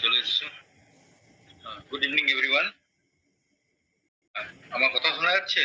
চলে এসছো। Good evening everyone. আমার কথা শোনা যাচ্ছে?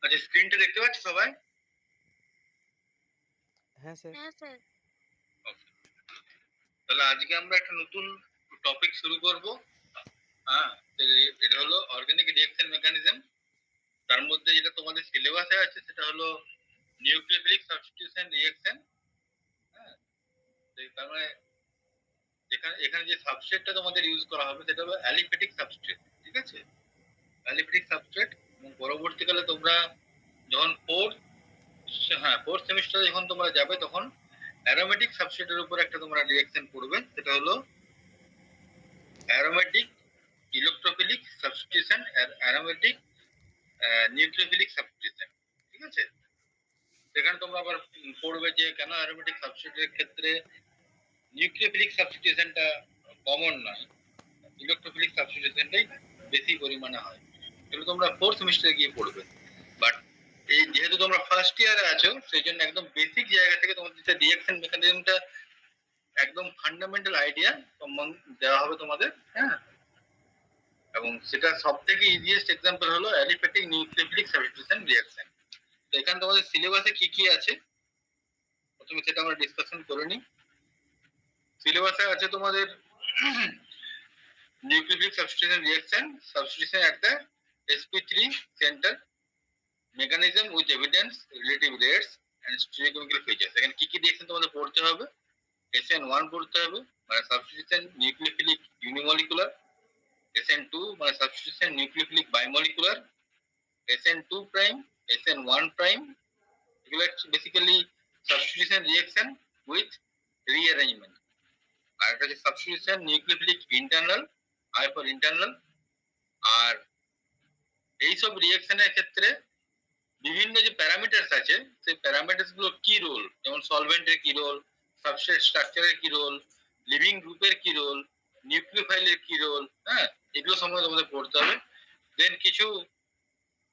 আচ্ছা, স্ক্রিনটা দেখতে পাচ্ছ সবাই? হ্যাঁ স্যার। তাহলে আজকে আমরা একটা নতুন টপিক শুরু করব। হ্যাঁ, এটা হলো অর্গানিক রিঅ্যাকশন মেকানিজম। তার মধ্যে যেটা তোমাদের সিলেবাসে আছে সেটা হলো নিউক্লিওফিলিক সাবস্টিটিউশন রিঅ্যাকশন। হ্যাঁ, তার মানে এখানে যে সাবস্ট্রেটটা তোমাদের ইউজ করা হবে সেটা হলো অ্যালিফ্যাটিক সাবস্ট্রেট। ঠিক আছে, অ্যালিফ্যাটিক সাবস্ট্রেট। এবং পরবর্তীকালে তোমরা যখন ফোর্থ সেমিস্টারে যখন তোমরা যাবে তখন অ্যারোমেটিক সাবস্ট্রেটের উপর একটা তোমরা রিঅ্যাকশন করবে, সেটা হলো অ্যারোমেটিক ইলেকট্রোফিলিক সাবস্টিটিউশন আর অ্যারোমেটিক নিউক্লিওফিলিক সাবস্টিটিউশন। ঠিক আছে, সেখানে তোমরা আবার পড়বে যে কেন অ্যারোমেটিক সাবস্ট্রেটের ক্ষেত্রে নিউক্লিওফিলিক সাবস্টিটিউশনটা কমন নয়, ইলেকট্রোফিলিক সাবস্টিটিউশনটাই বেশি পরিমাণে হয়। এগুলো তোমরা ফোর্থ সেমিস্টারে গিয়ে পড়বে। বাট এই যেহেতু তোমরা ফার্স্ট ইয়ারে আছো সেই জন্য একদম বেসিক জায়গা থেকে তোমাদের রিঅ্যাকশন মেকানিজমটা একদম ফান্ডামেন্টাল আইডিয়া দেওয়া হবে তোমাদের। হ্যাঁ, এবং সেটা সব থেকে ইজিয়েস্ট এক্সাম্পল হলো অ্যালিফ্যাটিক নিউক্লিওফিলিক সাবস্টিটিউশন রিঅ্যাকশন। তো এখানে তোমাদের সিলেবাসে কি কি আছে প্রথমে সেটা আমরা ডিসকাশন করে নিই। সিলেবাসে আছে তোমাদের nucleophilic substitution reaction, substitution at the sp3 center, mechanism with evidence, relative rates and stereochemical features। এখানে কি কি রিঅ্যাকশন তোমাদের পড়তে হবে? SN1 পড়তে হবে, মানে সাবস্টিটিউশন নিউক্লিওফিলিক ইউনিমলিকুলার। SN2 মানে substitution nucleophilic bimolecular. SN2 prime, SN1 prime, এগুলো basically substitution reaction with rearrangement. আর এটা হচ্ছে substitution nucleophilic internal, I for internal. আর এইসব রিঅ্যাকশনের ক্ষেত্রে বিভিন্ন যে প্যারামিটারস আছে সেই প্যারামিটারস গুলো কি রোল, যেমন সলভেন্টের কি রোল, সাবস্ট্রেট স্ট্রাকচারের কি রোল, লিভিং গ্রুপের কি রোল, নিউক্লিওফাইলের কি রোল, হ্যাঁ, এগুলো সম্বন্ধে তোমাদের পড়তে হবে। দেন কিছু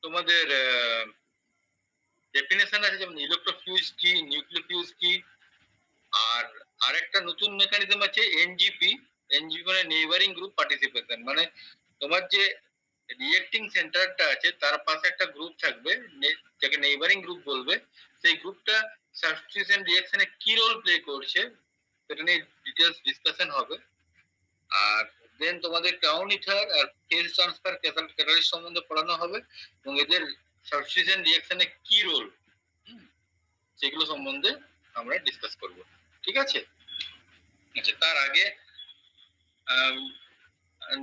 তোমাদের ডেফিনেশন আছে, যেমন ইলেকট্রোফিউজ কি, নিউক্লিওফিউজ কি। আর আরেকটা নতুন মেকানিজম আছে এনজিপি। এনজিপি মানে নেইবারিং গ্রুপ পার্টিসিপেশন, মানে তোমার যে রিয়েক্টিং সেন্টারটা আছে তার পাশে একটা গ্রুপ থাকবে যাকে নেইবারিং গ্রুপ বলবে। সেই গ্রুপটা সাবস্টিটিউশন রিঅ্যাকশনে কি রোল প্লে করছে সেটা নিয়ে ডিটেলস ডিসকাশন হবে। আর দেন তোমাদের ক্রাউন ইথার আর ফেজ ট্রান্সফার ক্যাটালিস্ট সম্বন্ধে পড়ানো হবে এবং এদের সাবস্টিটিউশন রিঅ্যাকশনে কি রোল সেগুলো সম্বন্ধে আমরা ডিসকাস করব। ঠিক আছে, আচ্ছা, তার আগে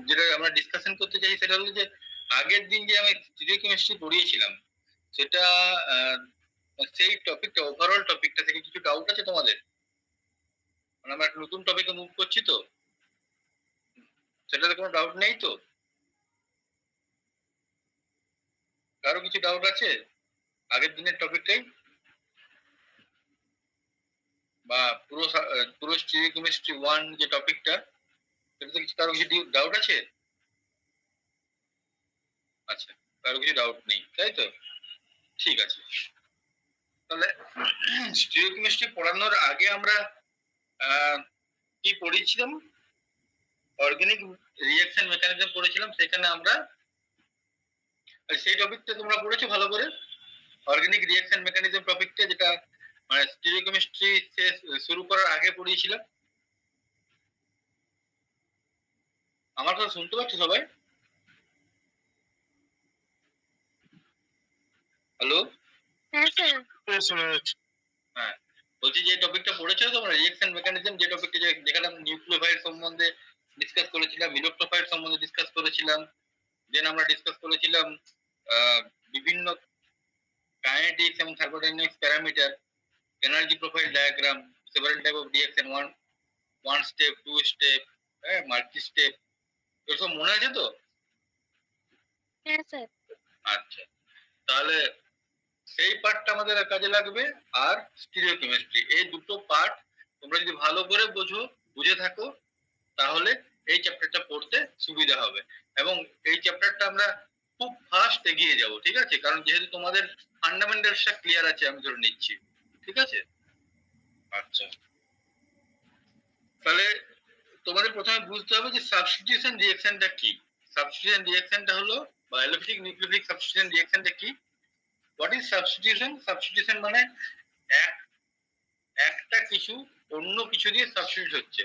যেটা আমরা ডিসকাশন করতে চাই সেটা হলো যে আগের দিন যে আমি স্টিরিওকেমিস্ট্রি পড়িয়েছিলাম সেটা সেই টপিকটা, ওভারঅল টপিকটা থেকে কিছু ডাউট আছে তোমাদের? মানে আমরা একটা নতুন টপিকে মুভ করছি তো, সেটাতে কোনো ডাউট নেই তো? কারো কিছু ডাউট আছে আগের দিনের টপিকটাই, বা পুরো স্টিরিওকেমিস্ট্রি 1 যে টপিকটা সেটাতে কিছু কারো কিছু ডাউট আছে? আচ্ছা, কারো কিছু ডাউট নেই, তাই তো? ঠিক আছে, তাহলে স্টিরিওকেমিস্ট্রি পড়ানোর আগে আমরা কি পড়েছিলাম? অর্গানিক রিঅ্যাকশন মেকানিজম পড়েছিলাম। সেখানে আমরা সেই টপিকটা তোমরা পড়েছো ভালো করে, অর্গানিক রিঅ্যাকশন মেকানিজম টপিকটা, যেটা মানে স্টিরিওকেমিস্ট্রি শুরু করার আগে পড়িয়েছিলাম। আমার কথা শুনতে পাচ্ছ সবাই? হ্যালো? হ্যাঁ স্যার। হ্যাঁ, বলছি যে টপিকটা পড়েছো তোমরা, রিঅ্যাকশন মেকানিজম, যে টপিকটা যেখানে আমরা নিউক্লিওফাইল সম্বন্ধে ডিসকাস করেছিলাম, ইলেকট্রোফাইল সম্বন্ধে ডিসকাস করেছিলাম। দেন আমরা ডিসকাস করেছিলাম বিভিন্ন কাইনেটিক্স এবং thermodynamics parameter, energy profile diagram, several type of reaction 1, one step, two step, হ্যাঁ, মাল্টি স্টেপ, এগুলো সব মনে আছে তো? হ্যাঁ স্যার। আচ্ছা, তাহলে সেই পার্টটা আমাদের কাজে লাগবে। আর স্টিরিওকেমিস্ট্রি, এই দুটো পার্ট তোমরা যদি ভালো করে বুঝে থাকো, তাহলে এই চ্যাপ্টারটা পড়তে সুবিধা হবে। এবং এই চ্যাপ্টারটা আমরা খুব ফাস্ট এগিয়ে যাব, ঠিক আছে? কারণ যেহেতু তোমাদের ফান্ডামেন্টালসটা ক্লিয়ার আছে আমি ধরে নিচ্ছি, ঠিক আছে? আচ্ছা, তাহলে তোমাদের প্রথমে বুঝতে হবে যে সাবস্টিটিউশন রিঅ্যাকশনটা কি। সাবস্টিটিউশন রিঅ্যাকশনটা হলো, বা অ্যালোফিটিক নিউক্লিওফিলিক সাবস্টিটিউশন রিঅ্যাকশনটা কি? What is substitution? সাবস্টিটিউশন মানে এক একটা কিছু অন্য কিছু দিয়ে সাবস্টিটিউট হচ্ছে,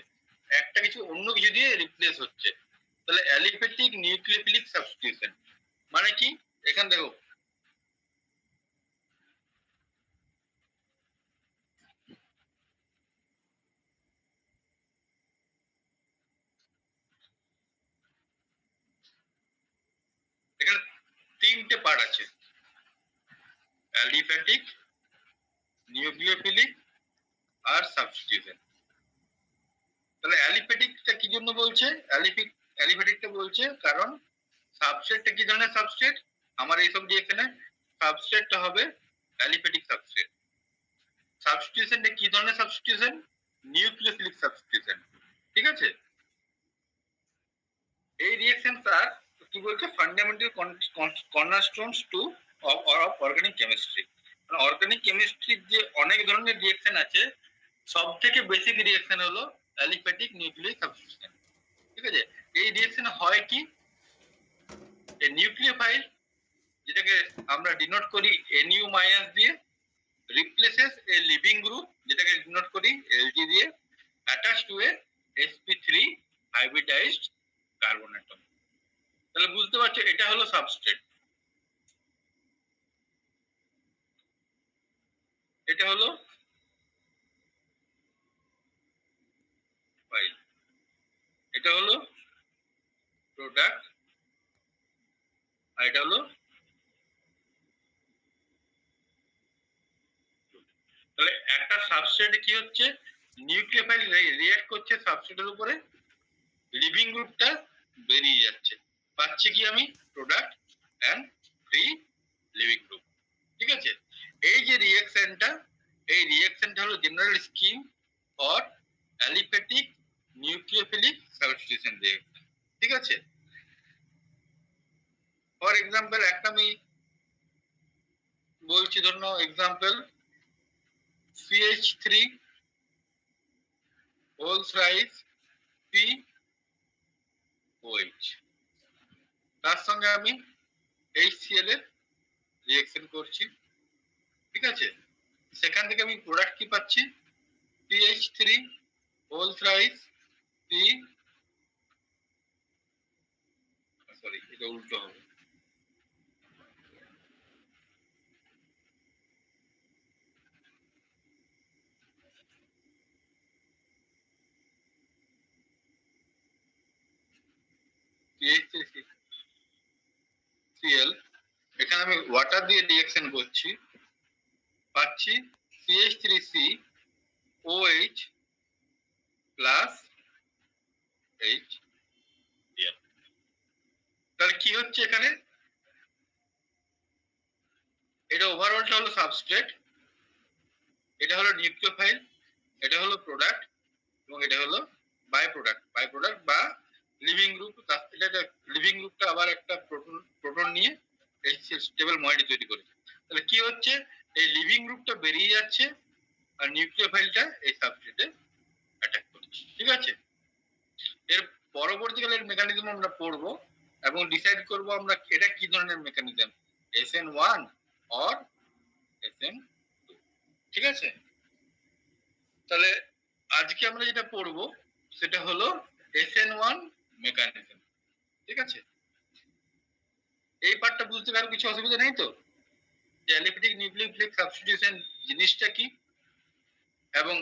একটা কিছু অন্য কিছু দিয়ে রিপ্লেস হচ্ছে। তাহলে অ্যালিফ্যাটিক নিউক্লিওফিলিক সাবস্টিটিউশন মানে কি? এখানে দেখো, এখানে তিনটে পার্ট আছে, অ্যালিফ্যাটিক, নিউক্লিওফিলিক আর সাবস্টিটিউশন। তাহলে অ্যালিফ্যাটিকটা কি জন্য বলছে? অ্যালিফ্যাটিকটা বলছে কারণ সাবস্ট্রেটটা কি ধরনের সাবস্ট্রেট? আমার এইসব রিঅ্যাকশনে সাবস্ট্রেটটা হবে অ্যালিফ্যাটিক সাবস্ট্রেট। সাবস্টিটিউশনটা কি ধরনের সাবস্টিটিউশন? নিউক্লিওফিলিক সাবস্টিটিউশন, ঠিক আছে? এই রিঅ্যাকশন আর কি বলছে, fundamental cornerstones two of organic chemistry. মানে অর্গানিক কেমিস্ট্রির যে অনেক ধরনের রিঅ্যাকশন আছে, সব থেকে বেসিক রিঅ্যাকশন হলো অ্যালিফ্যাটিক নিউক্লিয়িক সাবস্টিটিউশন, ঠিক আছে? এই রিঅ্যাকশন হয় কি, এই নিউক্লিওফাইল, যেটাকে আমরা ডিনোট করি Nu- দিয়ে, replaces a living group, যেটাকে ডিনোট করি Lg দিয়ে, attached to a sp3 hybridized carbon atom। তাহলে বুঝতে পারছো এটা হলো সাবস্ট্রেট, এটা হলো ফাইল, এটা হলো প্রোডাক্ট, আর এটা হলো। তাহলে একটা সাবস্ট্রেটে কি হচ্ছে, নিউক্লিওফাইল রিঅ্যাক্ট করছে সাবস্ট্রেটের উপরে, লিভিং গ্রুপটা বেরিয়ে যাচ্ছে, পাচ্ছি কি আমি? Product and free leaving group, ঠিক আছে? এই যে রিঅ্যাকশনটা, এই রিঅ্যাকশনটা হলো general scheme for aliphatic nucleophilic substitution reaction, ঠিক আছে? ফর এক্সাম্পল একটা আমি বলছি, ধরুন example CH3 holes rice POH, তার সঙ্গে আমি HCl এর রিঅ্যাকশন করছি, ঠিক আছে? সেখান থেকে আমি প্রোডাক্ট কি পাচ্ছি? CH3 holes rice P, sorry এটা উল্টো হবে, CH3Cl, এখানে আমি ওয়াটার দিয়ে রিঅ্যাকশন করছি, পাচ্ছি CH3COH প্লাস HCl। তাহলে কি হচ্ছে এখানে? এটা ওভারঅলটা হলো সাবস্ট্রেট, এটা হলো নিউক্লিওফাইল, এটা হলো প্রোডাক্ট, এবং এটা হলো বাই প্রোডাক্ট। বাই প্রোডাক্ট বা লিভিং গ্রুপ, এটা লিভিং গ্রুপটা আবার একটা প্রোটন প্রোটন নিয়ে স্টেবল ময়েডি তৈরি করেছে। তাহলে কি হচ্ছে, এই লিভিং গ্রুপটা বেরিয়ে যাচ্ছে আর নিউক্লিওফাইলটা এই সাবস্ট্রেটে অ্যাটাক করছে, ঠিক আছে? এর পরবর্তীকালে মেকানিজম আমরা পড়বো এবং ডিসাইড করব আমরা এটা কি ধরনের মেকানিজম, SN1 অর SN2, ঠিক আছে? তাহলে আজকে আমরা যেটা পড়বো সেটা হলো SN1 মেকানিজম, ঠিক আছে? এই পার্টটা বুঝতে কারো কিছু অসুবিধা নেই তো? অ্যালিফ্যাটিক নিউক্লিওফিলিক সাবস্টিটিউশন জিনিসটা কি, এবং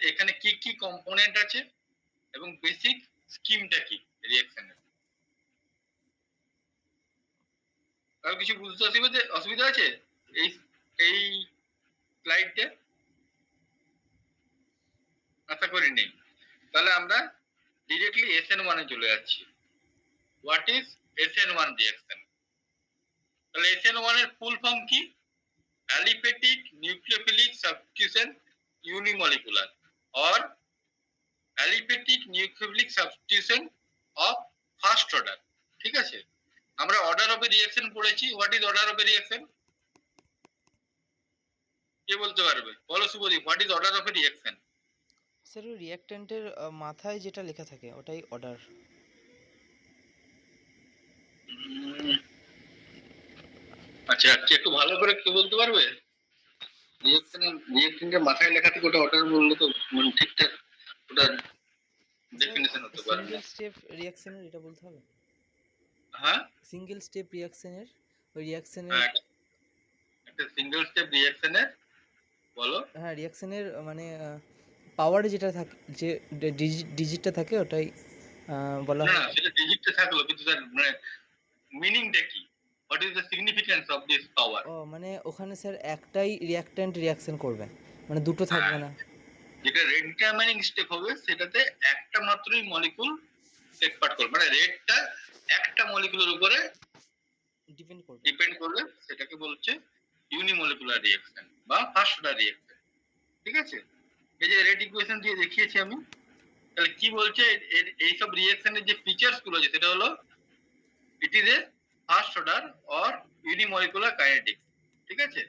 এখানে কি কি কম্পোনেন্ট আছে, এবং বেসিক স্কিমটা কি রিঅ্যাকশনের। কারো কিছু বুঝতে অসুবিধা আছে এই এই স্লাইডে? আশা করি নেই। তাহলে আমরা ডিরেক্টলি SN1 এ চলে যাচ্ছি। What is SN1 reaction? তাহলে SN1 এর ফুল ফর্ম কি? Aliphatic nucleophilic substitution unimolecular or aliphatic nucleophilic substitution of first order. ঠিক আছে, আমরা অর্ডার অফ এ রিঅ্যাকশন পড়েছি। What is order of a reaction? কে বলতে পারবে? বলো Shubhadeep, what is order of a reaction? Sir ওই রিঅ্যাক্ট্যান্টের মাথায় যেটা লেখা থাকে ওটাই অর্ডার। আচ্ছা আচ্ছা, একটু ভালো করে কি বলতে পারবে? রিঅ্যাকশনের মাথায় লেখা থাকে ওটা অর্ডার বললে তো মানে ঠিকঠাক ওটা ডেফিনিশন হতে পারে না। সিঙ্গেল স্টেপ রিঅ্যাকশনের এটা বলতে হবে। হ্যাঁ সিঙ্গেল স্টেপ রিঅ্যাকশনের ওই হ্যাঁ, রিঅ্যাকশনের একটা সিঙ্গেল স্টেপ রিঅ্যাকশনের বলো। হ্যাঁ রিঅ্যাকশনের মানে পাওয়ারে যেটা থাকে, যে ডিজিটটা থাকে ওটাই বলা না হয়। না, সেটা ডিজিটটা থাকলো, কিন্তু তার মানে মিনিংটা কি? What is the significance of this power? ও মানে ওখানে স্যার একটাই রিঅ্যাক্ট্যান্ট রিঅ্যাকশন করবে, মানে দুটো থাকবে না। যেটা রেড ডিটারমাইনিং স্টেপ হবে সেটাতে একটা মাত্রই মলিকুল টেক পার্ট করবে, মানে রেডটা একটা মলিকুলের উপরে ডিপেন্ড করবে। ডিপেন্ড করবে, সেটাকে বলছে ইউনিমলিকুলার রিঅ্যাকশন বা ফার্স্ট অর্ডার রিঅ্যাকশন। ঠিক আছে, এই যে রেড ইকুয়েশন দিয়ে দেখিয়েছি আমি। তাহলে কি বলছে এইসব রিঅ্যাকশনের যে ফিচার্স গুলো আছে সেটা হলো it is a first order or unimolecular kinetic. ঠিক আছে,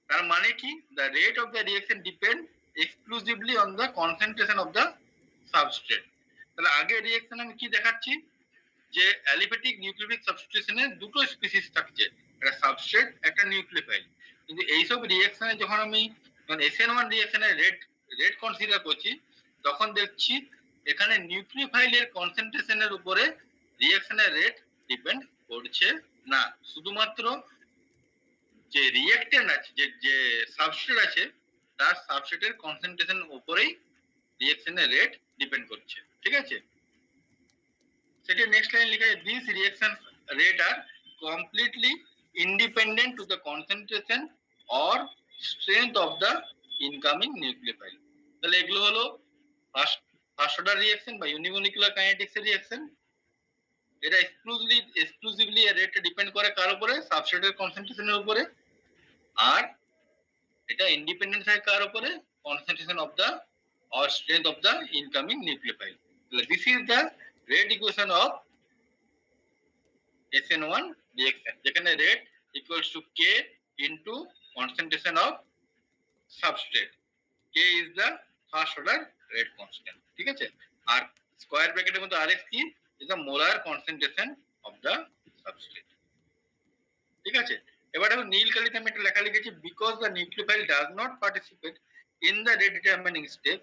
তার মানে কি? The rate of the reaction depend exclusively on the concentration of the substrate. তাহলে আগে রিঅ্যাকশন আমি কি দেখাচ্ছি, যে অ্যালিফেটিক নিউক্লিওফিলিক সাবস্টিটিউশনের দুটো স্পিসিস থাকছে, একটা সাবস্ট্রেট একটা নিউক্লিওফাইল। কিন্তু এইসব রিঅ্যাকশনে যখন আমি SN1 রিঅ্যাকশনের রেট কনসিডার করছি, তখন দেখছি এখানে নিউক্লিওফাইলের কনসেন্ট্রেশনের উপরে রিঅ্যাকশনের রেট ডিপেন্ড করছে না, শুধুমাত্র যে রিঅ্যাক্টেন্ট আছে, যে সাবস্ট্রেট আছে তার সাবস্ট্রেটের কনসেন্ট্রেশন উপরেই রিঅ্যাকশনের রেট ডিপেন্ড করছে। ঠিক আছে, সেটা নেক্সট লাইন লেখা আছে, this reaction rate are completely independent to the concentration or strength of the incoming nucleophile. তাহলে এগুলো হলো ফার্স্ট অর্ডার রিঅ্যাকশন বা ইউনিমলিকুলার কাইনেটিক্স এর রিঅ্যাকশন। এটা এক্সক্লুসিভলি রেটটা ডিপেন্ড করে কার উপরে? সাবস্ট্রেটের কনসেন্ট্রেশনের উপরে। আর এটা ইন্ডিপেন্ডেন্ট থাকে কার উপরে? Concentration of the or strength of the incoming nucleophile. This is the rate equation of SN1 reaction, যেখানে rate equals to K into concentration of substrate. K is the first order rate constant. ঠিক আছে, আর square ব্র্যাকেটের মধ্যে Rx কি? is the molar concentration of the substrate. ঠিক আছে, এবার আমি নীল কালিতে আমি একটা লেখা লিখেছি, because the nucleophile does not participate in the rate determining step,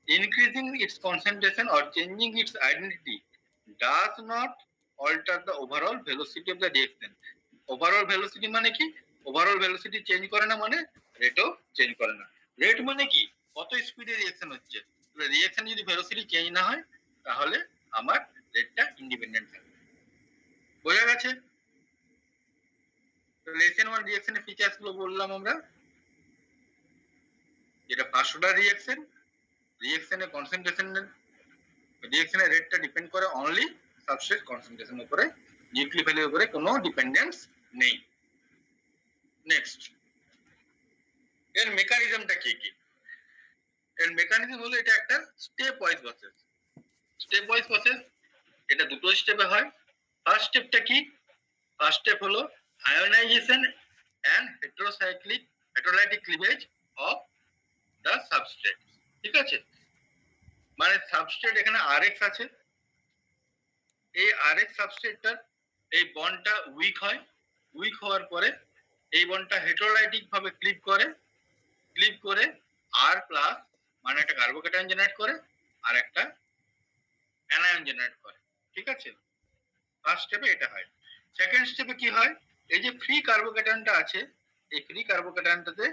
increasing its concentration or changing its identity does not alter the overall velocity of the reaction. Overall velocity মানে কি? Overall velocity চেঞ্জ করে না মানে রেটও change করে না। Rate মানে কি? কত স্পিডে রিঅ্যাকশন হচ্ছে। রিঅ্যাকশন যদি ভেলোসিটি চেঞ্জ না হয় তাহলে আমার রেটটা ইন্ডিপেন্ডেন্ট থাকবে। বোঝা গেছে? SN1 রিঅ্যাকশনের ফিচার্স গুলো বললাম আমরা, যেটা ফার্স্ট অর্ডার রিঅ্যাকশন, রিঅ্যাকশনের কনসেন্ট্রেশনের রিঅ্যাকশনের রেটটা ডিপেন্ড করে অনলি সাবস্ট্রেট কনসেন্ট্রেশনের উপরে, নিউক্লিওফাইলের উপরে কোনো ডিপেন্ডেন্স নেই। নেক্সট, এর মেকানিজমটা কি কি? এর মেকানিজম হলো এটা একটা stepwise process. Stepwise process, এটা দুটো স্টেপে হয়। ফার্স্ট স্টেপটা কি? ফার্স্ট স্টেপ হলো ionization and heterolytic cleavage of the substrate. ঠিক আছে, মানে সাবস্ট্রেট এখানে Rx আছে, এই Rx সাবস্ট্রেটটার এই বন্ডটা উইক হয়, উইক হওয়ার পরে এই বন্ডটা হেটেরোলাইটিক ভাবে ক্লিভ করে R প্লাস মানে একটা কার্বোক্যাটায়ন জেনারেট করে আর একটা অ্যানায়ন জেনারেট করে। ঠিক আছে, ফার্স্ট স্টেপে এটা হয়। সেকেন্ড স্টেপে কি হয়? এই যে ফ্রি কার্বোক্যাটায়নটা আছে, এই ফ্রি কার্বোক্যাটায়নটাতে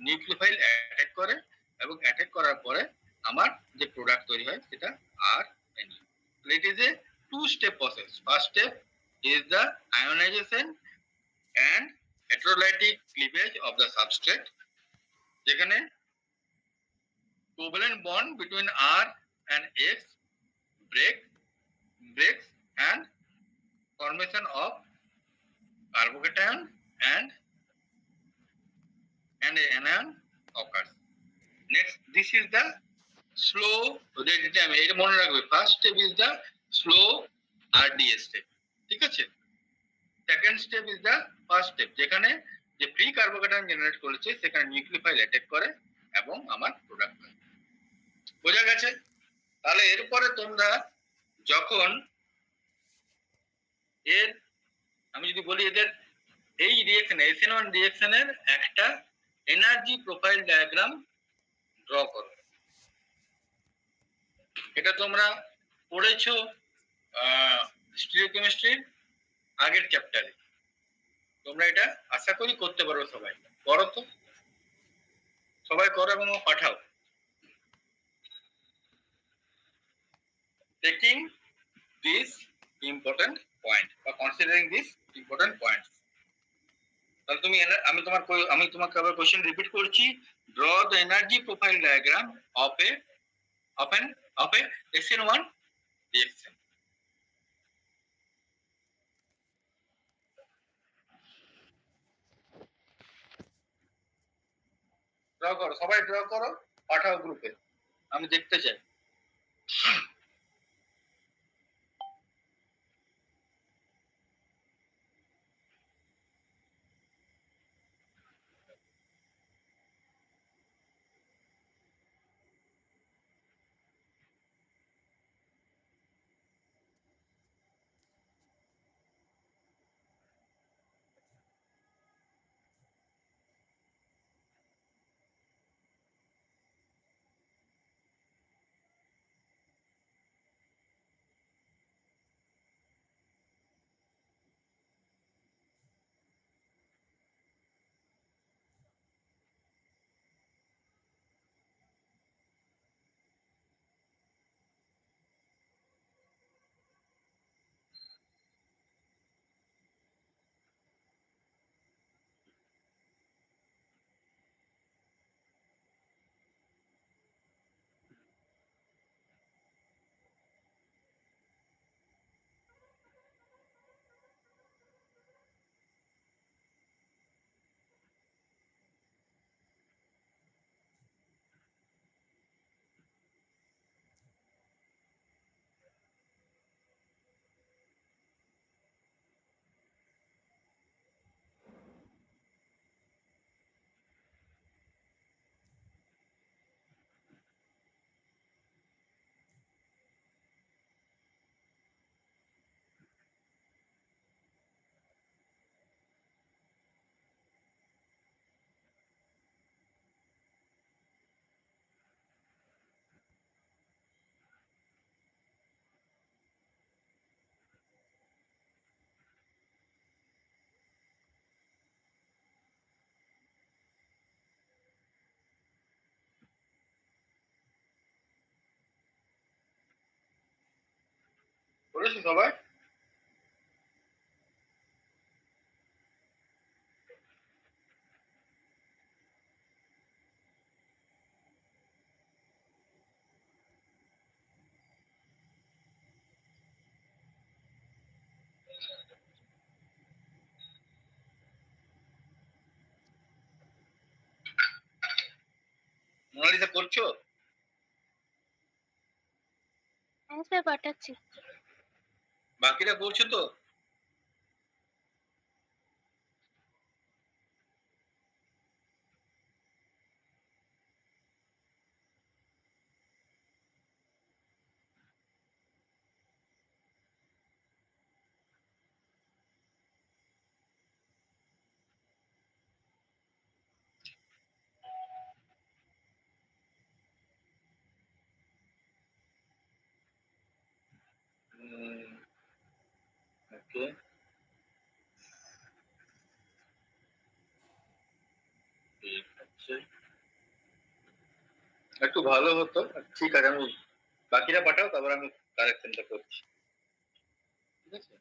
নিউক্লিওফাইল অ্যাটাক করে এবং অ্যাটাক করার পরে আমার যে প্রোডাক্ট তৈরি হয় সেটা RNA। It is a two step process. First step is the ionization and heterolytic cleavage of the substrate, যেখানে covalent bond between R and X breaks and formation of carbocation and anion occurs. Next, this is the slow rate time. এটা মনে রাখবে, first step is the slow RDS step, ঠিক আছে। Second step is the first step, যেখানে যে free কার্বোকেটায়ন generate করেছে সেখানে nucleophile attack করে এবং আমার প্রোডাক্ট হয়। বোঝা গেছে? তাহলে এরপরে তোমরা যখন এর আমি যদি বলি এদের এই রিঅ্যাকশন SN1 রিঅ্যাকশনের একটা এনার্জি প্রোফাইল ডায়াগ্রাম ড্র করো। এটা তোমরা পড়েছো স্টিরিওকেমিস্ট্রির আগের চ্যাপ্টারে। তোমরা এটা আশা করি করতে পারো, সবাই করো তো, সবাই করো এবং পাঠাও। টেকিং দিস ইম্পর্টেন্ট পয়েন্ট বা কনসিডারিং দিস ইম্পর্টেন্ট পয়েন্ট। তাহলে আমি তোমাকে আবার কোশ্চেন রিপিট করছি। Draw the energy profile diagram of A SN1 reaction. Draw করো, সবাই ড্র করো, পাঠাও গ্রুপে, আমি দেখতে চাই। করেছো সবাই? মোনালিসা করছো? হ্যাঁ স্যার, পাঠাচ্ছি। বাকিরা করছো তো? ওকে, ঠিক আছে, একটু ভালো হতো। ঠিক আছে, আমি বাকিরা পাঠাও, তারপর আমি কারেকশনটা করছি, ঠিক আছে।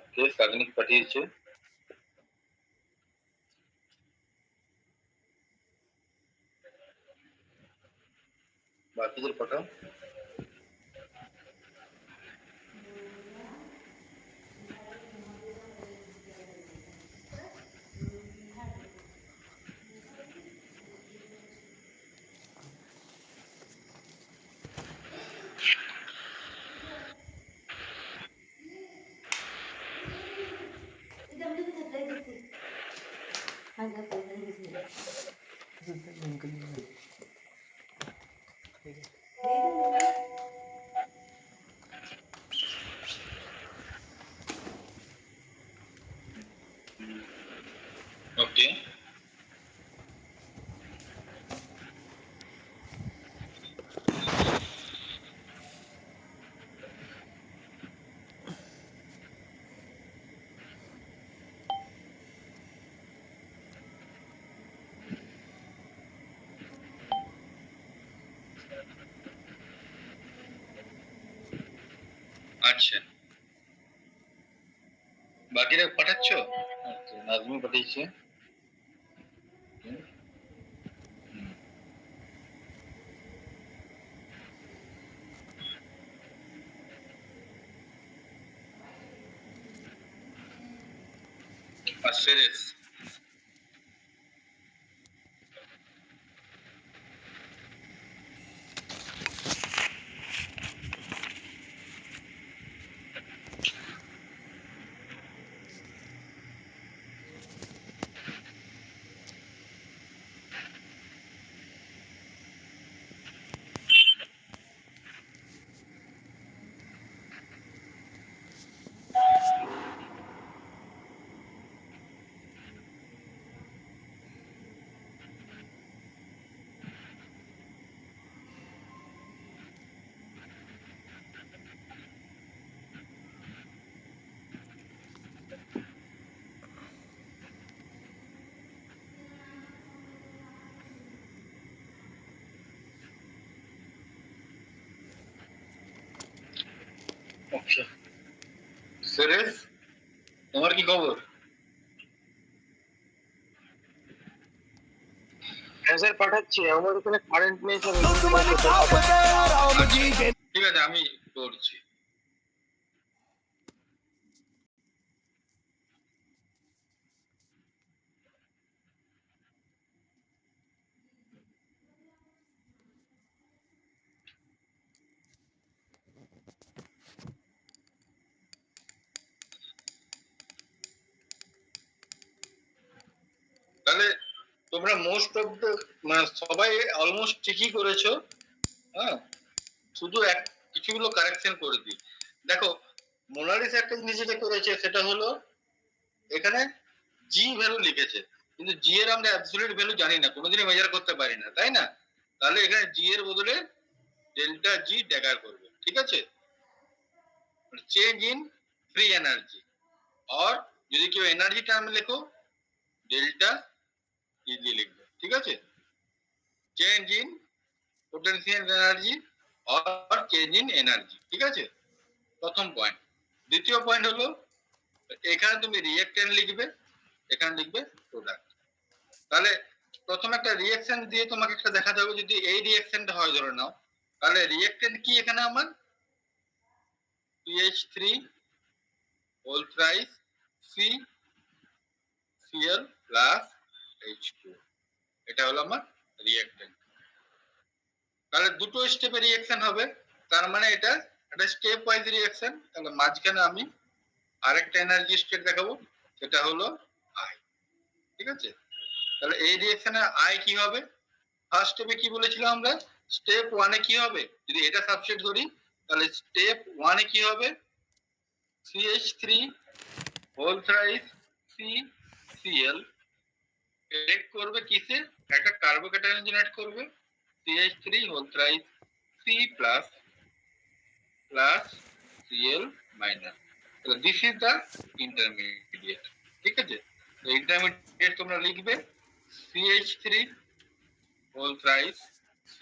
ওকে, সাগনিক পাঠিয়েছে। বাকিদের পাঠাও। ওকে, আচ্ছা বাকিরা পাঠাচ্ছ? আচ্ছা নাজমি পাঠিয়েছে। আর সেরেস ওকে। সেরেস তোমার কি খবর? হ্যাঁ স্যার পাঠাচ্ছি, আমার এখানে কারেন্ট নেই স্যার। ঠিক আছে আমি করছি। তাহলে তোমরা মোস্ট অফ দ্য মানে সবাই অলমোস্ট ঠিকই করেছো। হ্যাঁ, শুধু কিছুগুলো কারেকশন করে দিই। দেখো মোনালিস একটা জিনিস যেটা করেছে সেটা হলো এখানে জি ভ্যালু লিখেছে, কিন্তু জি এর আমরা অ্যাবসলিউট ভ্যালু জানি না, কোনোদিনই মেজার করতে পারি না, তাই না? তাহলে এখানে জি এর বদলে ডেল্টা জি ড্যাগার করবে, ঠিক আছে? চেঞ্জ ইন ফ্রি এনার্জি, আর যদি কেউ এনার্জি টার্ম লেখো ডেল্টা ই দিয়ে লিখবে, ঠিক আছে? চেঞ্জ ইন পোটেনশিয়াল এনার্জি আর চেঞ্জ ইন এনার্জি, ঠিক আছে? প্রথম পয়েন্ট। দ্বিতীয় পয়েন্ট হলো এখানে তুমি রিঅ্যাকট্যান্ট লিখবে, এখানে লিখবে প্রোডাক্ট। তাহলে প্রথম একটা রিঅ্যাকশন দিয়ে তোমাকে একটা দেখাতে হবে, যদি এই রিঅ্যাকশনটা হয় ধরে নাও, তাহলে রিঅ্যাকট্যান্ট কি এখানে আমার CH3 whole thrice CCl plus H2, এটা হলো আমার রিঅ্যাকট্যান্ট। তাহলে দুটো স্টেপে রিঅ্যাকশন হবে, তার মানে এটা একটা স্টেপ ওয়াইজ রিঅ্যাকশন। তাহলে মাঝখানে আমি আরেকটা এনার্জি স্টেট দেখাবো, সেটা হলো আই, ঠিক আছে? তাহলে এই রিঅ্যাকশনে আই কি হবে? ফার্স্ট স্টেপে কি বলেছিলাম আমরা, স্টেপ 1 এ কি হবে, যদি এটা সাবস্টিটিউট করি তাহলে স্টেপ 1 এ কি হবে, CH3 whole thrice CCl add করবে কিসে, একটা কার্বোক্যাটায়ন জেনারেট করবে CH3 whole thrice C plus plus Cl minus. তাহলে দিস ইজ দা ইন্টারমিডিয়েট, ঠিক আছে? তো ইন্টারমিডিয়েট তোমরা লিখবে CH3 whole thrice C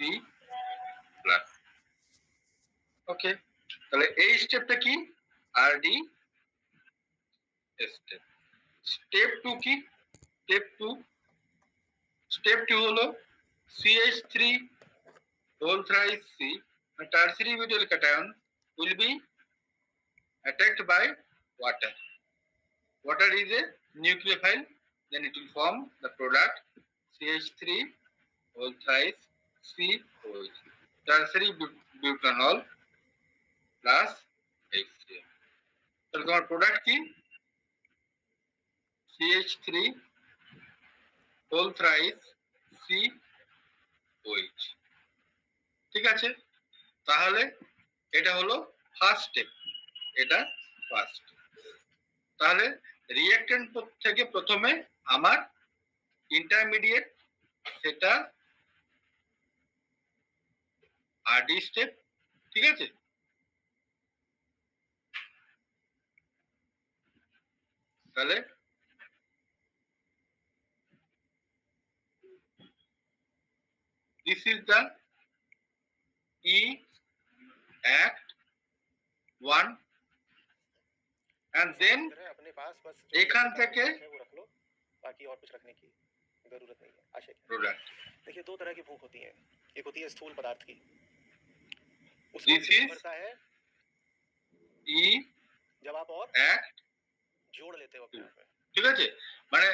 plus. Okay, তাহলে এই স্টেপটা কি, আরডি স্টেপ। স্টেপ 2 কি, স্টেপ 2 হলো CH3 whole thrice C, a tertiary butyl cation will be attacked by water. Water is a nucleophile, then it will form the product CH3 whole thrice COH. Tertiary butanol plus HCl. তাহলে তোমার product কি? CH3 whole thrice COH. ঠিক আছে, তাহলে এটা হলো first step, এটা first. তাহলে রিঅ্যাক্ট্যান্ট থেকে প্রথমে আমার ইন্টারমিডিয়েট, সেটা আরডি স্টেপ। ঠিক আছে, তাহলে this is the E Act 1 and then अपने पास बस एखान থেকে वो रख लो, बाकी और कुछ रखने की जरूरत नहीं है। आशय प्रोडक्ट देखिए, दो तरह की भूख होती है, एक होती है स्थूल पदार्थ की, This उसमें is- बढ़ता है E जब आप और Act, जोड़ लेते हो अपने आप में। ঠিক আছে, মানে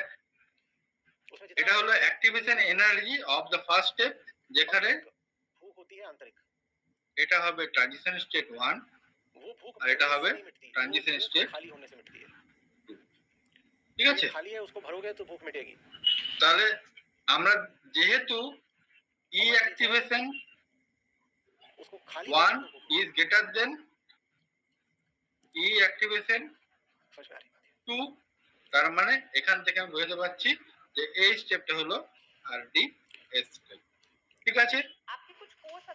उसमें এটা হলো activation energy of the first step, যেখানে भूख होती है आंतरिक, এটা হবে ট্রানজিশন স্টেট 1 वो भूख और এটা भरने হবে से नहीं मिटती, वो ट्रांजिशन भूख स्टेट। खाली होने से मिटती है। ঠিক আছে। ये खाली है, उसको भरोगे तो भूख मिटेगी। তাহলে আমরা যেহেতু ই অ্যাক্টিভেশন उसको खाली 1 करने को भूख is greater than E activation समझ में आ रही है। 2, তার মানে এখান থেকে আমি বুঝতে পারছি যে এই স্টেপটা হলো আরডি স্টেপ। ঠিক আছে,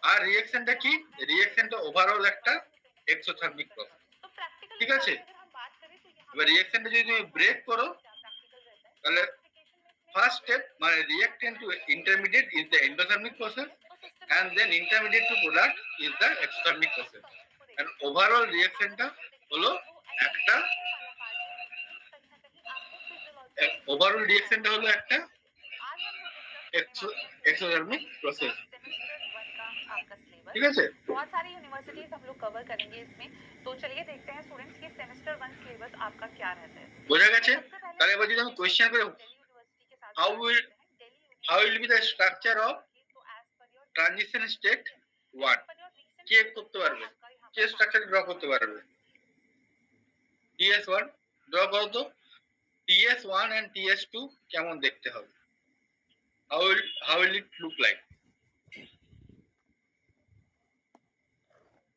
আর রিঅ্যাকশনটা কি? রিঅ্যাকশনটা ওভারঅল একটা এক্সোথার্মিক প্রসেস। ঠিক আছে, এবার রিঅ্যাকশনটা যদি তুমি ব্রেক করো, তাহলে ফার্স্ট স্টেপ মানে reactant to intermediate is the endothermic process and then intermediate to product is the exothermic process, and overall reactionটা হলো একটা ওভারঅল রিঅ্যাকশনটা হলো একটা এক্সোথার্মিক প্রসেস। ঠিক আছে, बहुत सारी यूनिवर्सिटीज हम लोग कवर करेंगे इसमें, तो चलिए देखते हैं स्टूडेंट्स की सेमेस्टर 1 सिलेबस आपका क्या रहता है। বোঝা গেছে? তাহলে এবার যদি আমি কোশ্চেন করে how will be the structure of transition state 1 কে করতে পারবে, কে স্ট্রাকচার ড্র করতে পারবে? TS1 ড্র করো তো। TS1 and TS2 কেমন দেখতে হবে? How will it look like?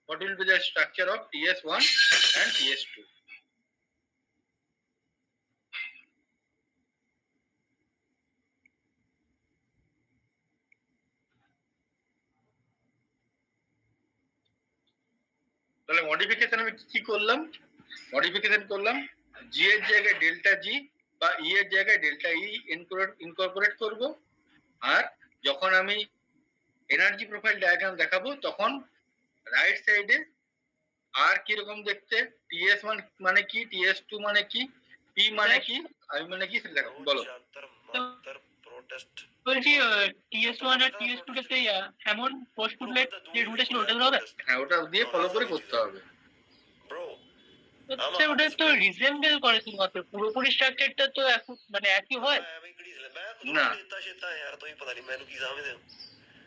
What will be the structure of TS1 and TS2? তাহলে মডিফিকেশন আমি কি করলাম? মডিফিকেশন করলাম জি এর জায়গায় ডেল্টা জি বা ই এর জায়গায় ডেল্টা ই ইনকর্পোরেট করব, আর যখন আমি এনার্জি প্রোফাইল ডায়াগ্রাম দেখাবো তখন রাইট সাইডে আর কি রকম দেখতে, TS1 মানে কি, TS2 মানে কি, পি মানে কি, আই মানে কি সেটা দেখাবো। বলো। বলছি TS1 আর TS2 টা সেই এমন পোস্টপুটলেট যে রুলটা ছিল ওটা হবে? হ্যাঁ, ওটা দিয়ে ফলো করে করতে হবে। আচ্ছা, ওটা তো রিজেম্বল করে শুধুমাত্র, পুরোপুরি স্ট্রাকচারটা তো এখন মানে একই হয় না। यार तो ही पता नहीं मैंने की समझदे हो।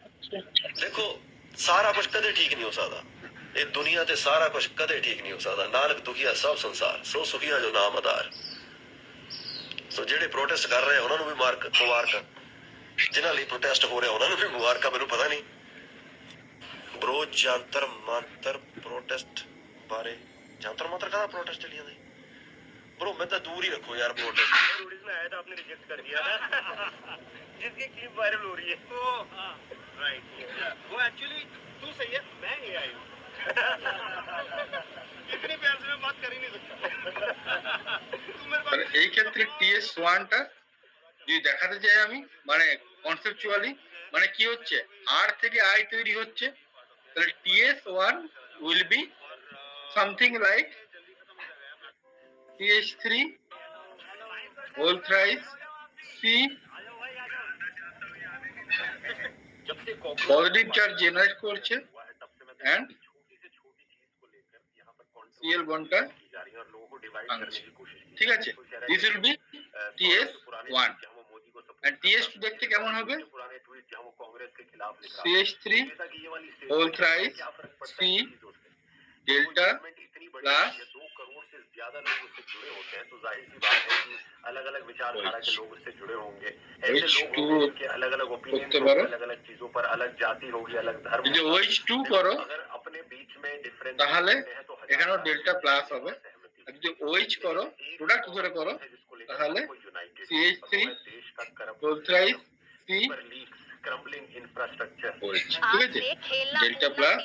আচ্ছা, देखो सारा कुछ कदे ठीक नहीं हो सकदा, ये दुनिया ते सारा कुछ कदे ठीक नहीं हो सकदा। नानक दुखिया सब संसार, सो सुखिया जो नाम आधार। सो जेडे प्रोटेस्ट कर रहे हैं उन्होंने भी मुबारक, जिन्हां ਲਈ प्रोटेस्ट हो रहे उन्होंने भी मुबारक। ਮੈਨੂੰ ਪਤਾ ਨਹੀਂ ਬ్రో ਜੰਤਰ ਮੰਤਰ ਪ੍ਰੋਟੈਸਟ ਬਾਰੇ, जंतर मंतर का प्रोटेस्ट चली जाता है ब्रो। मैं तो दूर ही रखो यार प्रोटेस्ट। नोटिस में आया था, आपने रिजेक्ट कर दिया था जिसकी क्लिप वायरल हो रही है। ओ हां राइट, वो एक्चुअली तू सही है, मैं ये आई हूं इतने प्यार से मैं बात कर ही नहीं सकता तू मेरे আর पास। এই ক্ষেত্রে TS1 টা যদি দেখাতে চাই আমি, মানে কনসেপচুয়ালি মানে কি হচ্ছে, আর থেকে আই তৈরি হচ্ছে, তাহলে TS1 will be something like TH3 whole thrice C जब से পজিটিভ চার্জ জেনারেট করছে हुआ है तब से मैं and छोटी से छोटी चीज को लेकर यहाँ पर CL বন্ডটা की जा रही है और लोगों को डिवाइड भांगছে। करने की कोशिश की ঠিক আছে, this will be TS1 and TS2 দেখতে কেমন হবে? पुराने ट्वीट जहाँ वो कांग्रेस के खिलाफ लिख रहा CH3 था कि ये वाली होल थ्राइस क्या फर्क पड़ता C है इन चीजों से? डेल्टा मूवमेंट इतनी बड़ी प्लस है, 2 करोड़ से ज्यादा लोग उससे जुड़े होते हैं, तो जाहिर सी बात है कि अलग अलग विचारधारा के लोग उससे जुड़े होंगे। ऐसे लोग H2 होंगे जिनके अलग अलग করতে ओपिनियन পারো। अलग अलग चीजों पर, अलग जाति होगी, अलग धर्म যদি होगा। OH2 করো अगर अपने बीच में डिफरेंस তাহলে এখানেও ডেল্টা প্লাস হবে। আর যদি OH করো, প্রোডাক্ট ধরে করো, তাহলে CH3 whole thrice C crumbling infrastructure OH। ঠিক আছে, ডেল্টা প্লাস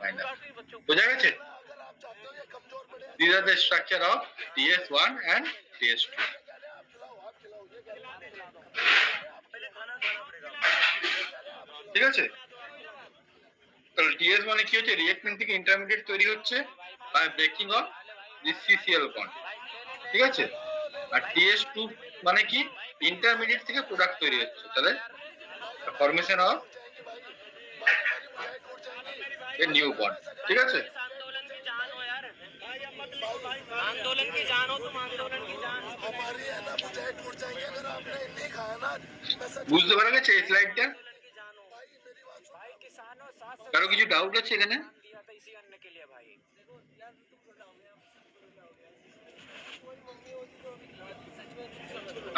মাইনাস, বোঝা গেছে? These are the structure of TS1 and TS2. ঠিক আছে, তাহলে TS মানে কি হচ্ছে? রিঅ্যাকট্যান্ট থেকে ইন্টারমিডিয়েট তৈরি হচ্ছে by breaking of this CCl bond. ঠিক আছে, আর TS2 মানে কি? ইন্টারমিডিয়েট থেকে প্রোডাক্ট তৈরি হচ্ছে, তাহলে formation of a new bond. ঠিক আছে, आंदोलन की जान हो तुम, आंदोलन की जान। বুঝতে পারা গেছে এই স্লাইডটা? কারো কিছু ডাউট আছে এখানে?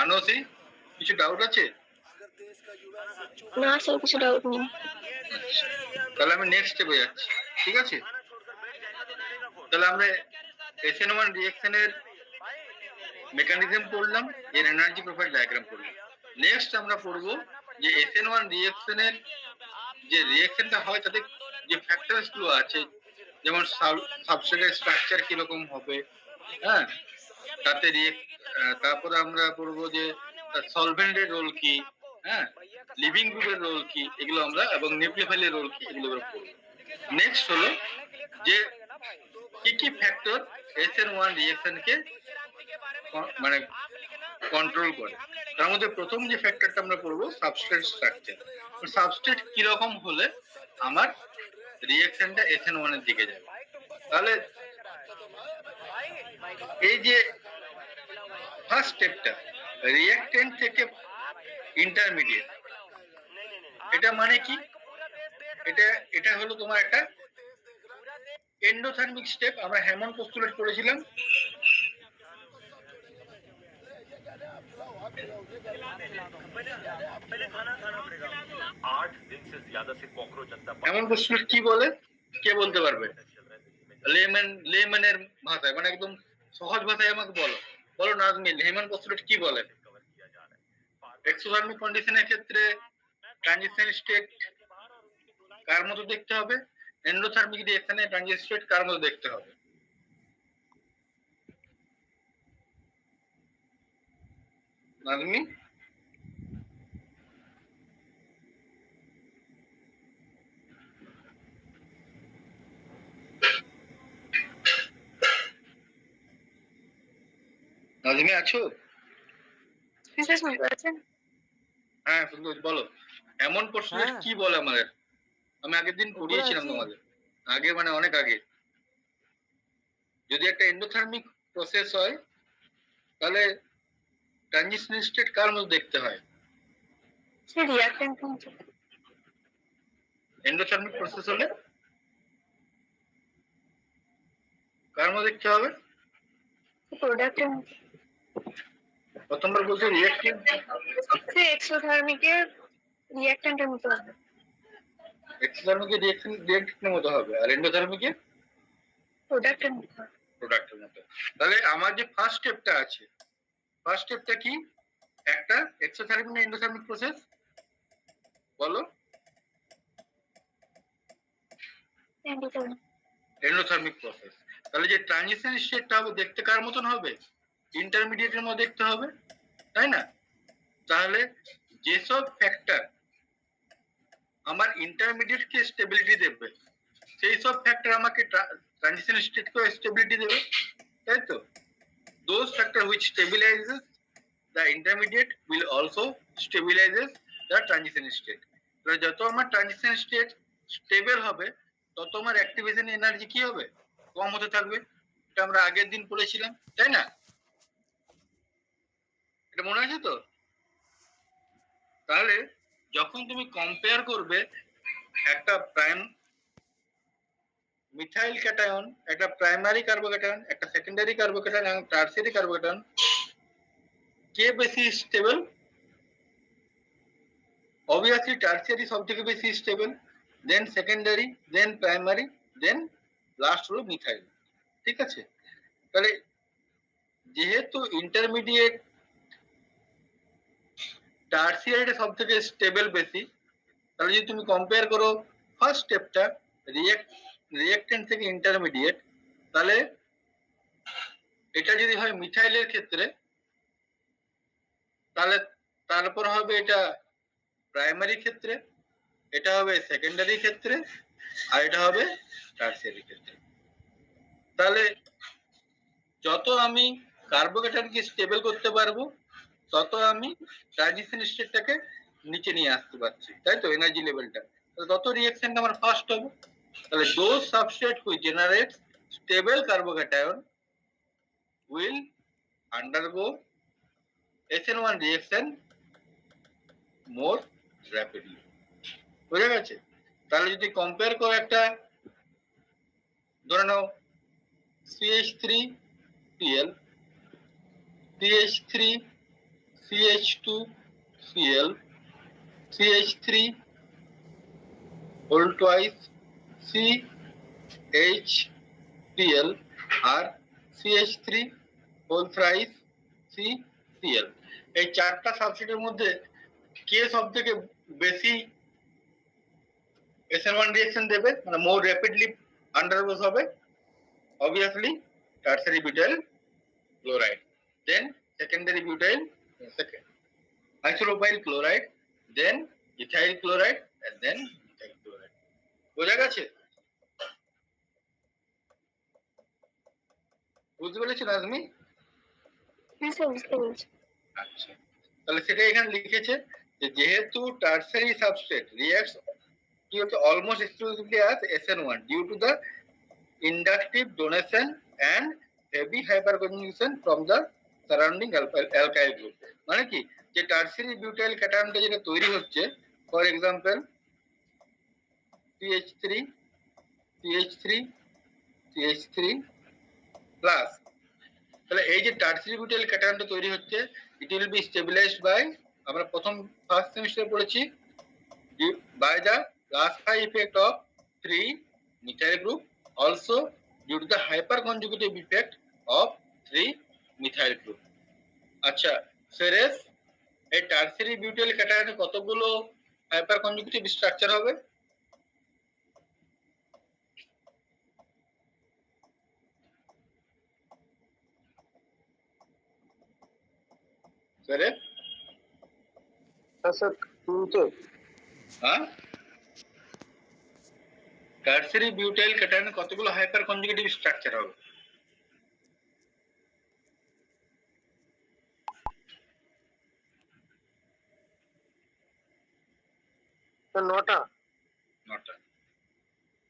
আনোসি, কিছু ডাউট আছে? না স্যার, কিছু ডাউট নেই। তাহলে আমি নেক্সট স্টেপে যাচ্ছি। ঠিক আছে, তাহলে আমরা SN1 রিঅ্যাকশনের মেকানিজম পড়লাম, এর এনার্জি প্রোফাইল ডায়াগ্রাম পড়লাম। নেক্সট আমরা পড়বো যে SN1 রিঅ্যাকশনের যে রিঅ্যাকশনটা হয় তাতে যে ফ্যাক্টরস গুলো আছে, যেমন সাবস্ট্রেটের স্ট্রাকচার কিরকম হবে, হ্যাঁ, তাতে তারপরে আমরা পড়বো যে সলভেন্টের রোল কি, হ্যাঁ, লিভিং গ্রুপের রোল কি, এগুলো আমরা, এবং নিউক্লিওফাইলের রোল কি, এগুলো আমরা পড়বো। নেক্সট হলো যে কি কি ফ্যাক্টর SN1 রিঅ্যাকশনকে মানে কন্ট্রোল করে। তার মধ্যে প্রথম যে ফ্যাক্টরটা আমরা পড়বো সাবস্ট্রেট স্ট্রাকচার। সাবস্ট্রেট কিরকম হলে আমার রিঅ্যাকশনটা SN1 এর দিকে যাবে। তাহলে এই যে ফার্স্ট স্টেপটা রিঅ্যাকট্যান্ট থেকে ইন্টারমিডিয়েট, এটা মানে কি? এটা হলো তোমার একটা এন্ডোথার্মিক স্টেপ। আমরা হ্যামন্ড পোস্টুলেট করেছিলাম। হ্যামন্ড পোস্টুলেট কি বলে কে বলতে পারবে? লেম্যানের ভাষায়, মানে একদম সহজ ভাষায় আমাকে বলো। বলো নাজমিল, হ্যামন্ড পোস্টুলেট কি বলে? এক্সোথার্মিক কন্ডিশনের ক্ষেত্রে ট্রানজিশন স্টেট কার মতো দেখতে হবে? এন্ডোথার্মিক রিঅ্যাকশনে ট্রানজিশন স্টেট কার মতো দেখতে হবে? নাজমি, নাজমি আছো? স্যার শুনতে পাচ্ছেন? হ্যাঁ শুনতে পাচ্ছি, বলো এমন পোস্টুলেট হ্যাঁ। কি বলে আমাদের? আমি আগের দিন পড়িয়েছিলাম আছি। তোমাদের, আগে মানে অনেক আগে। যদি একটা এন্ডোথার্মিক প্রসেস হয় তাহলে ট্রানজিশন স্টেট কার মতো দেখতে হয়? স্যার রিঅ্যাকট্যান্ট এন্ডোথার্মিক প্রসেস হলে কার মতো দেখতে হবে? প্রোডাক্ট প্রথমবার বলছো রিঅ্যাক্টিভ, স্যার এক্সোথার্মিকের রিঅ্যাকট্যান্টের মতো হবে। এক্সোথার্মিকের রিঅ্যাক্টেন্টের মতো হবে, আর এন্ডোথার্মিকের প্রোডাক্টের মতো হবে। প্রোডাক্টের মতো। তাহলে আমার যে ফার্স্ট স্টেপটা আছে, ফার্স্ট স্টেপটা কি? একটা এক্সোথার্মিক না এন্ডোথার্মিক প্রসেস বলো? Endothermic process. তাহলে যে ট্রানজিশন স্টেটটা হবে দেখতে কার মতন হবে? ইন্টারমিডিয়েটের মতো দেখতে হবে, তাই না? তাহলে যেসব ফ্যাক্টর আমার ইন্টারমিডিয়েটকে স্টেবিলিটি দেবে, সেই সব ফ্যাক্টর আমাকে ট্রানজিশন স্টেটকে স্টেবিলিটি দেবে, তাই তো? Those factor which stabilizes the intermediate will also stabilizes the transition state. তাহলে যত আমার ট্রানজিশন স্টেট স্টেবল হবে তত আমার অ্যাক্টিভেশন এনার্জি কি হবে, কম হতে থাকবে। এটা আমরা আগের দিন পড়েছিলাম, তাই না? এটা মনে আছে তো? তাহলে যখন তুমি কম্পেয়ার করবে একটা প্রাইম মিথাইল ক্যাটায়ন, একটা প্রাইমারি কার্বোক্যাটায়ন, একটা সেকেন্ডারি কার্বোক্যাটায়ন এবং টারসিয়ারি কার্বোক্যাটায়ন, কে বেশি স্টেবল? অবভিয়াসলি টারসিয়ারি সব থেকে বেশি স্টেবল, দেন সেকেন্ডারি, দেন প্রাইমারি, দেন লাস্ট হলো মিথাইল। ঠিক আছে? তাহলে যেহেতু ইন্টারমিডিয়েট টারসিয়ারিটা সব থেকে স্টেবল বেশি, তাহলে যদি তুমি কম্পেয়ার করো ফার্স্ট স্টেপটা রিঅ্যাক্ট্যান্ট থেকে ইন্টারমিডিয়েট, তাহলে এটা যদি হয় মিথাইলের ক্ষেত্রে, তাহলে তারপর হবে এটা প্রাইমারি ক্ষেত্রে, এটা হবে সেকেন্ডারি ক্ষেত্রে, আর এটা হবে টারসিয়ারি ক্ষেত্রে। তাহলে যত আমি কার্বোক্যাটায়নকে স্টেবল করতে পারবো তত আমি ট্রানজিশন স্টেটটাকে নিচে নিয়ে আসতে পারছি, তাই তো? এনার্জি লেভেলটা তত রিঅ্যাকশনটা আমার ফাস্ট হবে। তাহলে those substrate which generate stable carbocation will undergo SN1 reaction more rapidly. বুঝা গেছে? তাহলে যদি কম্পেয়ার করো একটা, ধরে নাও CH3Cl, CH3, CH2Cl, CH3 whole twice, CHCl আর CH3 whole thrice, CCl। এই চারটা সাবস্ট্রেটের মধ্যে কে সব থেকে বেশি SN1 রিঅ্যাকশন দেবে, মানে মোর র্যাপিডলি আন্ডারগোস হবে? obviously tertiary butyl chloride, then secondary butyl isopropyl chloride, then ethyl chloride, and then methyl chloride। বোঝা গেছে? বুঝতে পেরেছো নাজমি? হ্যাঁ স্যার, বুঝতে পেরেছি। আচ্ছা, তাহলে সেটা এখানে লিখেছে যে যেহেতু টারসিয়ারি সাবস্ট্রেট রিঅ্যাক্টস কি হচ্ছে almost exclusively as SN1 due to the inductive donation and heavy hyperconjugation from the surrounding alkyl group। মানে কি, যে টারসিয়ারি বিউটাইল ক্যাটায়নটা যেটা তৈরি হচ্ছে, for example CH3, CH3, CH3 plus, তাহলে এই যে টারসিয়ারি বিউটাইল ক্যাটায়নটা তৈরি হচ্ছে, it will be stabilized by, আমরা প্রথম ফার্স্ট সেমিস্টারে পড়েছি, by the Raska effect of 3 methyl group, also due to the hyperconjugative effect of 3 methyl group। আচ্ছা, সেরেস এই টারসিয়ারি বিউটাইল ক্যাটায়নে কতগুলো হাইপারকনজুগেটিভ স্ট্রাকচার হবে? সেরেস স্যার শুনতে হ্যাঁ, টারসিয়ারি বিউটাইল ক্যাটায়নে কতগুলো হাইপারকনজুগেটিভ স্ট্রাকচার হবে? নটা। নটা।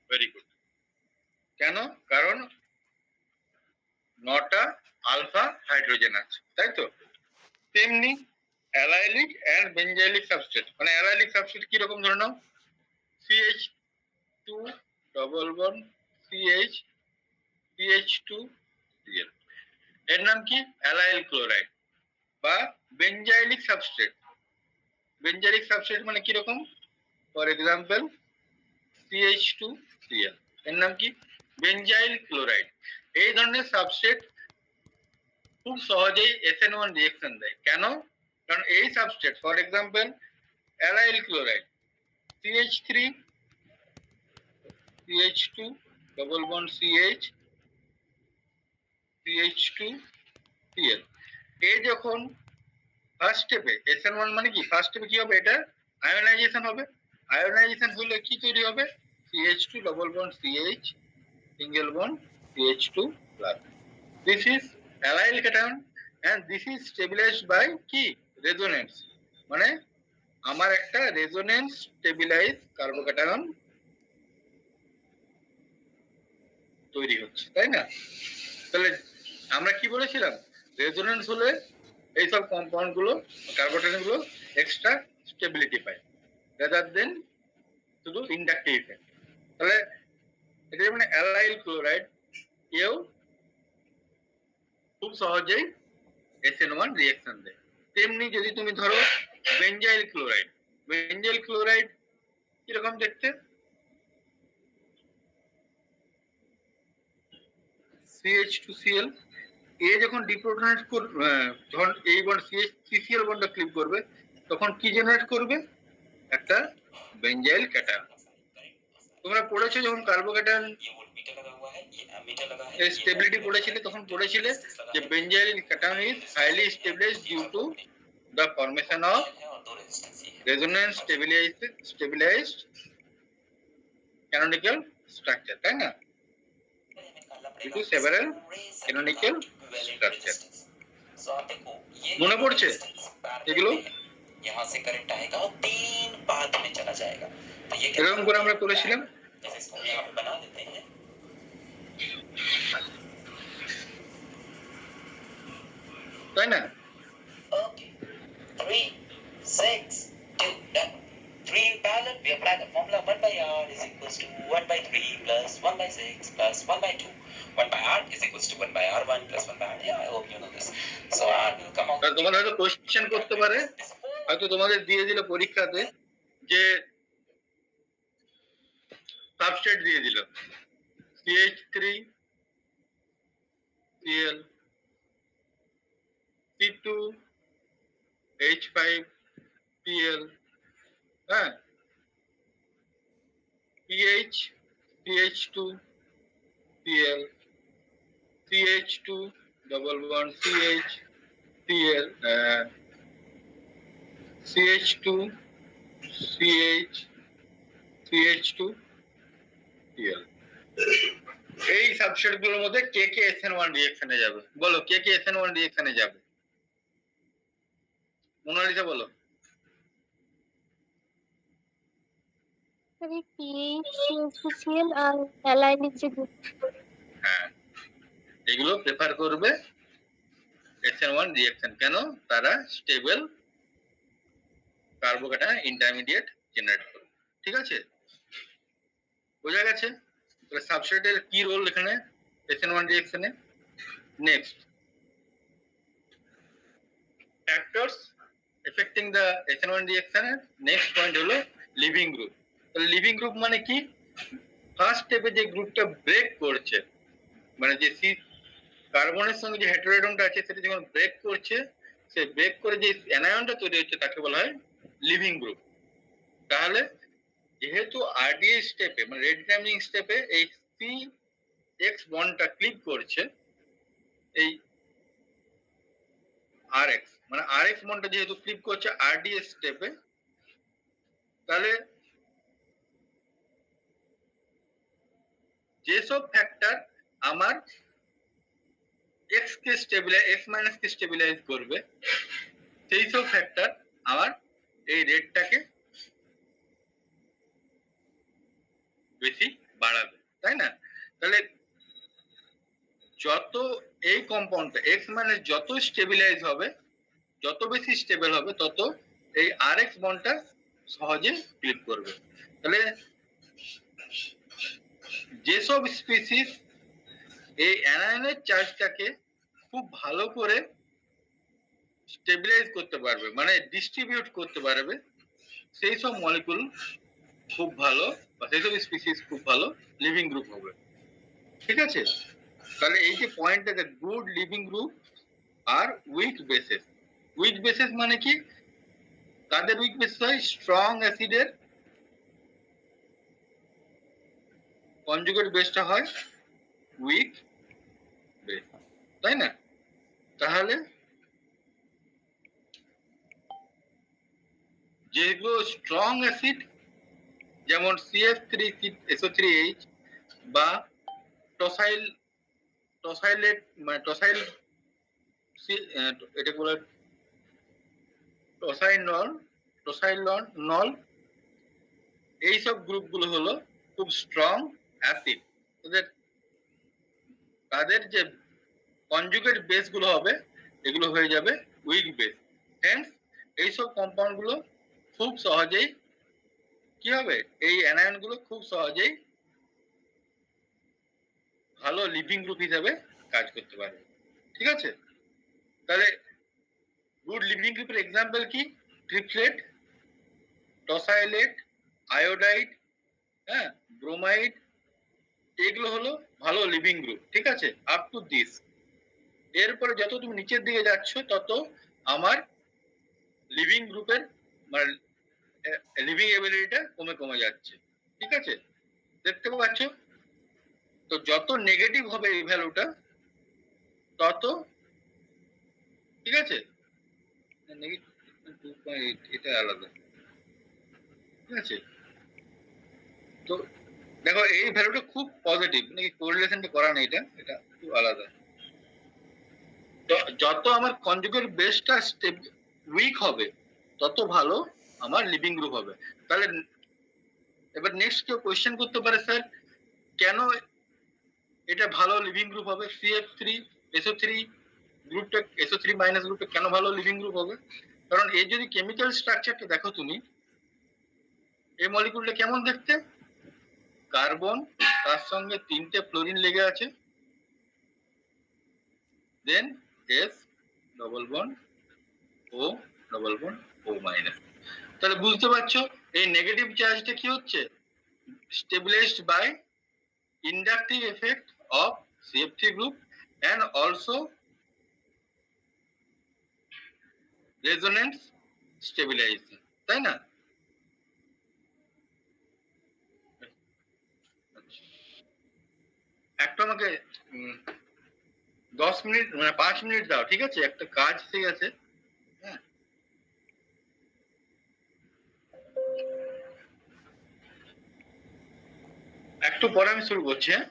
Very good. কেন? কারণ নটা আলফা হাইড্রোজেন আছে, তাই তো? তেমনি অ্যালাইলিক এন্ড বেঞ্জাইলিক সাবস্ট্রেট, মানে অ্যালাইলিক সাবস্ট্রেট কি রকম, ধরে নাও CH2 double bond CH, CH2Cl, এর নাম কি? Allyl chloride. বা বেঞ্জাইলিক সাবস্ট্রেট, বেঞ্জাইলিক সাবস্ট্রেট মানে কি রকম, ফর এক্সাম্পল CH2Cl, এর নাম কি? Benzyl chloride. এই ধরনের সাবস্ট্রেট খুব সহজেই SN1 রিঅ্যাকশন দেয়। কেন? কারণ এই substrate, for example allyl chloride CH3, CH2 double bond CH, CH2Cl, এ যখন ফার্স্ট স্টেপে SN1 মানে কি, ফার্স্ট স্টেপে কি হবে, এটা আয়োনাইজেশন হবে। আয়োনাইজেশন হলে কি তৈরি হবে? CH2 double bond CH, single bond CH2 plus. This is allyl cation and this is stabilized by কি? রেজোনেন্স, মানে আমার একটা রেজোনেন্স স্টেবিলাইজ কার্বোক্যাটায়ন তৈরি হচ্ছে, তাই না? তাহলে আমরা কি বলেছিলাম, রেজোনেন্স হলে এইসব কম্পাউন্ড গুলো কার্বোক্যাটায়ন গুলো এক্সট্রা স্টেবিলিটি পায় রাদার দেন শুধু ইন্ডাকটিভ ইফেক্ট। তাহলে এটা যেমন অ্যালাইল ক্লোরাইড, এও খুব সহজেই SN1 রিঅ্যাকশন দেয়। তেমনি যদি তুমি ধরো বেঞ্জাইল ক্লোরাইড কিরকম দেখতে, CH2Cl, এ যখন ডিপ্রোটনেট যখন এই বন্ড CH3Cl বন্ডটা ক্লিক করবে তখন কি জেনারেট করবে, একটা বেঞ্জাইল ক্যাটায়ন। তোমরা পড়েছো যখন কার্বোক্যাটায়ন এর স্টেবিলিটি পড়েছিলে তখন পড়েছিলে যে benzyl cation is highly stabilized due to the formation of resonance stabilized canonical structure, তাই না? due to several canonical structure। মনে পড়ছে এগুলো? यहाँ से करंट आएगा और 3 पाथ में चला जाएगा। तो ये এরকম করে আমরা করেছিলাম। जैसे इसको यहाँ पे बना देते हैं। তাই না? Okay, 3, 6, 2, done. 3 parallel, we apply the formula 1 by r is equals to 1 by 3 plus 1 by 6 plus 1 by 2. 1 by r is equals to 1 by r1 plus 1 by r. Yeah, I hope you know this. So r will come out. তোমাদের হয়তো question করতে পারে, হয়তো তোমাদের দিয়ে দিল পরীক্ষাতে যে সাবস্ট্রেট দিয়ে দিল CH3Cl C2H5Cl, হ্যাঁ, pH CH2Cl CH2 double bond CH Cl CH2 CH CH2 Cl। এই সাবস্ট্রেট গুলোর মধ্যে কে কে SN1 রিঅ্যাকশনে যাবে? বলো কে কে SN1 রিঅ্যাকশনে যাবে? মোনালিসা বলো। CH2Cl আর অ্যালাইনিক যে গ্রুপ। হ্যাঁ, এগুলো প্রেফার করবে SN1 রিঅ্যাকশন। কেন? তারা স্টেবল কার্বোক্যাটায়ন ইন্টারমিডিয়েট জেনারেট করবে। ঠিক আছে, বোঝা গেছে? তাহলে সাবস্ট্রেটের কি রোল এখানে SN1 রিঅ্যাকশনে। Next, factors affecting the SN1 reaction. Next point হলো লিভিং গ্রুপ। তাহলে লিভিং গ্রুপ মানে কি? ফার্স্ট স্টেপে যে গ্রুপটা ব্রেক করছে, মানে যে কার্বনের সঙ্গে যে হেটেরোএটমটা আছে সেটা যখন ব্রেক করছে, সে ব্রেক করে যে অ্যানায়নটা তৈরি হচ্ছে তাকে বলা হয় লিভিং গ্রুপ। তাহলে যেহেতু আরডিএ স্টেপে মানে রেড ড্যামিং স্টেপে এই CX বন্ডটা ক্লিক করছে এই RX, মানে RX বন্ডটা যেহেতু ক্লিক করছে আরডিএ স্টেপে, তাহলে যেসব ফ্যাক্টর আমার X কে স্টেবিলাইজ X মাইনাস কে স্টেবিলাইজ করবে সেই সব ফ্যাক্টর আমার এই রেটটাকে বেশি বাড়াবে, তাই না? তাহলে যত এই কম্পাউন্ডটা X মাইনাস যত স্টেবিলাইজ হবে, যত বেশি স্টেবল হবে, তত এই RX বন্ডটা সহজে ক্লিক করবে। তাহলে যেসব স্পিসিস এই অ্যানায়নের চার্জটাকে খুব ভালো করে স্টেবিলাইজ করতে পারবে, মানে ডিস্ট্রিবিউট করতে পারবে, সেই সব মলিকুল খুব ভালো বা সেই সব স্পিসিস খুব ভালো লিভিং গ্রুপ হবে। ঠিক আছে, তাহলে এই যে পয়েন্টটাতে গুড লিভিং গ্রুপ আর উইক বেসেস। উইক বেসেস মানে কি? তাদের উইক বেসেস হয় স্ট্রং অ্যাসিডের কনজুগেট বেসটা হয় উইক বেস, তাই না? তাহলে যেগুলো স্ট্রং অ্যাসিড যেমন CF3SO3H বা টসাইলেট মানে টসাইল এটা বলে টসাইনল প্রোসাইলনল, এইসব গ্রুপগুলো হলো খুব স্ট্রং অ্যাসিড। তাদের যে কনজুগেট বেস গুলো হবে এগুলো হয়ে যাবে উইক বেস। হেন্স এইসব কম্পাউন্ড গুলো খুব সহজেই কি হবে, এই অ্যানায়ন গুলো খুব সহজেই ভালো লিভিং গ্রুপ হিসেবে কাজ করতে পারবে। ঠিক আছে, তাহলে গুড লিভিং গ্রুপের এক্সাম্পল কি? ট্রিপলেট, টসাইলেট, আয়োডাইড, হ্যাঁ, ব্রোমাইড, এগুলো হলো ভালো লিভিং গ্রুপ। ঠিক আছে, আপ টু দিস। এরপরে যত তুমি নিচের দিকে যাচ্ছ তত আমার লিভিং গ্রুপের মানে লিভিং এবিলিটিটা কমে কমে যাচ্ছে। ঠিক আছে, দেখতে পাচ্ছ? তো যত নেগেটিভ হবে এই ভ্যালুটা তত, ঠিক আছে, এটা আলাদা। ঠিক আছে, তো দেখো এই ভ্যালুটা খুব পজিটিভ, নাকি কোরিলেশনটা করা নেই, এটা খুব আলাদা। তো যত আমার কনজুগেট বেসটা উইক হবে তত ভালো আমার লিভিং গ্রুপ হবে। তাহলে এবার নেক্সট কেউ কোয়েশ্চেন করতে পারে, স্যার কেন এটা ভালো লিভিং গ্রুপ হবে? CF3SO3 গ্রুপটা, SO3 মাইনাস গ্রুপটা কেন ভালো লিভিং গ্রুপ হবে? কারণ এই যদি কেমিক্যাল স্ট্রাকচারটা দেখো তুমি, এই মলিকুলটা কেমন দেখতে? কার্বন, তার সঙ্গে 3টে ফ্লোরিন লেগে আছে, then S double bond O double bond O minus. তাহলে বুঝতে পারছো এই নেগেটিভ চার্জটা কি হচ্ছে? Stabilized by inductive effect of CF3 group and also resonance stabilization, তাই না? একটা আমাকে 10 মিনিট মানে 5 মিনিট দাও, ঠিক আছে, একটা কাজ ঠিক আছে। হ্যাঁ, একটু পরে আমি শুরু করছি। হ্যাঁ,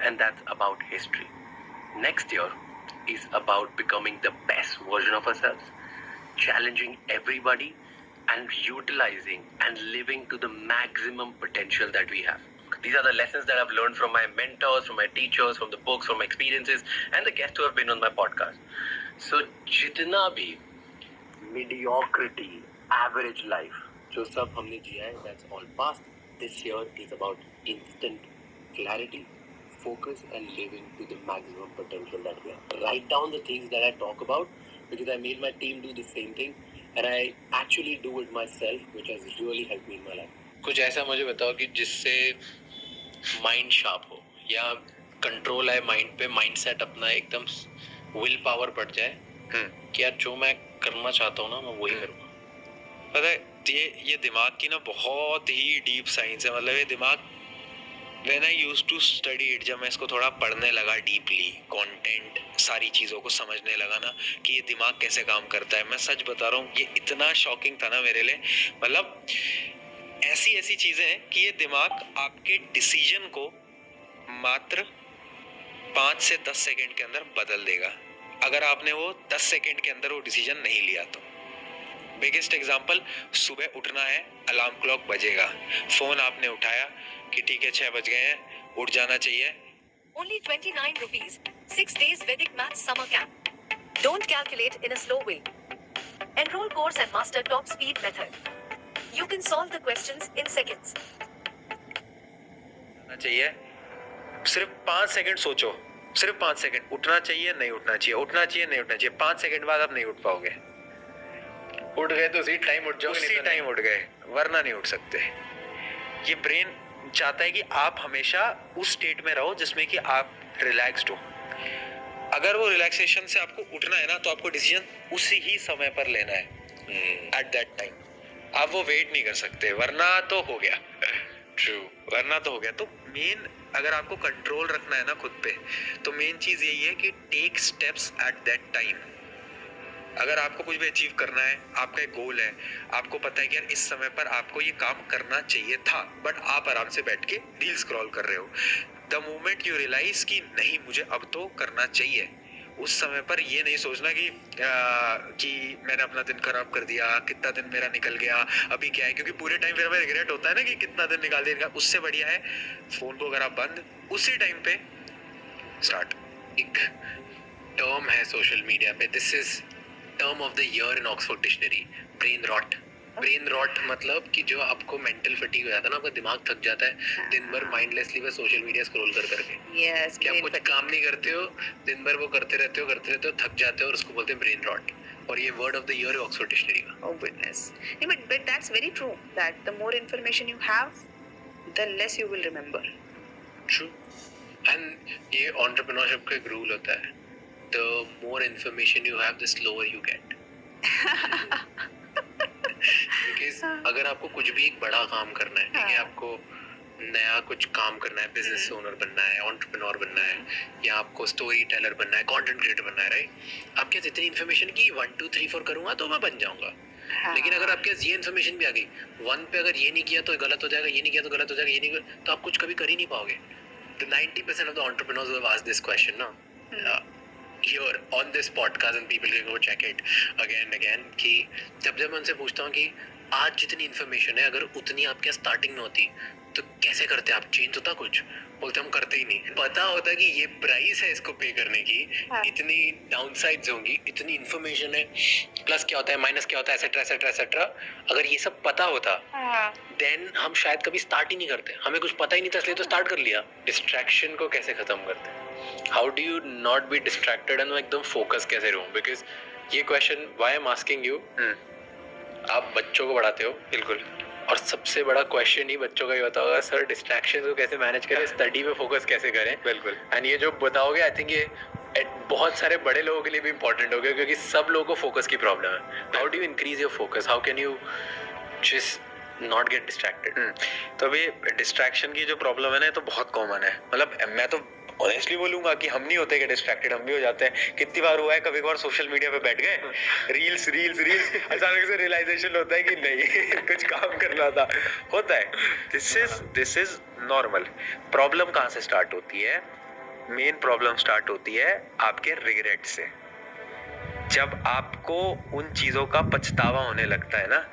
and that's about history. Next year is about becoming the best version of ourselves, challenging everybody and utilizing and living to the maximum potential that we have. These are the lessons that I've learned from my mentors, from my teachers, from the books, from my experiences, and the guests who have been on my podcast. So, jitna bhi mediocrity, average life, jo sab humne jiya hai, that's all past. This year is about instant clarity, focus, and living to the maximum potential that we have. Write down the things that I talk about, because I made my team do the same thing, and I actually do it myself, which has really helped me in my life. कुछ ऐसा मुझे बताओ कि जिससे mind sharp हो या control है mind पे, माइंडसेट अपना एकदम विल पावर बढ़ जाए कि यार जो मैं करना चाहता हूँ ना मैं वही करूँगा। पता है ये दिमाग की ना बहुत ही डीप साइंस है। मतलब ये दिमाग When I used to study it, जब मैं इसको थोड़ा पढ़ने लगा डीपली, कंटेंट, सारी चीज़ों को समझने लगा ना कि ये दिमाग कैसे काम करता है, मैं सच बता रहा हूँ ये इतना शॉकिंग था ना मेरे लिए। मतलब ऐसी ऐसी चीज़ें हैं कि ये दिमाग आपके डिसीजन को मात्र 5 से 10 सेकंड के अंदर बदल देगा, अगर आपने वो 10 सेकंड के अंदर वो डिसीजन नहीं लिया तो। बिगेस्ट एग्जाम्पल, सुबह उठना है, अलार्म क्लॉक बजेगा, फोन आपने उठाया कि ठीक है 6 बज गए हैं, उठ जाना चाहिए। Only 29 rupees, 6 days Vedic Maths Summer Camp. Don't calculate in a slow way. Enroll course and master top speed method. You can solve the questions in seconds. चाहिए, सिर्फ 5 सेकंड सोचो सिर्फ 5 सेकंड उठना चाहिए, नहीं उठना चाहिए, उठना चाहिए, नहीं उठना चाहिए। 5 सेकंड बाद आप नहीं उठ पाओगे। उठ गए तो उसी टाइम उठ जाओगे, उसी टाइम उठ गए, वरना नहीं उठ सकते। ये ब्रेन चाहता है कि आप हमेशा उस स्टेट में रहो जिसमें कि आप रिलैक्स्ड हो। अगर वो रिलैक्सेशन से आपको उठना है ना, तो आपको डिसीजन उसी ही समय पर लेना है, एट दैट टाइम। आप वो वेट नहीं कर सकते, वरना तो हो गया। ट्रू, वरना तो हो गया। तो मेन अगर आपको कंट्रोल रखना है ना खुद पे, तो मेन चीज यही है कि take steps at that time. अगर आपको कुछ भी अचीव करना है, आपका एक गोल है, आपको पता है कि यार इस समय पर आपको ये काम करना चाहिए था, बट आप आराम से बैठ के रील स्क्रॉल कर रहे हो। द मोमेंट यू रियलाइज कि नहीं मुझे अब तो करना चाहिए, उस समय पर ये नहीं सोचना कि मैंने अपना दिन खराब कर दिया, कितना दिन मेरा निकल गया, अभी क्या है, क्योंकि पूरे टाइम फिर हमें रिग्रेट होता है ना कि कितना दिन निकाल दिया। उससे बढ़िया है फोन को अगर आप बंद उसी टाइम पे स्टार्ट। एक टर्म है सोशल मीडिया पे, this is term of the year in Oxford dictionary, brain rot. Brain rot मतलब कि जो आपको मेंटल फटीग हो जाता है ना, आपका दिमाग थक जाता है दिन भर माइंडलेसली बस सोशल मीडिया स्क्रॉल कर करके। Yes, कि आप brain कुछ fatigue. काम नहीं करते हो, दिन भर वो करते रहते हो, थक जाते हो, और उसको बोलते हैं ब्रेन रॉट। और ये वर्ड ऑफ द ईयर है ऑक्सफोर्ड डिक्शनरी का। Oh goodness. Yeah, but that's very true. That the more information you have, the less you will remember. True. And ये एंटरप्रेन्योरशिप का एक रूल होता है, the more information you have the slower you get. Because अगर आपको कुछ भी एक बड़ा काम करना है, ठीक है, आपको नया कुछ काम करना है, बिजनेस ओनर बनना है, एंटरप्रेन्योर बनना है, या आपको स्टोरी टेलर बनना है, कंटेंट क्रिएटर बनना है, राइट? आपके पास इतनी इन्फॉर्मेशन की 1 2 3 4 करूंगा तो मैं बन जाऊंगा। लेकिन अगर आपके पास ये इन्फॉर्मेशन भी आ गई, 1 पे अगर ये नहीं किया तो गलत हो जाएगा, ये नहीं किया तो गलत हो जाएगा, ये नहीं तो आप कुछ कभी कर ही नहीं पाओगे। The 90% of the entrepreneurs who have asked this question, here on this podcast, and people can go check it again and again, कि जब मैं उनसे पूछता हूँ कि आज जितनी इन्फॉर्मेशन है, अगर उतनी आपके स्टार्टिंग में होती तो कैसे करते आप? चेंज होता कुछ? बोलते हम करते ही नहीं। पता होता कि ये प्राइस है इसको पे करने की, इतनी डाउनसाइड्स होंगी, इतनी इन्फॉर्मेशन है, प्लस क्या होता है, माइनस क्या होता है, एसेट्रा एसेट्रा एसेट्रा। अगर ये सब पता होता देन हम शायद कभी स्टार्ट ही नहीं करते। हमें कुछ पता ही नहीं था इसलिए तो स्टार्ट कर लिया। डिस्ट्रैक्शन को कैसे खत्म करते हैं? How do you not be distracted and एकदम फोकस कैसे रहूं? बिकॉज ये question why I am asking you, आप बच्चों को पढ़ाते हो, बिल्कुल, और सबसे बड़ा क्वेश्चन ही बच्चों का ही होता होगा, सर डिस्ट्रैक्शन को कैसे मैनेज करें, स्टडी पे फोकस कैसे करें। बिल्कुल। एंड ये जो बताओगे, आई थिंक ये बहुत सारे बड़े लोगों के लिए भी इंपॉर्टेंट हो गया, क्योंकि सब लोगों को फोकस की प्रॉब्लम है। How do you increase your focus? How can you just not get distracted? तो अभी डिस्ट्रैक्शन की जो प्रॉब्लम है ना, तो बहुत कॉमन है। मतलब मैं तो ऑनेस्टली बोलूंगा कि हम नहीं होते कि डिस्ट्रैक्टेड, हम भी हो जाते हैं। कितनी बार हुआ है, कभी कभार सोशल मीडिया पे बैठ गए, रील्स रील्स रील्स, अचानक से रियलाइजेशन होता है कि नहीं कुछ काम करना था, होता है। This is normal. प्रॉब्लम कहाँ से स्टार्ट होती है? मेन प्रॉब्लम स्टार्ट होती है आपके रिग्रेट से। जब आपको उन चीजों का पछतावा होने लगता है ना,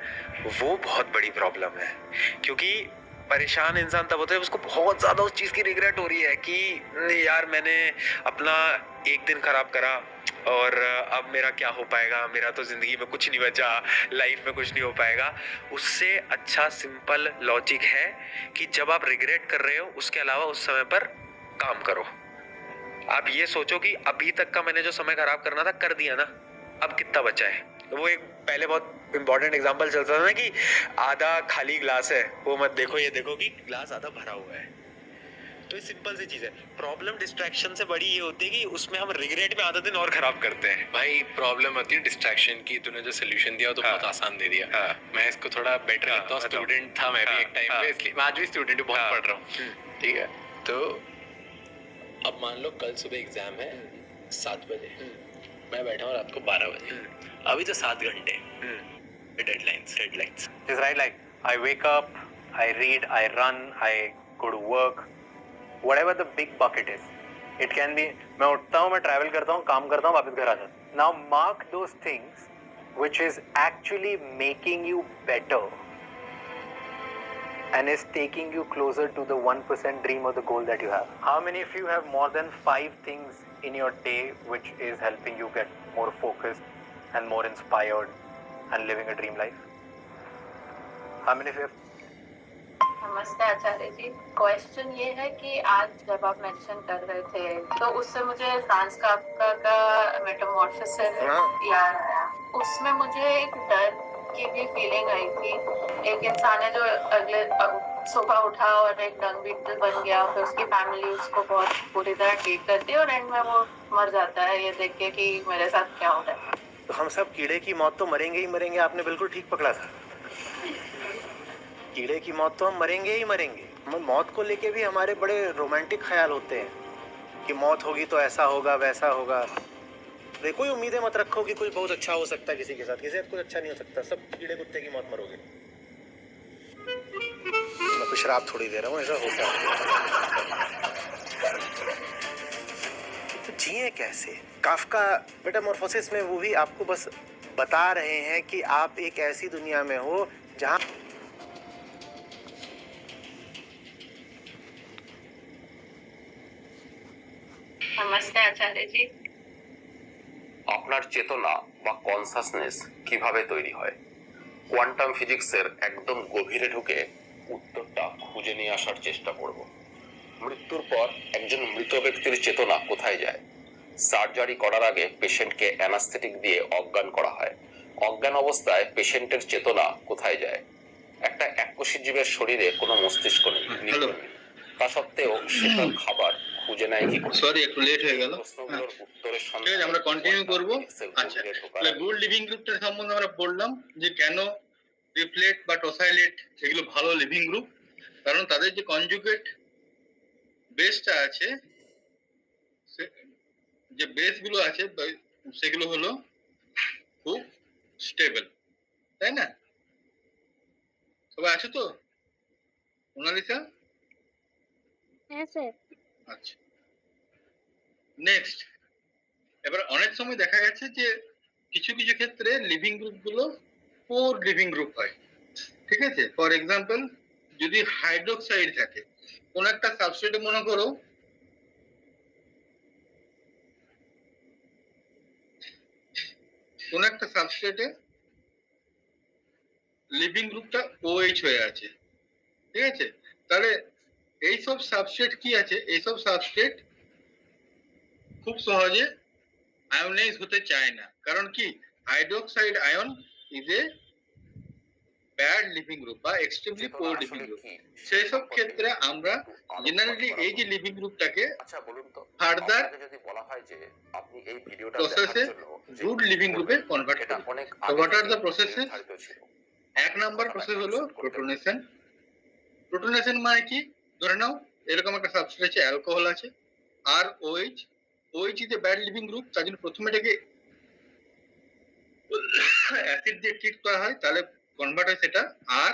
वो बहुत बड़ी प्रॉब्लम है। क्योंकि परेशान इंसान तब होता है उसको बहुत ज्यादा उस चीज की रिग्रेट हो रही है कि यार मैंने अपना एक दिन खराब करा और अब मेरा क्या हो पाएगा, मेरा तो जिंदगी में कुछ नहीं बचा, लाइफ में कुछ नहीं हो पाएगा। उससे अच्छा सिंपल लॉजिक है कि जब आप रिग्रेट कर रहे हो, उसके अलावा उस समय पर काम करो। आप ये सोचो कि अभी तक का मैंने जो समय खराब करना था कर दिया ना, अब कितना बचा है। वो एक पहले बहुत इंपॉर्टेंट एग्जांपल चलता था ना कि आधा खाली ग्लास है, वो मत देखो, ये देखो कि ग्लास आधा भरा हुआ है। तो ये सिंपल सी चीज है। प्रॉब्लम डिस्ट्रैक्शन से बड़ी ये होती है कि उसमें हम रिग्रेट में आधा दिन और खराब करते हैं। भाई प्रॉब्लम होती है डिस्ट्रैक्शन की। तूने जो सोल्यूशन दिया तो बहुत आसान दे दिया। मैं इसको थोड़ा बेटर करता हूँ। स्टूडेंट था मैं भी एक टाइम पे, इसलिए मैं आज भी स्टूडेंट बहुत पढ़ रहा हूँ, ठीक है। तो अब मान लो कल सुबह एग्जाम है 7 बजे, मैं बैठा हूँ रात को 12 बजे, अभी तो 7 घंटे deadlines. Just right, like I wake up, I read, I run, I go to work, whatever the big bucket is. It can be मैं उठता हूँ, मैं ट्रैवल करता हूँ, काम करता हूँ, वापस घर आ जाता हूँ. Now mark those things which is actually making you better and is taking you closer to the 1% dream or the goal that you have. How many of you have more than 5 things in your day which is helping you get more focused and more inspired and living a dream life? How many of you have नमस्ते आचार्य जी। Question ये है कि आज जब आप mention कर रहे थे तो उससे मुझे फ्रांस काफ्का का मेटामॉर्फोसिस याद आया। उसमें मुझे एक डर की भी फीलिंग आई थी। एक इंसान है जो अगले सुबह उठा और एक डंग बीटल बन गया, फिर उसकी फैमिली उसको बहुत बुरी तरह ट्रीट करती है और एंड में वो मर जाता है ये देख के कि मेरे साथ क्या हो रहा है। तो हम सब कीड़े की मौत तो मरेंगे ही मरेंगे, आपने बिल्कुल ठीक पकड़ा था। कीड़े की मौत तो हम मरेंगे ही मरेंगे। मौत को लेके भी हमारे बड़े रोमांटिक ख्याल होते हैं कि मौत होगी तो ऐसा होगा वैसा होगा। कोई उम्मीदें मत रखो कि कुछ बहुत अच्छा हो सकता है किसी के साथ, किसी के साथ कुछ अच्छा नहीं हो सकता। सब कीड़े कुत्ते की मौत मरोगे। मैं कुछ शराब थोड़ी दे रहा हूँ, ऐसा होता है। तो जिए कैसे? काफ्का मेटामॉर्फोसिस में वो भी आपको बस बता रहे हैं कि आप एक ऐसी दुनिया में हो जहाँ नमस्ते आचार्य जी। আপনার চেতনা বা কনসাসনেস কিভাবে তৈরি হয়? কোয়ান্টাম ফিজিক্সের একদম গভীরে ঢুকে উত্তরটা খুঁজে নিয়ে আসার চেষ্টা করব। মৃত্যুর পর একজন মৃত ব্যক্তির চেতনা কোথায় যায়? সার্জারি করার আগে পেশেন্টকে অ্যানাস্থেটিক দিয়ে অজ্ঞান করা হয়। অজ্ঞান অবস্থায় পেশেন্টের চেতনা কোথায় যায়? একটা এককোষী জীবের শরীরে কোনো মস্তিষ্ক নেই, নিউরন নেই। তা সত্ত্বেও সে তার খাবার খুঁজে নেয় কি করে? সরি একটু লেট হয়ে গেল। প্রশ্নগুলোর উত্তরের ঠিক আছে, আমরা কন্টিনিউ করব। আচ্ছা, তাহলে গুড লিভিং গ্রুপটার সম্বন্ধে আমরা বললাম যে কেন ট্রিপলেট বা টোসাইলেট এগুলো ভালো লিভিং গ্রুপ, কারণ তাদের যে কনজুগেট বেসটা আছে, যে বেস গুলো আছে সেগুলো হলো খুব স্টেবল, তাই না? সবাই আছে তো? মোনালিসা? হ্যাঁ স্যার। আচ্ছা, নেক্সট, এবার অনেক সময় দেখা গেছে যে কিছু কিছু ক্ষেত্রে লিভিং গ্রুপ গুলো পোর লিভিং গ্রুপ হয়। ঠিক আছে, ফর এক্সাম্পল যদি হাইড্রোক্সাইড থাকে কোন একটা সাবস্ট্রেটে, মনে করো কোন একটা সাবস্ট্রেটে লিভিং গ্রুপটা OH হয়ে আছে, ঠিক আছে, তাহলে এইসব সাবস্ট্রেট কি আছে, এইসব সাবস্ট্রেট খুব সহজে আয়োনাইজ হতে চায় না। কারণ কি, hydroxide ion is a bad living group বা এক্সট্রিমলি পোর লিভিং গ্রুপ। সেই সব ক্ষেত্রে আমরা জেনারেলি এই যে লিভিং গ্রুপটাকে ফার্দার প্রসেসে গুড লিভিং গ্রুপে কনভার্ট করি। তো হোয়াট আর দ্য প্রসেসেস? এক নাম্বার প্রসেস হলো প্রোটনেশন। প্রোটনেশন মানে কি? ধরে নাও এরকম একটা সাবস্ট্রেট আছে, অ্যালকোহল আছে, আর OH। OH is a bad living group, তার জন্য প্রথমে এটাকে অ্যাসিড দিয়ে ট্রিট করা হয়, তাহলে কনভার্ট হয় সেটা আর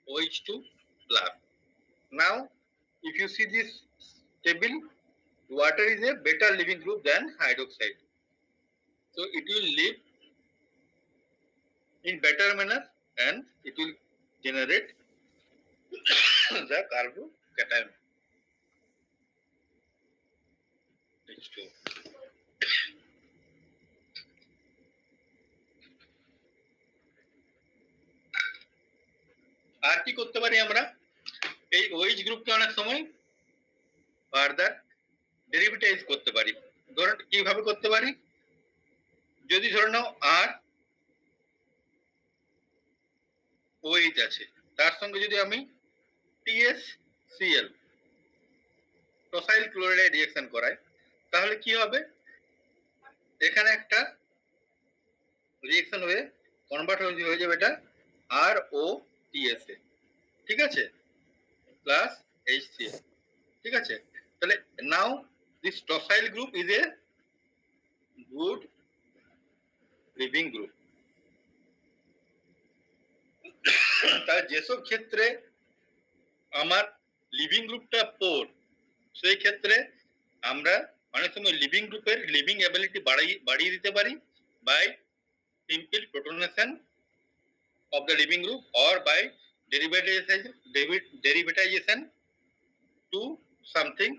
OH2 plus. Now if you see this table, water is a better living group than hydroxide, so it will live in better manner and it will generate the carbocation. H2. আর কি করতে পারি আমরা? এই OH গ্রুপকে অনেক সময় further ডেরিভেটাইজ করতে পারি। ধরুন কিভাবে করতে পারি? যদি ধরে নাও আর OH আছে, তার সঙ্গে যদি আমি TSCl টোসাইল ক্লোরাইড রিঅ্যাকশন করাই, তাহলে কি হবে? এখানে একটা রিঅ্যাকশন হয়ে কনভার্ট হয়ে যাবে এটা ROTSA, ঠিক আছে, প্লাস HCl, ঠিক আছে। তাহলে now this tosyl group is a good leaving group. তাহলে যেসব ক্ষেত্রে আমার লিভিং গ্রুপটা পোর, সেই ক্ষেত্রে আমরা অনেক সময় লিভিং গ্রুপের লিভিং অ্যাবিলিটি বাড়িয়ে দিতে পারি by simple protonation of the living group or by derivatization to something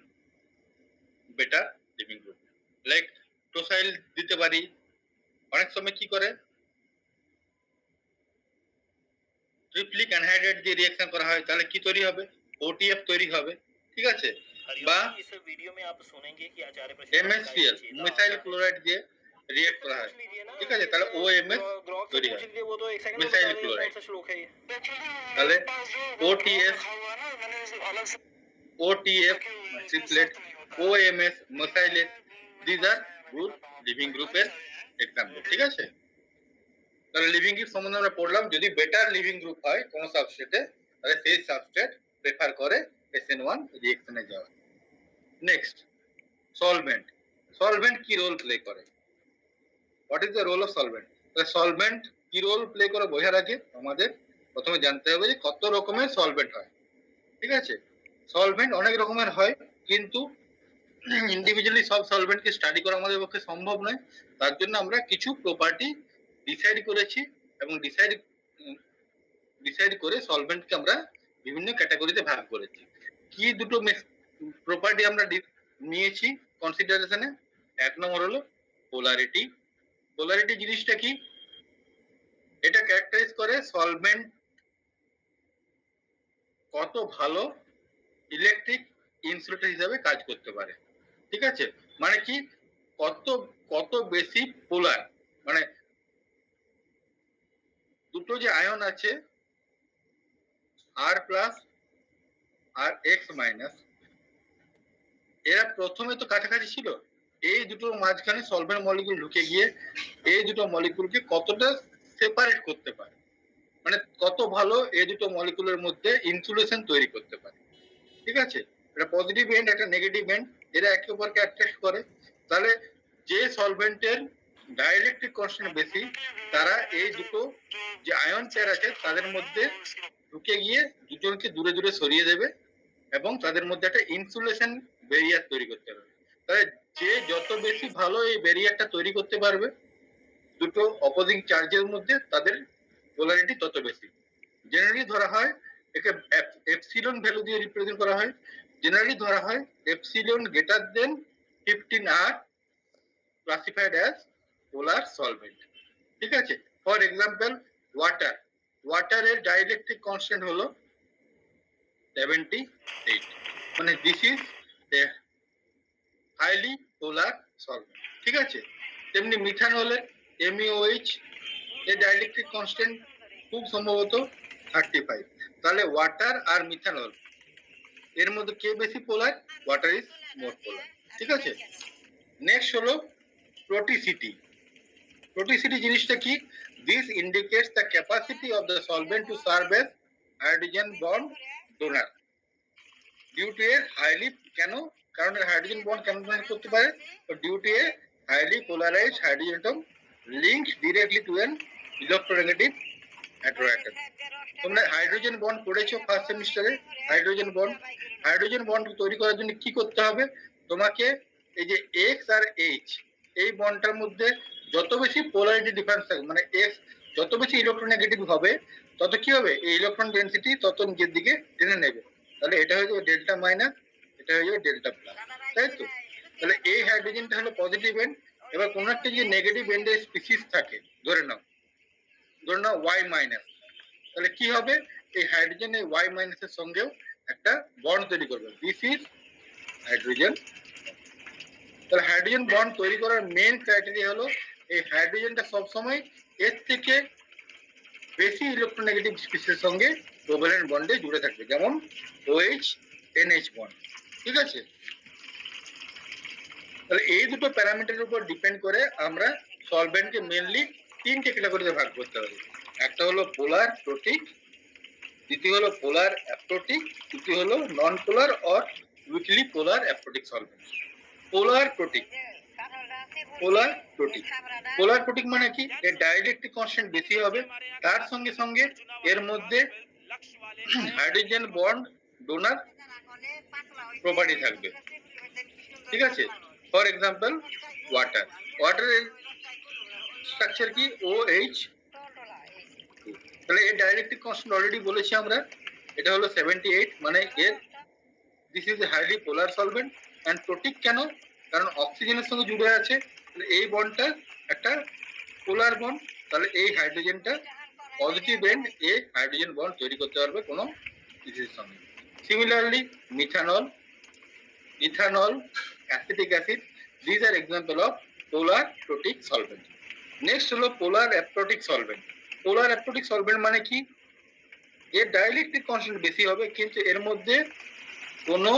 better living group, like tosyl দিতে পারি। অনেক সময় কি করে ট্রিপ্লিক অ্যানহাইড্রেট দিয়ে রিঅ্যাকশন করা হয় তাহলে কি তৈরি হবে? OTF তৈরি হবে, ঠিক আছে? বা इस वीडियो में आप सुनेंगे कि आचार्य MsCl মিথাইল ক্লোরাইড দিয়ে রিঅ্যাক্ট করা হয়, ঠিক আছে? তাহলে OMS তৈরি হয়, वो तो एक सेकंड मिसाइल क्लोराइड। श्लोक है ये তাহলে OTF triflate, OMS mesylate, these are group leaving গ্রুপের এক্সাম্পল, ঠিক আছে? তাহলে লিভিং গ্রুপ সম্বন্ধে আমরা পড়লাম। যদি বেটার লিভিং গ্রুপ হয় কোন সাবস্ট্রেটে তাহলে সেই সাবস্ট্রেট প্রেফার করে SN1 রিঅ্যাকশনে যাওয়া। Next, solvent. সলভেন্ট কি রোল প্লে করে? What is the role of solvent? Solvent কি রোল প্লে করে বোঝার আগে আমাদের প্রথমে জানতে হবে যে কত রকমের সলভেন্ট হয়, ঠিক আছে? সলভেন্ট অনেক রকমের হয়, কিন্তু ইন্ডিভিজুয়ালি সব সলভেন্টকে স্টাডি করা আমাদের পক্ষে সম্ভব নয়। তার জন্য আমরা কিছু প্রপার্টি ডিসাইড করেছি এবং ডিসাইড করে সলভেন্টকে আমরা বিভিন্ন ক্যাটাগরিতে ভাগ করেছি। কি দুটো প্রপার্টি আমরা নিয়েছি কনসিডারেশনে? এক নম্বর হলো পোলারিটি। পোলারিটি জিনিসটা কি? এটা ক্যারেক্টারাইজ করে সলভেন্ট কত ভালো ইলেকট্রিক ইনসুলেটর হিসাবে কাজ করতে পারে, ঠিক আছে? মানে কি, কত বেশি পোলার, মানে দুটো যে আয়ন আছে R প্লাস আর X মাইনাস, এরা প্রথমে তো কাছাকাছি ছিল, এই দুটোর মাঝখানে সলভেন্ট মলিকিউল ঢুকে গিয়ে এই দুটো মলিকিউলকে কতটা সেপারেট করতে পারে, মানে কত ভালো এই দুটো মলিকিউলের মধ্যে ইনসুলেশন তৈরি করতে পারে, ঠিক আছে? এটা পজিটিভ এন্ড, একটা নেগেটিভ এন্ড, এরা একে অপরকে অ্যাট্রাক্ট করে। তাহলে যে সলভেন্টের ডাইইলেকট্রিক কনস্ট্যান্ট বেশি তারা এই দুটো যে আয়ন পেয়ার আছে তাদের মধ্যে ঢুকে গিয়ে দুজনকে দূরে দূরে সরিয়ে দেবে এবং তাদের মধ্যে একটা ইনসুলেশন ব্যারিয়ার তৈরি করতে পারবে। তাহলে যে যত বেশি ভালো এই ব্যারিয়ারটা তৈরি করতে পারবে দুটো অপোজিং চার্জের মধ্যে, তাদের পোলারিটি তত বেশি। জেনারেলি ধরা হয় একে এপসিলন ভ্যালু দিয়ে রিপ্রেজেন্ট করা হয়। জেনারেলি ধরা হয় epsilon greater than 15R classified as polar solvent, ঠিক আছে? ফর এক্সাম্পল ওয়াটার, ওয়াটারের ডাইইলেকট্রিক কনস্ট্যান্ট হলো 78, মানে this is a highly polar solvent, ঠিক আছে? তেমনি মিথানলের MeOH এর ডাইইলেকট্রিক কনস্ট্যান্ট খুব সম্ভবত 35। তাহলে ওয়াটার আর মিথানল এর মধ্যে কে বেশি পোলার? ওয়াটার ইজ মোর পোলার, ঠিক আছে? নেক্সট হলো প্রোটিসিটি। প্রোটিসিটি জিনিসটা কি? This indicates the capacity of the solvent to serve as hydrogen bond donor due to a highly, কেন? কারণ হাইড্রোজেন বন্ড কেন ডোনেট করতে পারে? Due to a highly polarized hydrogen atom linked directly to an electronegative heteroatom. তোমরা hydrogen bond পড়েছো first সেমিস্টারে। Hydrogen bond তৈরি করার জন্য কি করতে হবে? তোমাকে এই যে X আর H এই বন্ডটার মধ্যে যত বেশি পোলারিটি ডিফারেন্স থাকবে, মানে X যত বেশি ইলেকট্রোনেগেটিভ হবে তত কি হবে? এই ইলেকট্রন ডেনসিটি তত নিজের দিকে টেনে নেবে। তাহলে এটা হয়ে যাবে ডেল্টা মাইনাস, এটা হয়ে যাবে ডেল্টা প্লাস, তাই তো? তাহলে এই হাইড্রোজেনটা হলো পজিটিভ এন্ড। এবার কোন একটা যে নেগেটিভ এন্ডের স্পিসিস থাকে, ধরে নাও Y মাইনাস, তাহলে কি হবে? এই হাইড্রোজেন এই Y মাইনাসের সঙ্গেও একটা বন্ড তৈরি করবে, দিস ইজ হাইড্রোজেন। তাহলে হাইড্রোজেন বন্ড তৈরি করার মেইন ক্রাইটেরিয়া হলো এই হাইড্রোজেনটা সবসময় এর থেকে বেশি ইলেকট্রোনেগেটিভ স্পিসিসের সঙ্গে কোভ্যালেন্ট বন্ডে জুড়ে থাকবে, যেমন OH NH বন্ড, ঠিক আছে? তাহলে এই দুটো প্যারামিটারের উপর ডিপেন্ড করে আমরা সলভেন্টকে মেইনলি তিনটে ক্যাটাগরিতে ভাগ করতে হবে। একটা হলো পোলার প্রোটিক, দ্বিতীয় হলো পোলার অ্যাপ্টোটিক, তৃতীয় হলো নন পোলার অর উইকলি পোলার অ্যাপ্টোটিক সলভেন্ট। পোলার প্রোটিক, পোলার প্রোটিক মানে কি? এর ডাইইলেকট্রিক কনস্ট্যান্ট বেশি হবে, তার সঙ্গে সঙ্গে এর মধ্যে হাইড্রোজেন বন্ড ডোনার প্রপার্টি থাকবে, ঠিক আছে? ফর এক্সাম্পল ওয়াটারের স্ট্রাকচার কি? OH। তাহলে এর ডাইইলেকট্রিক কনস্ট্যান্ট অলরেডি বলেছি আমরা, এটা হলো 78, মানে এর this is a highly polar solvent. And protic কেন? কারণ অক্সিজেনের সঙ্গে জুড়ে আছে, এই বন্ডটা একটা পোলার বন্ড, তাহলে এই হাইড্রোজেনটা positive end a hydrogen bond তৈরি করতে পারবে কোনো কিছুর সঙ্গে। Similarly methanol, ethanol, acetic acid, these are example of polar protic solvent. Next হলো পোলার অ্যাপ্রোটিক সলভেন্ট। পোলার অ্যাপ্রোটিক সলভেন্ট মানে কি, এর ডাইইলেকট্রিক কনস্ট্যান্ট বেশি হবে কিন্তু এর মধ্যে কোনো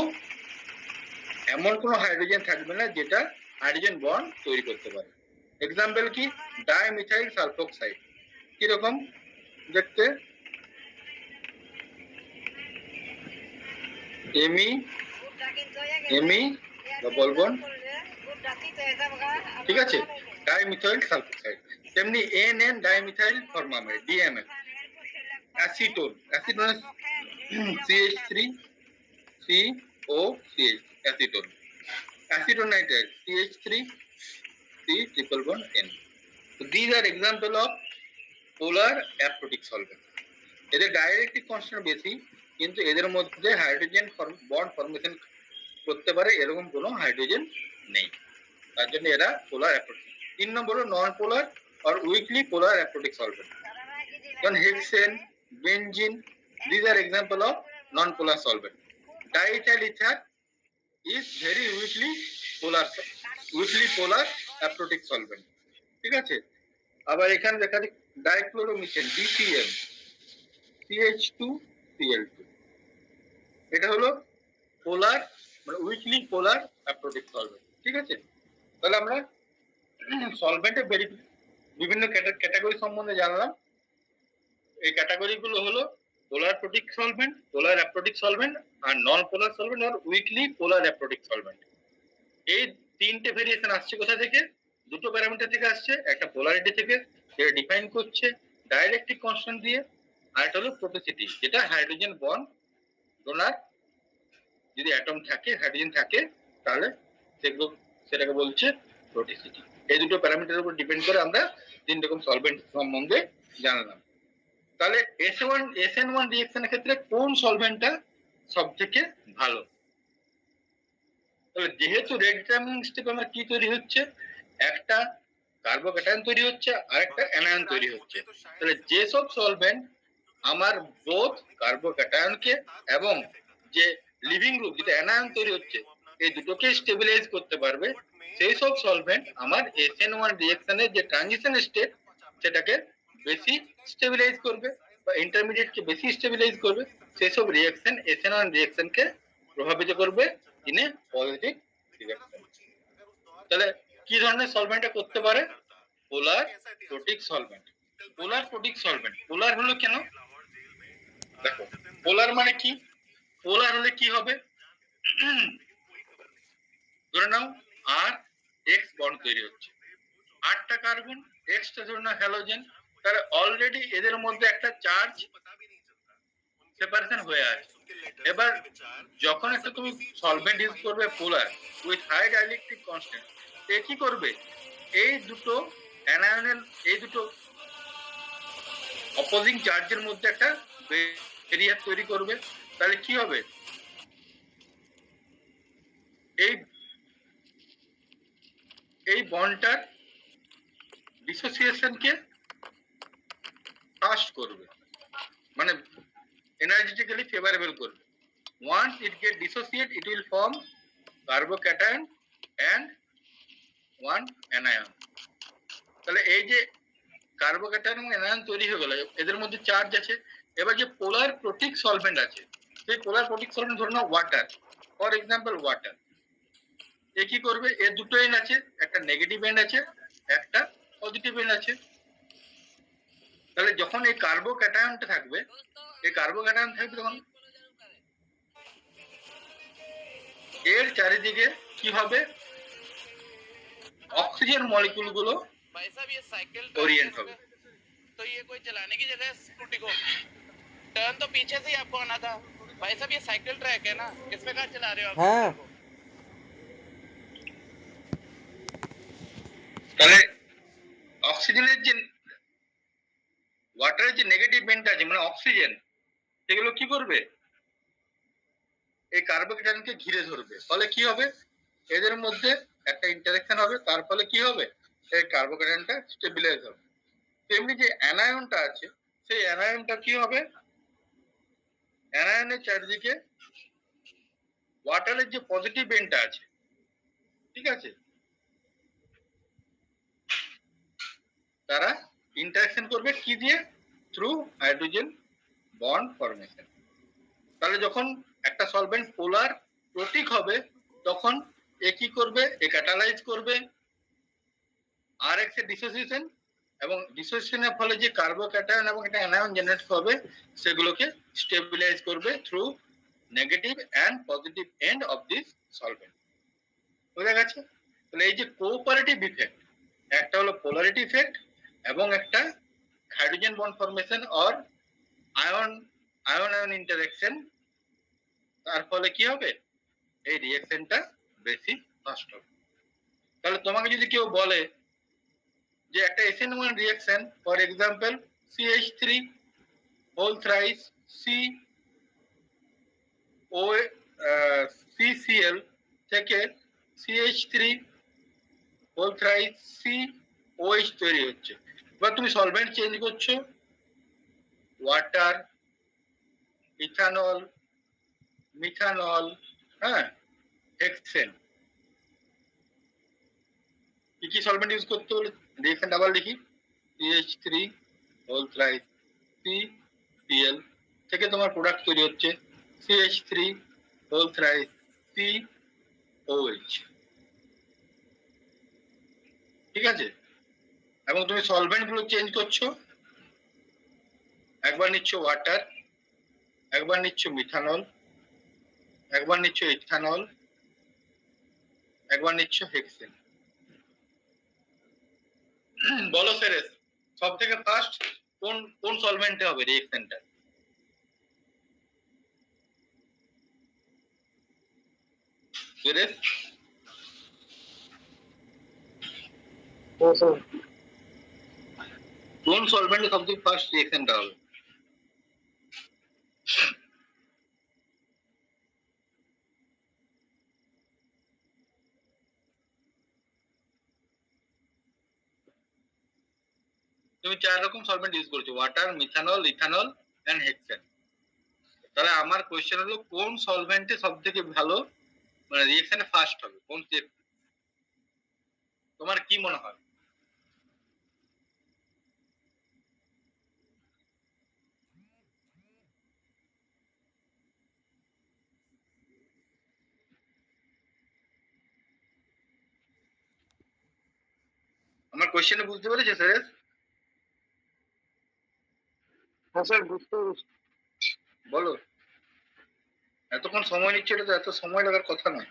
এমন কোনো হাইড্রোজেন থাকবে না যেটা হাইড্রোজেন বন্ড তৈরি করতে পারে। এক্সাম্পল কি, ডাইমিথাইল সালফোক্সাইড। কিরকম দেখতে, এমি ডবল বন্ড, ঠিক আছে, ডাইমিথাইল সালফোক্সাইড। তেমনি N dimethyl formamide, DMF. Acetone, acetone CH3 COCH, acetone. Acetonitrile CH3 C triple bond N. So these are example of polar aprotic solvent. এদের ডাইইলেকট্রিক কনস্ট্যান্ট বেশি কিন্তু এদের মধ্যে হাইড্রোজেন বন্ড ফর্মেশন করতে পারে এরকম কোনো হাইড্রোজেন নেই, তার জন্য এরা পোলার অ্যাপ্রোটিক। 3 নম্বর হলো নন পোলার or weakly polar aprotic solvent. Then hexane, benzene, these are example of non-polar solvent. Diethyl ether is very weakly polar aprotic solvent. ঠিক আছে, আবার এখানে দেখা যাচ্ছে ডাইক্লোরোমিথেন DCM, CH2Cl2, এটা হলো পোলার মানে উইকলি পোলার অ্যাপ্রোটিক সলভেন্ট। ঠিক আছে, তাহলে আমরা সলভেন্টের বিভিন্ন ক্যাটাগরি সম্বন্ধে জানলাম। এই ক্যাটাগরিগুলো হলো পোলার প্রোটিক সলভেন্ট, পোলার অ্যাপ্রোটিক সলভেন্ট আর নন পোলার সলভেন্ট আর উইকলি পোলার অ্যাপ্রোটিক সলভেন্ট। এই তিনটে ভেরিয়েশন আসছে কোথা থেকে, দুটো প্যারামিটার থেকে আসছে, একটা পোলারিটি থেকে যেটা ডিফাইন করছে ডাইইলেকট্রিক কনস্ট্যান্ট দিয়ে, আর একটা হলো প্রোটোসিটি যেটা হাইড্রোজেন বন্ড ডোনার যদি অ্যাটম থাকে হাইড্রোজেন থাকে তাহলে সেটাকে বলছে প্রোটোসিটি। এই দুটো প্যারামিটারের উপর ডিপেন্ড করে আমরা তিন রকম সলভেন্ট সম্বন্ধে জানলাম। তাহলে SN1 রিঅ্যাকশনের ক্ষেত্রে কোন সলভেন্টটা সবথেকে ভালো? তাহলে যেহেতু রেড ডিটারমিনিং স্টেপে আমার কি তৈরি হচ্ছে, একটা কার্বোক্যাটায়ন তৈরি হচ্ছে আর একটা অ্যানায়ন তৈরি হচ্ছে। তাহলে যেসব সলভেন্ট আমার বোথ কার্বোক্যাটায়নকে এবং যে লিভিং গ্রুপ যেটা অ্যানায়ন তৈরি হচ্ছে এই দুটোকে স্টেবিলাইজ করতে পারবে, সেই সব সলভেন্ট আমার SN1 রিঅ্যাকশনের যে ট্রানজিশন স্টেট সেটাকে বেশি স্টেবিলাইজ করবে বা ইন্টারমিডিয়েটকে বেশি স্টেবিলাইজ করবে। সেই সব রিঅ্যাকশন SN1 রিঅ্যাকশনকে প্রভাবিত করবে ইন এ পজিটিভ ডিরেকশন। তাহলে কি ধরনের সলভেন্টটা করতে পারে? পোলার প্রোটিক সলভেন্ট। পোলার প্রোটিক সলভেন্ট, পোলার হলো কেন? দেখো পোলার মানে কি, পোলার হলে কি হবে, ধরে নাও আর এক্স বন্ড তৈরি হচ্ছে, 8টা কার্বন, এক্সটা ধরে নাও হ্যালোজেন, তাহলে অলরেডি এদের মধ্যে একটা চার্জ সেপারেশন হয়ে আছে। এবার যখন একটা তুমি সলভেন্ট ইউজ করবে পোলার উইথ হাই ডাইইলেকট্রিক কনস্ট্যান্ট, এ কি করবে, এই দুটো অ্যানায়নের এই দুটো অপোজিং চার্জের মধ্যে একটা ব্যারিয়ার তৈরি করবে। তাহলে কি হবে, এই বন্ডটার ডিসোসিয়েশনকে ফাস্ট করবে, মানে energetically favorable করবে। Once it get dissociate, it will form carbocation and one anion. তাহলে এই যে কার্বোক্যাটায়ন এবং অ্যানায়ন তৈরি হয়ে গেল, এদের মধ্যে চার্জ আছে। এবার যে পোলার প্রোটিক সলভেন্ট আছে, সেই পোলার প্রোটিক সলভেন্ট ধরুন ওয়াটার, ফর এক্সাম্পল ওয়াটার, এ কি করবে, এর দুটো এন্ড আছে, একটা নেগেটিভ এন্ড আছে একটা পজিটিভ এন্ড আছে। তাহলে যখন এই কার্বোক্যাটায়নটা থাকবে, এই কার্বোক্যাটায়ন থাকবে তখন এর চারিদিকে কি হবে, অক্সিজেন মলিকুল গুলো ओरिएंट होगा। तो ये कोई चलाने की जगह स्कूटी को टर्न तो पीछे से ही आपको आना था भाई साहब, ये साइकिल ट्रैक है ना, इसमें कहाँ चला रहे हो आप? हाँ তাহলে অক্সিজেনের যে ওয়াটারের যে নেগেটিভ বেন্ট আছে মানে অক্সিজেন, সেগুলো কি করবে, এই কার্বোক্যাটায়নকে ঘিরে ধরবে। ফলে কি হবে, এদের মধ্যে একটা ইন্টারঅ্যাকশন হবে, তার ফলে কি হবে, এই কার্বোক্যাটায়নটা স্টেবিলাইজ হবে। তেমনি যে অ্যানায়নটা আছে সেই অ্যানায়নটা কি হবে? অ্যানায়নের চারিদিকে ওয়াটারের যে পজিটিভ এন্ডটা আছে, ঠিক আছে, তারা ইন্টারঅ্যাকশন করবে কি দিয়ে? Through hydrogen bond formation. তাহলে যখন একটা সলভেন্ট পোলার প্রতীক হবে তখন এ কি করবে? এ ক্যাটালাইজ করবে আরএক্স এর ডিসোসিয়েশন, এবং ডিসোসিয়েশনের ফলে যে কার্বোক্যাটায়ন এবং একটা অ্যানায়ন জেনারেট হবে সেগুলোকে স্টেবিলাইজ করবে through negative and positive and of this solvent. বুঝা গেছে? তাহলে এই যে কোঅপারেটিভ ইফেক্ট, একটা হলো পোলারিটি ইফেক্ট এবং একটা hydrogen bond formation or ion ion interaction, তার ফলে কি হবে? এই রিঅ্যাকশনটা বেশি ফাস্ট হবে। তাহলে তোমাকে যদি কেউ বলে যে একটা SN1 reaction, for example CH3 whole thrice CCl থেকে CH3 হোল থ্রাইস COH তৈরি হচ্ছে। এবার তুমি সলভেন্ট চেঞ্জ করছো, ওয়াটার, ইথানল, মিথানল, হ্যাঁ, হেক্সেন, কি কি সলভেন্ট ইউজ করতে হলে রিঅ্যাকশন আবার লিখি। CH3 হোল থ্রাইস CCl থেকে তোমার প্রোডাক্ট তৈরি হচ্ছে CH3 হোল থ্রাইস COH, ঠিক আছে? এবং তুমি সলভেন্ট গুলো চেঞ্জ করছো, একবার নিচ্ছ ওয়াটার, একবার নিচ্ছ মিথানল, একবার নিচ্ছ ইথানল, একবার নিচ্ছ হেক্সেন। বলো সেরেস, সব থেকে ফার্স্ট কোন কোন সলভেন্টে হবে রিঅ্যাকশনটা? সেরেস, কোন সলভেন্টে সব থেকে ফার্স্ট রিঅ্যাকশনটা হবে? তুমি 4 রকম সলভেন্ট ইউজ করছো, water, methanol, ethanol and hexane. তাহলে আমার কোশ্চেন হলো কোন সলভেন্টে সবথেকে ভালো মানে রিঅ্যাকশনে ফাস্ট হবে? কোন স্টেপ তোমার কি মনে হয়? আমার কোশ্চেনে বুঝতে পেরেছো স্যার? হ্যাঁ স্যার, বুঝতে পেরেছি। বলো, এতক্ষণ সময় নিচ্ছে, এটা তো এত সময় লাগার কথা নয়।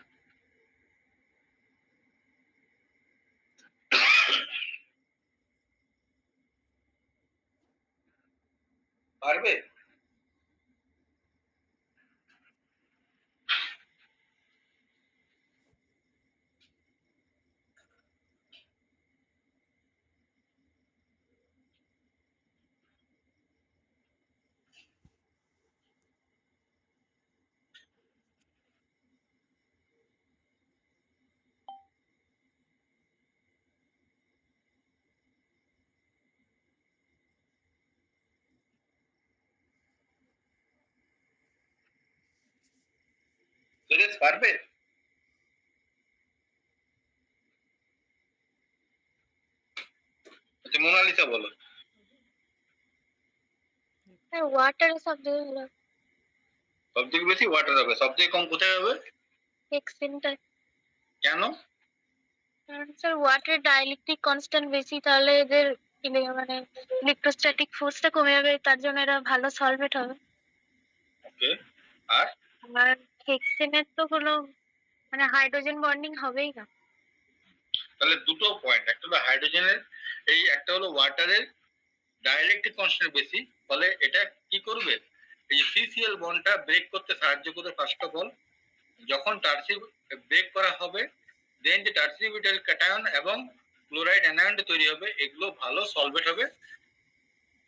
পারবে? সুরেশ পারবে? আচ্ছা, মোনালিসা বলো। হ্যাঁ, ওয়াটার সব থেকে ভালো। সব থেকে বেশি ওয়াটার হবে, সব থেকে কম কোথায় হবে? হেক্সেনটা। কেন? কারণ স্যার ওয়াটার ডাইইলেকট্রিক কনস্ট্যান্ট বেশি, তাহলে এদের মানে ইলেকট্রোস্ট্যাটিক ফোর্সটা কমে যাবে, তার জন্য এরা ভালো সলভেট হবে। ওকে, আর আর হেক্সেনের তো কোনো মানে হাইড্রোজেন বন্ডিং হবেই না। তাহলে দুটো পয়েন্ট, একটা হলো হাইড্রোজেনের, এই একটা হলো ওয়াটারের ডাইইলেকট্রিক কনস্ট্যান্ট বেশি, ফলে এটা কি করবে? এই CCl বন্ডটা ব্রেক করতে সাহায্য করবে ফার্স্ট অফ অল। যখন টার্সিয়ারি ব্রেক করা হবে, দেন যে টার্সিয়ারি বিটাইল ক্যাটায়ন এবং ক্লোরাইড অ্যানায়নটা তৈরি হবে, এগুলো ভালো সলভেট হবে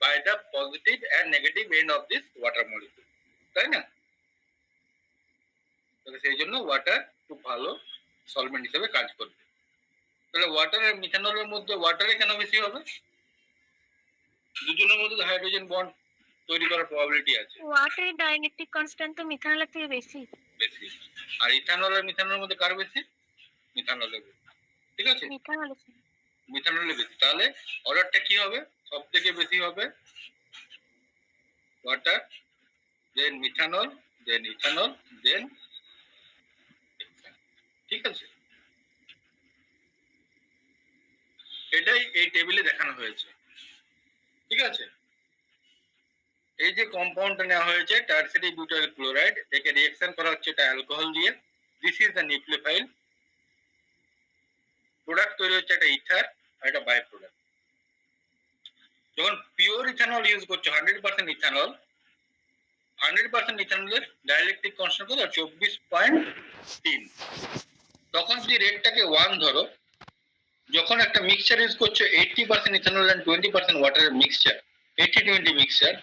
by the positive and negative end of this water molecule, তাই না? তাহলে সেই জন্য ওয়াটার খুব ভালো সলভেন্ট হিসেবে কাজ করবে। তাহলে ওয়াটার আর মিথানলের মধ্যে ওয়াটারে কেন বেশি হবে? দুজনের মধ্যে হাইড্রোজেন বন্ড তৈরি করার প্রবাবিলিটি আছে ওয়াটারের ডাইইলেকট্রিক কনস্ট্যান্ট তো মিথানলের থেকে বেশি। বেশি। আর ইথানল আর মিথানলের মধ্যে কার বেশি? মিথানলের বেশি। ঠিক আছে, মিথানল মিথানলের বেশি। তাহলে অর্ডারটা কি হবে? সব থেকে বেশি হবে ওয়াটার, দেন মিথানল, দেন ইথানল, দেন। ঠিক আছে, এটাই এই টেবিলে দেখানো হয়েছে। ঠিক আছে, এই যে কম্পাউন্ডটা নেওয়া হয়েছে টারসিয়ারি বিউটাইল ক্লোরাইড, একে রিঅ্যাকশন করা হচ্ছে এটা অ্যালকোহল দিয়ে। This is the nucleophile. Product তৈরি হচ্ছে একটা ইথার আর একটা বাই প্রোডাক্ট। যখন পিওর ইথানল ইউজ করছো 100% ইথানল, 100% ইথানলের ডাইইলেকট্রিক কনস্ট্যান্ট কত? 24.3। তখন যদি রেটটাকে 1 ধরো, যখন একটা মিক্সচার ইউজ করছো 80% ইথানল এন্ড 20% ওয়াটারের মিক্সচার, 80-20 মিক্সচার,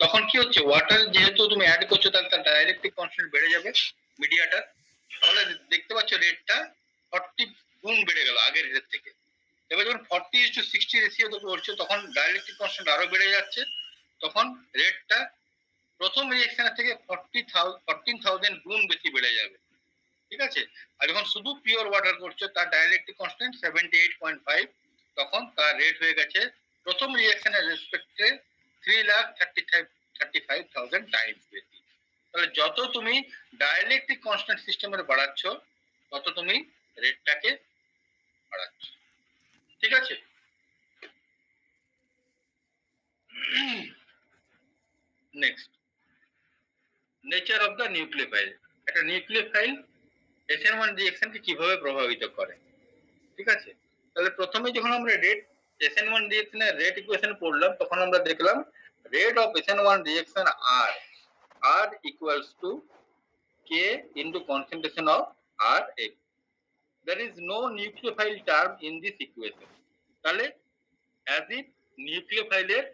তখন কি হচ্ছে? ওয়াটার যেহেতু তুমি অ্যাড করছো তার ডাইইলেকট্রিক কনস্ট্যান্ট বেড়ে যাবে মিডিয়াটার। তাহলে দেখতে পাচ্ছ রেটটা 40 গুণ বেড়ে গেল আগের রেট থেকে। এবার যখন 40:60 রেশিওতে করছো তখন ডাইইলেকট্রিক কনস্ট্যান্ট আরো বেড়ে যাচ্ছে। তখন রেটটা প্রথম রিঅ্যাকশনের থেকে 14,000 গুণ বেশি বেড়ে যাবে। ঠিক আছে, আর যখন শুধু পিওর ওয়াটার করছো তার ডাইইলেকট্রিক কনস্ট্যান্ট 78.5, তখন তার রেট হয়ে গেছে প্রথম রিঅ্যাকশনের রেসপেক্টে 3,35,000 টাইমস বেশি। তাহলে যত তুমি ডাইইলেকট্রিক কনস্ট্যান্ট সিস্টেমের বাড়াচ্ছ তত তুমি রেটটাকে বাড়াচ্ছ। ঠিক আছে, next, nature of the nucleophile. একটা নিউক্লিওফাইল SN1 রিঅ্যাকশনকে কিভাবে প্রভাবিত করে। ঠিক আছে, তাহলে প্রথমে যখন আমরা SN1 রিঅ্যাকশনের রেট ইকুয়েশন পড়লাম তখন আমরা দেখলাম rate of SN1 reaction R equals to K into concentration of Rx. There is no nucleophile term in this equation. তাহলে as if নিউক্লিওফাইলের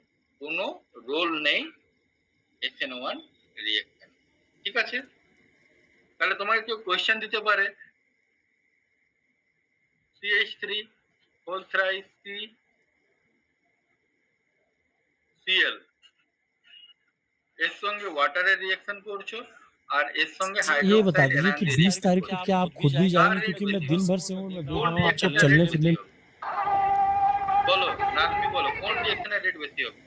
কোনো রোল নেই SN1 রিঅ্যাকশন। ঠিক আছে, তাহলে তোমাকে কেউ কোয়েশ্চেন দিতে পারে CH3 হোল থ্রাইস CL এর সঙ্গে ওয়াটারের রিঅ্যাকশন করছো আর এর সঙ্গে ये बता दीजिए कि 20 तारीख को क्या आप खुद भी जाएंगे, क्योंकि मैं दिन भर से हूँ, मैं देख रहा हूँ आपको चलने फिरने। বলো নাজমি, বলো কোন রিঅ্যাকশনের রেট বেশি হবে?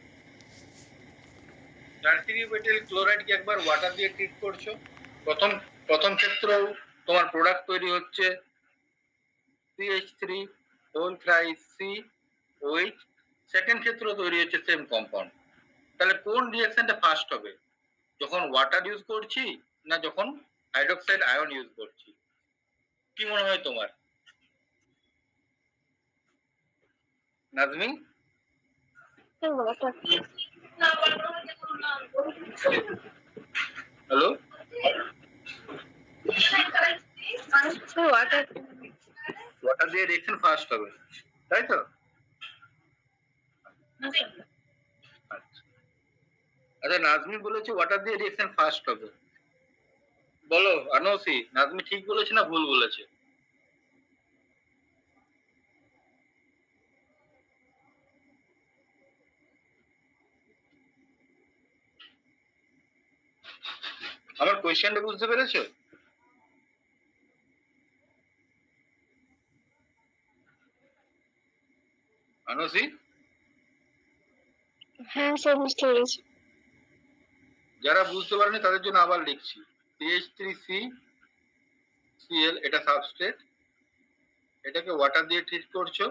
টারসিয়ারি বিউটাইল ক্লোরাইড কে একবার ওয়াটার দিয়ে ট্রিট করছো, প্রথম ক্ষেত্রেও তোমার প্রোডাক্ট তৈরি হচ্ছে CH3 whole thrice COH, second ক্ষেত্রেও তৈরি হচ্ছে সেম কম্পাউন্ড। তাহলে কোন রিঅ্যাকশনটা ফার্স্ট হবে? যখন ওয়াটার ইউজ করছি না যখন হাইড্রোক্সাইড আয়ন ইউজ করছি? কি মনে হয় তোমার নাজমি? হ্যালো, ওয়াটার দিয়ে রিঅ্যাকশন ফার্স্ট হবে, তাই তো? আচ্ছা, নাজমি বলেছে ওয়াটার দিয়ে রিঅ্যাকশন ফার্স্ট হবে। বলো আনসি, নাজমি ঠিক বলেছে না ভুল বলেছে? আমার কোয়েশ্চেনটা বুঝতে পেরেছো? আনসি? হ্যাঁ স্যার, বুঝতে পেরেছি। যারা বুঝতে পারেনি তাদের জন্য আবার লিখছি। CH3CCl এটা সাবস্ট্রেট, এটাকে ওয়াটার দিয়ে ট্রিট করছো,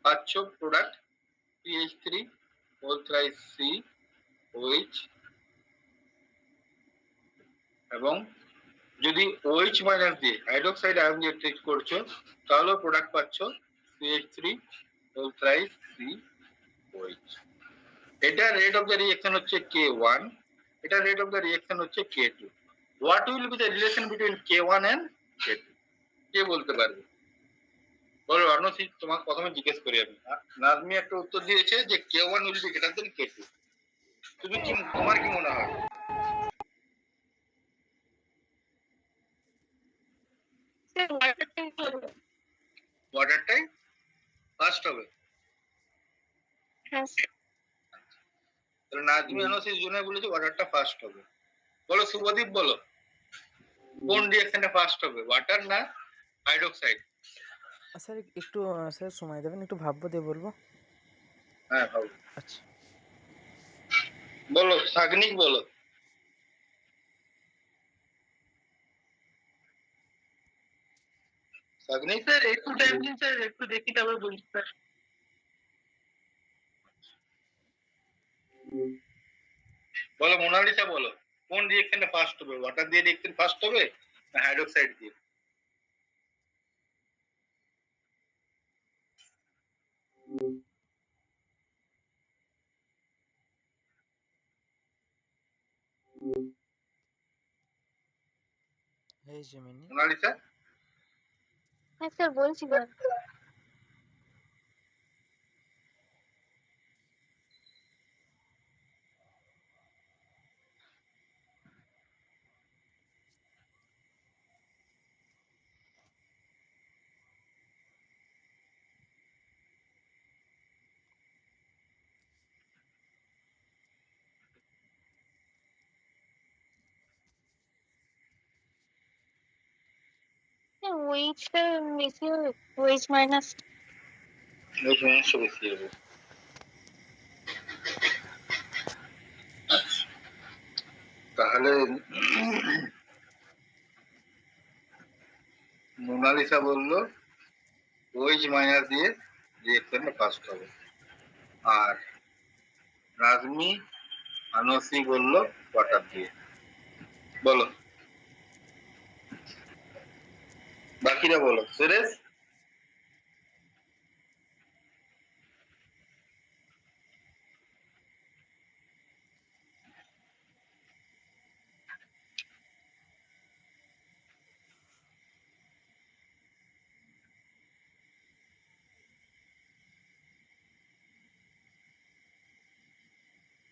পাচ্ছ product CH3 whole thrice COH, এবং যদি OH মাইনাস দিয়ে হাইড্রোক্সাইড আয়ন দিয়ে ট্রিট করছো তাহলেও প্রোডাক্ট পাচ্ছ CH3 হোল থ্রাইস COH। এটা রেট অফ দ্য রিঅ্যাকশন হচ্ছে K1, এটা রেট অফ দ্য রিঅ্যাকশন হচ্ছে K2। What will be the relation between K1 and K2? কে বলতে পারবে? বলো অর্ণসি, তোমাকে প্রথমে জিজ্ঞেস করি আমি। নাজমি একটা উত্তর দিয়েছে যে K1 will be greater than K2। তুমি কি, তোমার কি মনে হয়? ওয়াটারটাই ফার্স্ট হবে। হ্যাঁ স্যার। তাহলে রাজমি অ্যানোসিস জন্য বলেছে ওয়াটারটা ফাস্ট হবে। বলো শুভদীপ, বলো কোন রিঅ্যাকশনটা ফাস্ট হবে, ওয়াটার না হাইড্রোক্সাইড? স্যার একটু স্যার সময় দেবেন, একটু ভাববো দিয়ে বলবো। হ্যাঁ ভাবো। আচ্ছা, বলো সাগনিক, বলো। সাগনিক স্যার একটু টাইম দিন স্যার, একটু দেখি তারপর বলছি স্যার। বলো মোনালিসা, বলো কোন রিঅ্যাকশনটা ফাস্ট হবে, ওয়াটার দিয়ে রিঅ্যাকশন ফাস্ট হবে না হাইড্রোক্সাইড দিয়ে? এই জেমিনি। মোনালিসা, হ্যাঁ স্যার বলছি স্যার। ওয়েজটা বেশি হবে, ওয়েজ মাইনাস। ওই সমস্যা বেশি হবে। আচ্ছা, তাহলে মোনালিসা বললো ওইচ মাইনাস দিয়ে রিঅ্যাকশনটা ফাস্ট হবে, আর রাজমি আনসি বললো ওয়াটার দিয়ে। বলো বাকিরা, বলো সুরেশ।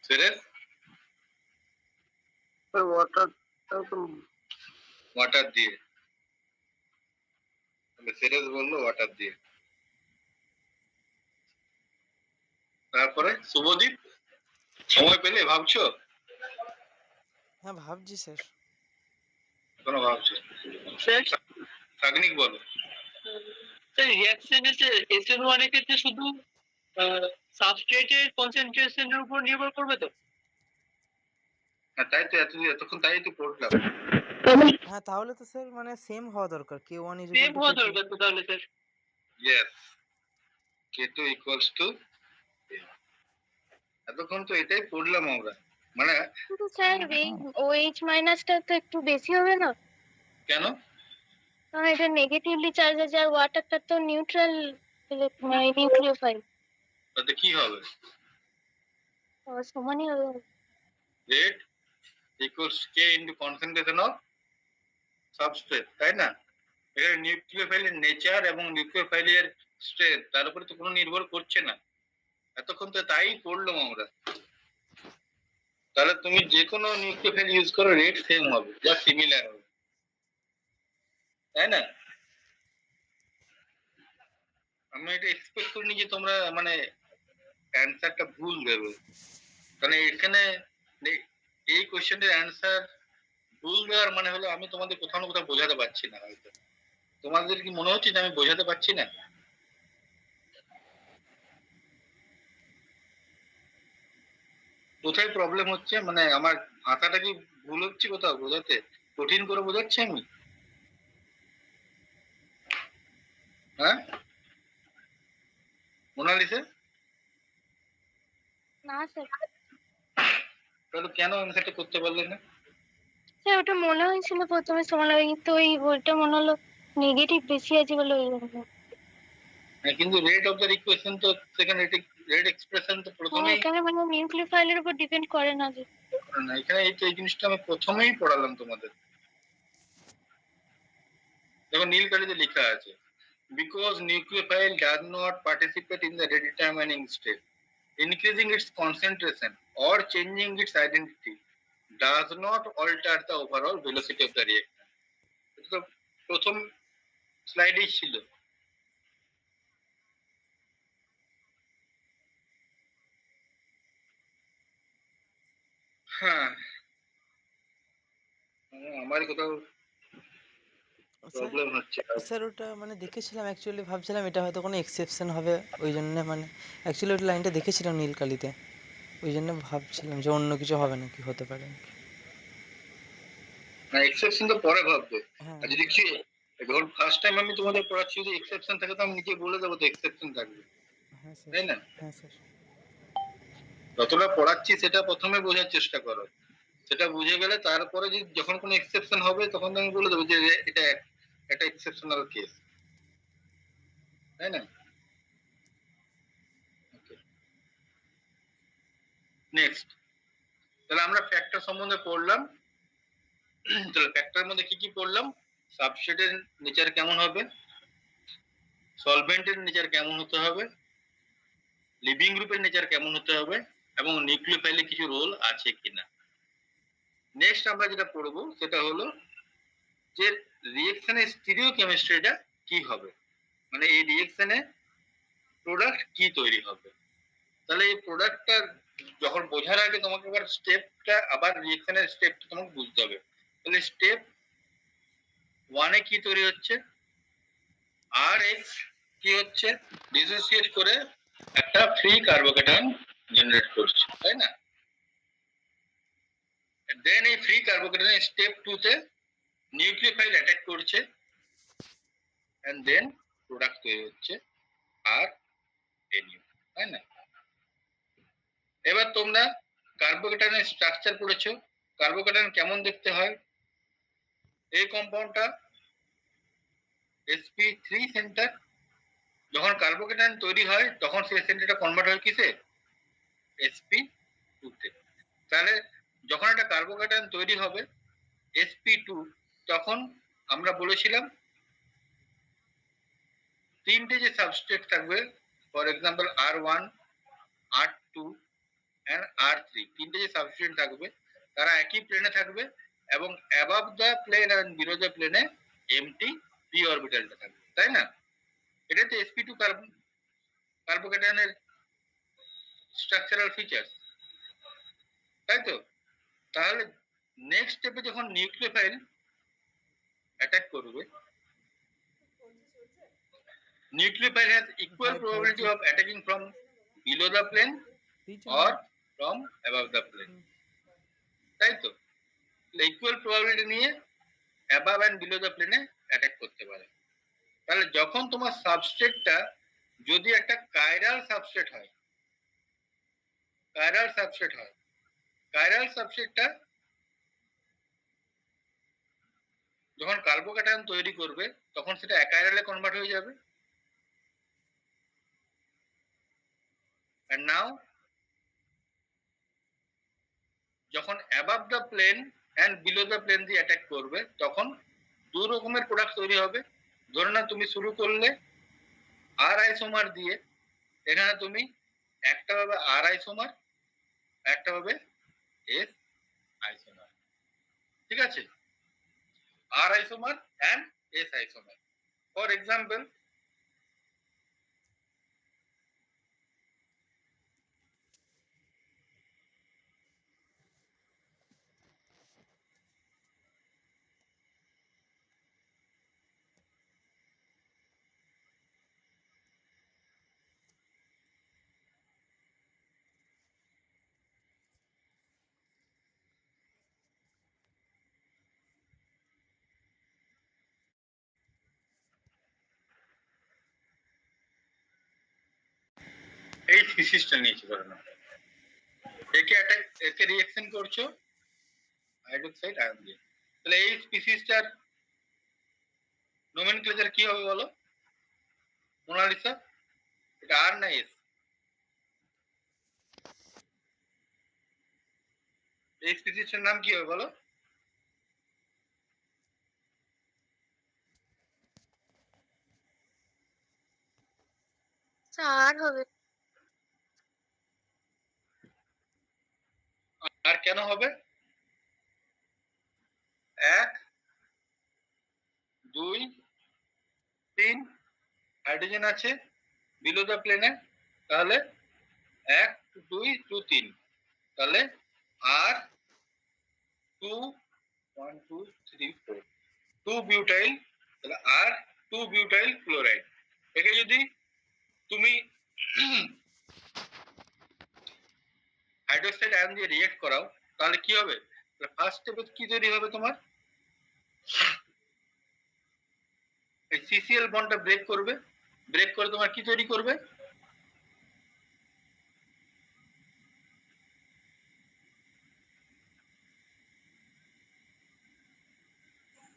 সুরেশ, ওয়াটার ওয়াটার দিয়ে, সুরেশ বললো ওয়াটার দিয়ে। তারপরে শুভদীপ, সময় পেলে ভাবছো? হ্যাঁ ভাবছি স্যার। এখনো ভাবছো? স্যার সাগনিক, বলো। স্যার রিঅ্যাকশনের SN1 এর ক্ষেত্রে শুধু সাবস্ট্রেটের কনসেন্ট্রেশনের উপর নির্ভর করবে তো? হ্যাঁ তাই তো, এতক্ষণ তাই তো পড়লাম। হ্যাঁ তাহলে তো স্যার মানে সেম হওয়া দরকার, K1 is same equal to হওয়া K2. দরকার তো তাহলে sir. Yes, K2 equals to, এতক্ষণ তো এটাই পড়লাম আমরা, মানে কিন্তু স্যার এই ওএইচ মাইনাসটা তো একটু বেশি হবে না? কেন? কারণ এটা নেগেটিভলি চার্জ আছে, আর ওয়াটারটা তো নিউট্রাল নিউক্লিওফাইল। তাতে কি হবে? সমানই হবে। Rate equals K into concentration of substrate, তাই না? এখানে নিউক্লিওফাইলের নেচার এবং নিউক্লিওফাইলের স্ট্রেংথ তার উপরে তো কোনো নির্ভর করছে না। এতক্ষণ তো তাই পড়লাম আমরা। তাহলে তুমি যে কোনো নিউক্লিওফাইল ইউজ করো, রেট সেম হবে বা সিমিলার হবে, তাই না? আমি এটা এক্সপেক্ট করিনি যে তোমরা মানে অ্যান্সারটা ভুল দেবে, কারণ এখানে এই কোশ্চেনের অ্যান্সার ভুল দেওয়ার মানে হলো আমি তোমাদের কোথাও না কোথাও বোঝাতে পারছি না। হয়তো তোমাদের কি মনে হচ্ছে যে আমি বোঝাতে পারছি না? কোথায় প্রবলেম হচ্ছে, মানে আমার ভাষাটা কি ভুল হচ্ছে কোথাও বোঝাতে, কঠিন করে বোঝাচ্ছি আমি? হ্যাঁ মোনালিসা, না স্যার। তাহলে কেন অ্যান্সারটা করতে পারলে না? স্যার ওটা মনে হয়েছিল প্রথমে সমান হবে, কিন্তু ওই বইটা মনে হলো নেগেটিভ বেশি আছে বলে ওই জন্য। হ্যাঁ, কিন্তু রেট অফ দ্য ইকুয়েশন তো সেখানে রেট এক্সপ্রেশন তো প্রথমেই, এখানে মানে নিউক্লিওফাইলের উপর ডিপেন্ড করে না যে। না এখানে এই জিনিসটা আমি প্রথমেই পড়ালাম তোমাদের। দেখো নীল কালিতে লেখা আছে, because nucleophile does not participate in the redetermining state, increasing its concentration or changing its identity does not alter the overall velocity of the reaction. এটা তো প্রথম স্লাইডেই ছিল। হ্যাঁ, আমারই কোথাও স্যার প্রবলেম হচ্ছে। স্যার ওটা মানে দেখেছিলাম, অ্যাকচুয়ালি ভাবছিলাম এটা হয়তো কোনো এক্সেপশন হবে, ওই জন্যে মানে অ্যাকচুয়ালি ওই লাইনটা দেখেছিলাম নীলকালিতে, ওই জন্য ভাবছিলাম যে অন্য কিছু হবে নাকি, হতে পারে। না, এক্সেপশন তো পরে ভাববে। হ্যাঁ আর যদি কি ধরুন ফার্স্ট টাইম আমি তোমাদের পড়াচ্ছি, যদি এক্সেপশন থাকে তো আমি নিজে বলে দেবো তো এক্সেপশন থাকবে, হ্যাঁ স্যার, তাই না? হ্যাঁ স্যার। যতটা পড়াচ্ছি সেটা প্রথমে বোঝার চেষ্টা করো, সেটা বুঝে গেলে তারপরে যদি যখন কোনো এক্সেপশন হবে তখন আমি বলে দেবো যে এটা একটা এক্সেপশনাল কেস, তাই না? নেক্সট, তাহলে আমরা ফ্যাক্টর সম্বন্ধে পড়লাম। তাহলে ফ্যাক্টরের মধ্যে কি কি পড়লাম? সাবস্ট্রেটের নেচার কেমন হবে, সলভেন্টের নেচার কেমন হতে হবে, লিভিং গ্রুপের নেচার কেমন হতে হবে, এবং নিউক্লিওফাইলে কিছু রোল আছে কিনা। নেক্সট আমরা যেটা পড়বো সেটা হলো যে রিঅ্যাকশনের স্টিরিওকেমিস্ট্রিটা কি হবে, মানে এই রিঅ্যাকশনে প্রোডাক্ট কি তৈরি হবে। তাহলে এই প্রোডাক্টটা যখন বোঝার আগে তোমাকে আবার স্টেপটা, আবার রিঅ্যাকশনের স্টেপটা তোমাকে বুঝতে হবে। তাহলে স্টেপ 1 এ কি তৈরি হচ্ছে, RH কি হচ্ছে, ডিসোসিয়েট করে একটা ফ্রি কার্বোকেটায়ন জেনারেট করছে, তাই না? দেন এই ফ্রি কার্বোকেটায়ন স্টেপ 2 তে নিউক্লিওফাইল অ্যাটাক করছে, এন্ড দেন প্রোডাক্ট তৈরি হচ্ছে RNA, তাই না? এবার তোমরা কার্বোকেটায়নের স্ট্রাকচার পড়েছো, কার্বোকেটায়ন কেমন দেখতে হয়। এই কম্পাউন্ডটা sp3 সেন্টার, যখন কার্বোকেটায়ন তৈরি হয় তখন সেই সেন্টারটা কনভার্ট হয় কিসে, sp2 তে। তাহলে যখন একটা কার্বোকেটায়ন তৈরি হবে sp2, তখন আমরা বলেছিলাম তিনটে যে সাবস্ট্রেট থাকবে, for example R1, R2 and R3, তিনটে যে সাবস্ট্রেট থাকবে তারা একই প্লেনে থাকবে, এবং above the plane and below the প্লেনে এমটি পি অরবিটালটা থাকবে, তাই না? এটা তো sp2 কার্বোকেটায়নের স্ট্রাকচারাল ফিচার্স, তাই তো? তাহলে নেক্সট স্টেপে যখন নিউক্লিওফাইল অ্যাটাক করবে, nucleophile has equal probability of attacking from below the plane or from above the plane, তাই তো? ইকুয়াল প্রবাবিলিটি নিয়ে অ্যাবাভ এন্ড বিলো দ্য প্লেনে অ্যাটাক করতে পারে। তাহলে যখন তোমার সাবস্ট্রেটটা যদি একটা কাইরাল সাবস্ট্রেট হয়, কাইরাল সাবস্ট্রেটটা যখন কার্বোক্যাটায়ন তৈরি করবে তখন সেটা অ্যাকাইরালে কনভার্ট হয়ে যাবে। and now যখন above the plane and below the plane দিয়ে অ্যাটাক করবে তখন দু রকমের প্রোডাক্ট তৈরি হবে। ধরে নাও তুমি শুরু করলে আর আইসোমার দিয়ে, এখানে তুমি একটা হবে আর আইসোমার, একটা হবে এস আইসোমার, ঠিক আছে? R isomer and S isomer. For example এই স্পিসিসটা নিয়েছি, ধরে নাও একে রিঅ্যাকশন করছো হাইড্রোক্সাইড আয়ন দিয়ে, তাহলে এই স্পিসিসটার নোমেনক্লেচার কি হবে বলো মোনালিসা? এটা আর না এস? এই স্পিসিসটার নাম কি হবে বলো? আর হবে। আর কেন হবে? 1 2 3 হাইড্রোজেন আছে বিলো দ্য প্লেনে, তাহলে 1 2 2 3, তাহলে আর 2 1 2 3 4 2 বিউটাইল তাহলে আর 2 বিউটাইল ক্লোরাইড। একে যদি তুমি হাইড্রোক্সাইড আয়ন দিয়ে রিঅ্যাক্ট করাও তাহলে কি হবে? ফার্স্ট স্টেপে কি তৈরি হবে তোমার? এই সিসিএল বন্ডটা ব্রেক করবে, ব্রেক করে তোমার কি তৈরি করবে?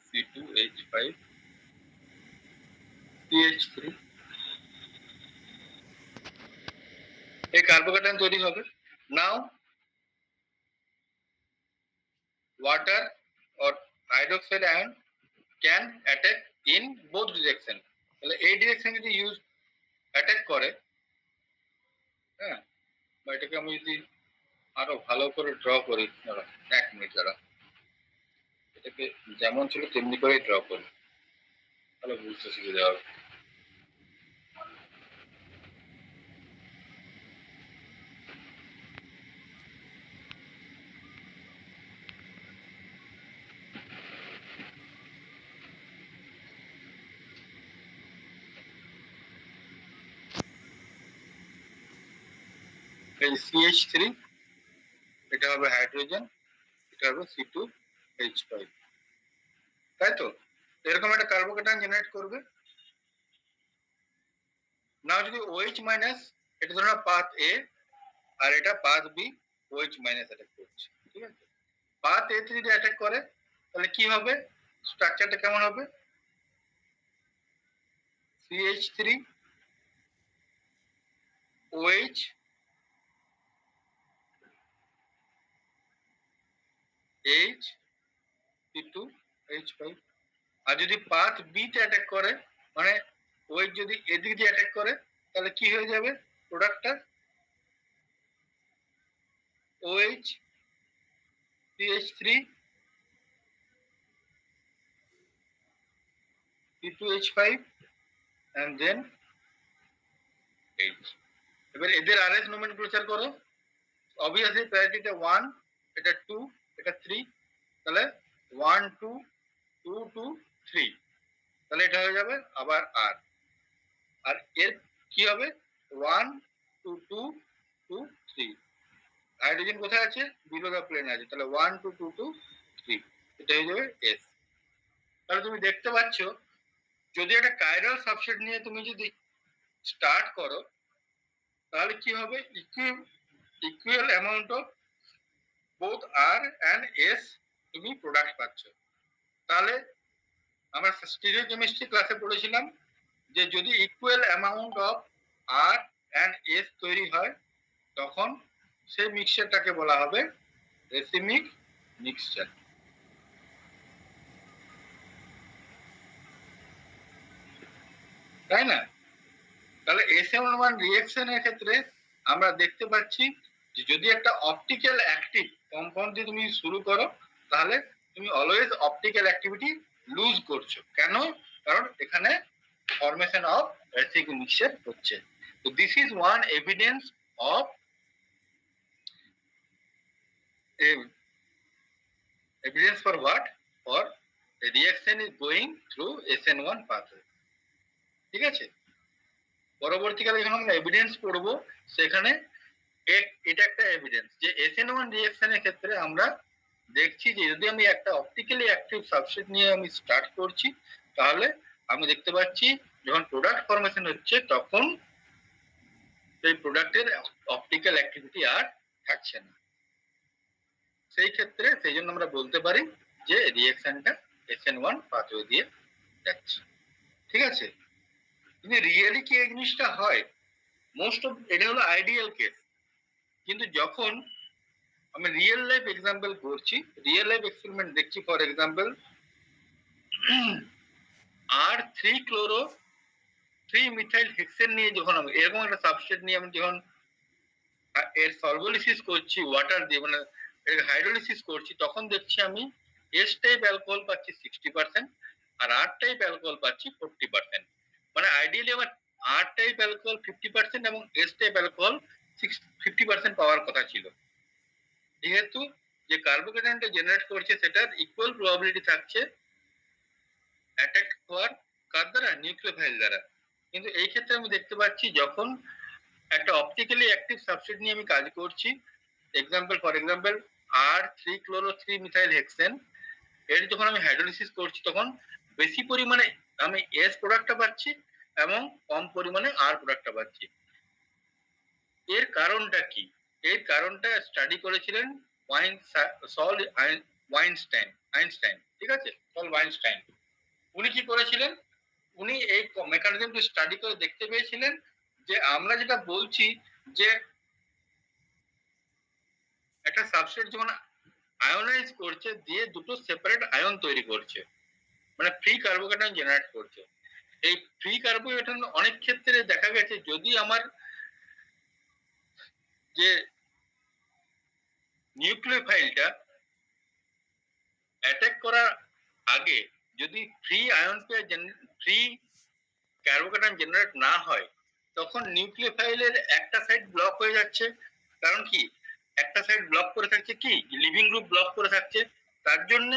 C2H5 CH3 এই কার্বোক্যাটায়ন তৈরি হবে। নাও water or hydroxide ion can attack in both direction। তাহলে এই ডিরেকশন যদি ইউজ অ্যাটাক করে, হ্যাঁ, বা এটাকে আমি যদি আরো ভালো করে ড্র করি, দাঁড়া 1 মিনিট দাঁড়া, এটাকে যেমন ছিল তেমনি করে ড্র করি, তাহলে বুঝতে সুবিধা হবে। এই CH3 এটা হবে হাইড্রোজেন, এটা হবে C2H5, তাই তো? এরকম একটা কার্বোক্যাটায়ন জেনারেট করবে। না যদি OH মাইনাস, এটা ধরো পাথ A আর এটা path B, OH minus attack করছে, ঠিক আছে? পাথ A তে যদি অ্যাটাক করে তাহলে কি হবে? স্ট্রাকচারটা কেমন হবে? CH3 OH H C2H5। আর যদি পাথ বি তে অ্যাটাক করে, মানে OH যদি এদিক দিয়ে অ্যাটাক করে তাহলে কি হয়ে যাবে প্রোডাক্টটা? OH CH3 C2H5 and then H। এবার এদের আরএস নোমেনক্লেচার করো। অবভিয়াসলি প্রায়োরিটিটা 1, এটা 2, এটা 3, তাহলে 1 2 2 2 3, তাহলে এটা হয়ে যাবে আবার আর। আর এর কি হবে? 1 2 2 2 3। হাইড্রোজেন কোথায় আছে? বিলো দ্য প্লেন আছে, তাহলে 1 2 2 2 3, এটা হয়ে যাবে এস। তাহলে তুমি দেখতে পাচ্ছ যদি একটা কাইরাল সাবস্ট্রেট নিয়ে তুমি যদি স্টার্ট করো তাহলে কি হবে? Equal amount of both R and S তুমি প্রোডাক্ট পাচ্ছ। তাহলে আমরা স্টিরিওকেমিস্ট্রি ক্লাসে পড়েছিলাম যে যদি equal amount of R and S তৈরি হয় তখন সেই মিক্সচারটাকে বলা হবে রেসিমিক মিক্সচার, তাই না? তাহলে SN1 রিঅ্যাকশনের ক্ষেত্রে আমরা দেখতে পাচ্ছি যে যদি একটা অপটিক্যাল অ্যাক্টিভ কম্পাউন্ড দিয়ে তুমি শুরু করো তাহলে তুমি অলওয়েজ অপটিক্যাল অ্যাক্টিভিটি লুজ করছো। কেন? কারণ এখানে ফরমেশন অফ অ্যাসিডিক মিক্সচার হচ্ছে। তো this is one evidence of evidence for what? For reaction is going through SN1 pathway, ঠিক আছে? পরবর্তীকালে যখন আমরা এভিডেন্স পড়ব সেখানে এটা একটা এভিডেন্স যে SN1 রিঅ্যাকশনের ক্ষেত্রে আমরা দেখছি যে যদি আমি একটা অপটিক্যালি অ্যাক্টিভ সাবস্ট্রেট নিয়ে আমি স্টার্ট করছি তাহলে আমি দেখতে পাচ্ছি যখন প্রোডাক্ট ফরমেশন হচ্ছে তখন সেই প্রোডাক্টের অপটিক্যাল অ্যাক্টিভিটি আর থাকছে না। সেই ক্ষেত্রে সেই জন্য আমরা বলতে পারি যে রিঅ্যাকশনটা SN1 পাথওয়ে দিয়ে যাচ্ছে, ঠিক আছে? কিন্তু রিয়েলি কি এই জিনিসটা হয়? মোস্ট অফ এটা হলো আইডিয়াল কেস, কিন্তু যখন আমি রিয়েল লাইফ এক্সাম্পল করছি, রিয়েল লাইফ এক্সপেরিমেন্ট দেখছি, for example R 3 chloro 3 methyl hexane নিয়ে যখন আমি এরকম একটা সাবস্ট্রেট নিয়ে আমি যখন এর সলভোলিসিস করছি ওয়াটার দিয়ে, মানে এর হাইড্রোলিসিস করছি, তখন দেখছি আমি এস টাইপ অ্যালকোহল পাচ্ছি 60% আর আর টাইপ অ্যালকোহল পাচ্ছি 40%। মানে আইডিয়ালি আমার আর টাইপ অ্যালকোহল 50% এবং এস টাইপ অ্যালকোহল 50% পাওয়ার কথা ছিল। যেহেতু যে কার্বোকেটানটা জেনারেট করছে সেটার ইকুয়াল প্রবাবিলিটি থাকছে অ্যাটাক হওয়ার কার দ্বারা, নিউক্লিওফাইল দ্বারা। কিন্তু এই ক্ষেত্রে আমি দেখতে পাচ্ছি যখন একটা অপটিক্যালি অ্যাক্টিভ সাবস্ট্রেট নিয়ে আমি কাজ করছি, ফর এক্সাম্পল R3-chloro-3-methyl-hexane, এর যখন আমি হাইড্রোলিসিস করছি তখন বেশি পরিমাণে আমি এস প্রোডাক্টটা পাচ্ছি এবং কম পরিমাণে আর প্রোডাক্টটা পাচ্ছি। এর কারণটা কি? এর কারণটা স্টাডি করেছিলেন আইনস্টাইন, ঠিক আছে, সল ওয়াইনস্টাইন। উনি কি করেছিলেন? উনি এই মেকানিজমটি স্টাডি করে দেখতে পেয়েছিলেন যে আমরা যেটা বলছি যে একটা সাবস্ট্রেট যখন আয়োনাইজ করছে দিয়ে দুটো সেপারেট আয়ন তৈরি করছে, মানে ফ্রি কার্বোকেটায়ন জেনারেট করছে। এই ফ্রি কার্বোকেটায়ন অনেক ক্ষেত্রে দেখা গেছে যদি আমার যে নিউক্লিওফাইলটা অ্যাটাক করার আগে যদি ফ্রি কার্বোকেটায়ন জেনারেট না হয় তখন নিউক্লিওফাইলের একটা সাইড ব্লক হয়ে যাচ্ছে। কারণ কি? একটা সাইড ব্লক করে থাকছে, কি লিভিং গ্রুপ ব্লক করে থাকছে। তার জন্য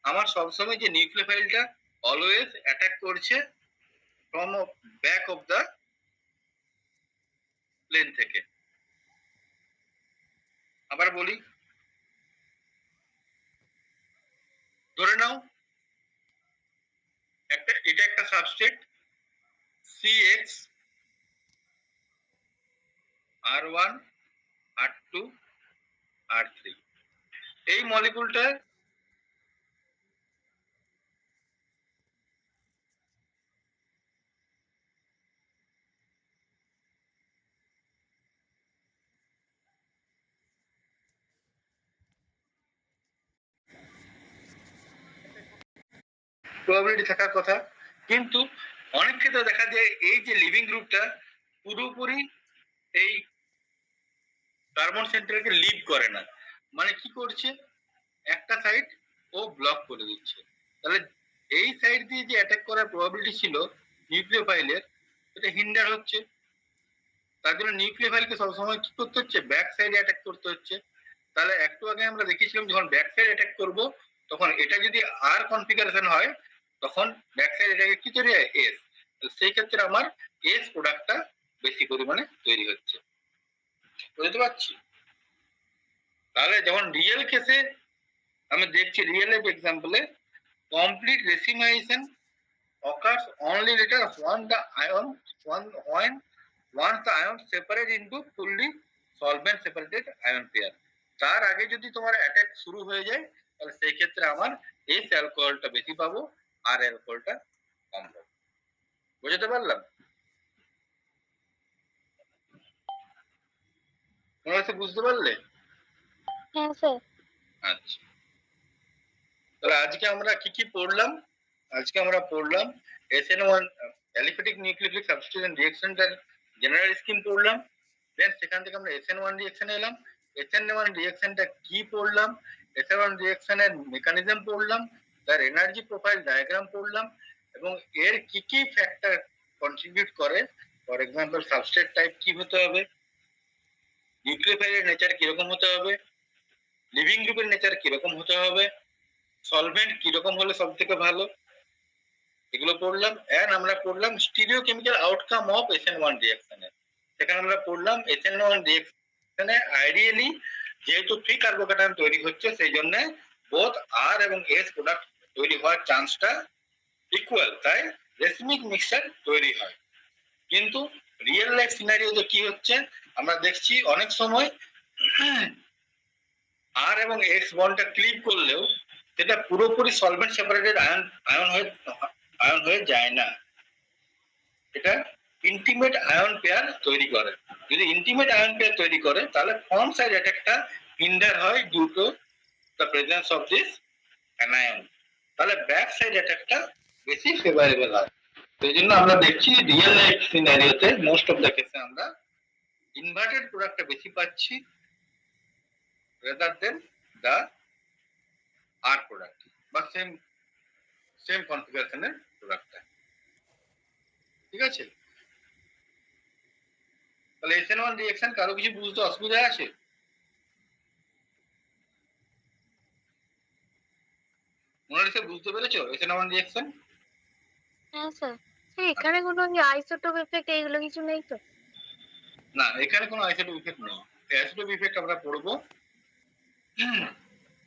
আমার সবসময় যে নিউক্লিওফাইলটা অলওয়েজ অ্যাটাক করছে from back of the plane থেকে। আবার বলি, ধরে নাও এটা একটা substrate CX R1 R2 R3। এই মলিকুলটা প্রবাবিলিটি থাকার কথা, কিন্তু অনেক ক্ষেত্রে দেখা যায় এই যে লিভিং গ্রুপটা পুরোপুরি এই কার্বন সেন্টারকে লিভ করে না। মানে কি করছে? একটা সাইড ও ব্লক করে দিচ্ছে। তাহলে এই সাইড দিয়ে যে অ্যাটাক করার প্রবাবিলিটি ছিল নিউক্লিওফাইলের, এটা হিন্ডার হচ্ছে। তার জন্য নিউক্লিওফাইলকে সবসময় কি করতে হচ্ছে? ব্যাক সাইডে অ্যাটাক করতে হচ্ছে। তাহলে একটু আগে আমরা দেখেছিলাম যখন ব্যাক সাইড অ্যাটাক করব তখন এটা যদি আর কনফিগারেশন হয় তখন ব্যাক সাইড এটাকে কি তৈরি হয়? এস। সেই ক্ষেত্রে আমার এস প্রোডাক্টটা বেশি পরিমাণে তৈরি হচ্ছে। বুঝতে পারছি? তাহলে যখন রিয়েল কেসে আমি দেখছি, রিয়েল লাইফ এক্সাম্পলে complete racemization occurs only later when the ion separate into fully solvent separated ion pair। তার আগে যদি তোমার অ্যাটাক শুরু হয়ে যায় তাহলে সেই ক্ষেত্রে আমার এস অ্যালকোহলটা বেশি পাবো আর অ্যালকোহলটা কম পাবো। বুঝতে পারলাম? তোমরা তো বুঝতে পারলে? হ্যাঁ স্যার। আচ্ছা, তাহলে আজকে আমরা কি কি পড়লাম? আজকে আমরা পড়লাম SN1 অ্যালিফ্যাটিক নিউক্লিওফিলিক সাবস্টিটিউশন রিঅ্যাকশনটার জেনারেল স্কিম পড়লাম। দেন সেখান থেকে আমরা SN1 রিঅ্যাকশন এলাম। SN1 রিঅ্যাকশনটা কি পড়লাম? SN1 রিঅ্যাকশনের মেকানিজম পড়লাম, তার এনার্জি প্রোফাইল ডায়াগ্রাম পড়লাম এবং এর কি কি ফ্যাক্টর কন্ট্রিবিউট করে। ফর এক্সাম্পল সাবস্ট্রেট টাইপ কি হতে হবে, নিউক্লিওফাইলের নেচার কিরকম হতে হবে, লিভিং গ্রুপের নেচার কিরকম হতে হবে, সলভেন্ট কিরকম হলে সব থেকে ভালো, এগুলো পড়লাম। এন্ড আমরা পড়লাম স্টিরিওকেমিক্যাল আউটকাম অফ SN1 রিঅ্যাকশনে। সেখানে আমরা পড়লাম SN1 রিঅ্যাকশনে আইডিয়ালি যেহেতু ফ্রি কার্বোকেটায়ন তৈরি হচ্ছে সেই জন্য বোথ আর এবং এস প্রোডাক্ট তৈরি হওয়ার চান্সটা ইকুয়াল, তাই রেসিমিক মিক্সচার তৈরি হয়। কিন্তু রিয়েল লাইফ সিনারিওতে কি হচ্ছে আমরা দেখছি অনেক সময় আর এবং এক্স বন্ডটা ক্লিপ করলেও সেটা পুরোপুরি সলভেন্ট সেপারেটেড আয়ন হয়ে যায় না, এটা ইন্টিমেট আয়ন পেয়ার তৈরি করে। যদি ইন্টিমেট আয়ন পেয়ার তৈরি করে তাহলে ফ্রন্ট সাইড অ্যাটাকটা হিন্ডার হয় due to the presence of this anion, তাহলে ব্যাক সাইড অ্যাটাকটা বেশি ফেভারেবল হয়। সেই জন্য আমরা দেখছি রিয়েল লাইফ সিনারিওতে মোস্ট অফ দ্য কেসে আমরা ইনভার্টেড প্রোডাক্টটা বেশি পাচ্ছি rather than the R product বা সেম কনফিগারেশনের প্রোডাক্টটা। ঠিক আছে? তাহলে SN1 রিঅ্যাকশন কারো কিছু বুঝতে অসুবিধা আছে? মোনালিসা বুঝতে পেরেছো SN1 রিঅ্যাকশন? হ্যাঁ স্যার। এখানে কোনো আইসোটোপ এফেক্ট এইগুলো কিছু নেই তো? না, এখানে কোনো আইসোটোপ ইফেক্ট নেই। আইসোটোপ ইফেক্ট আমরা পড়বো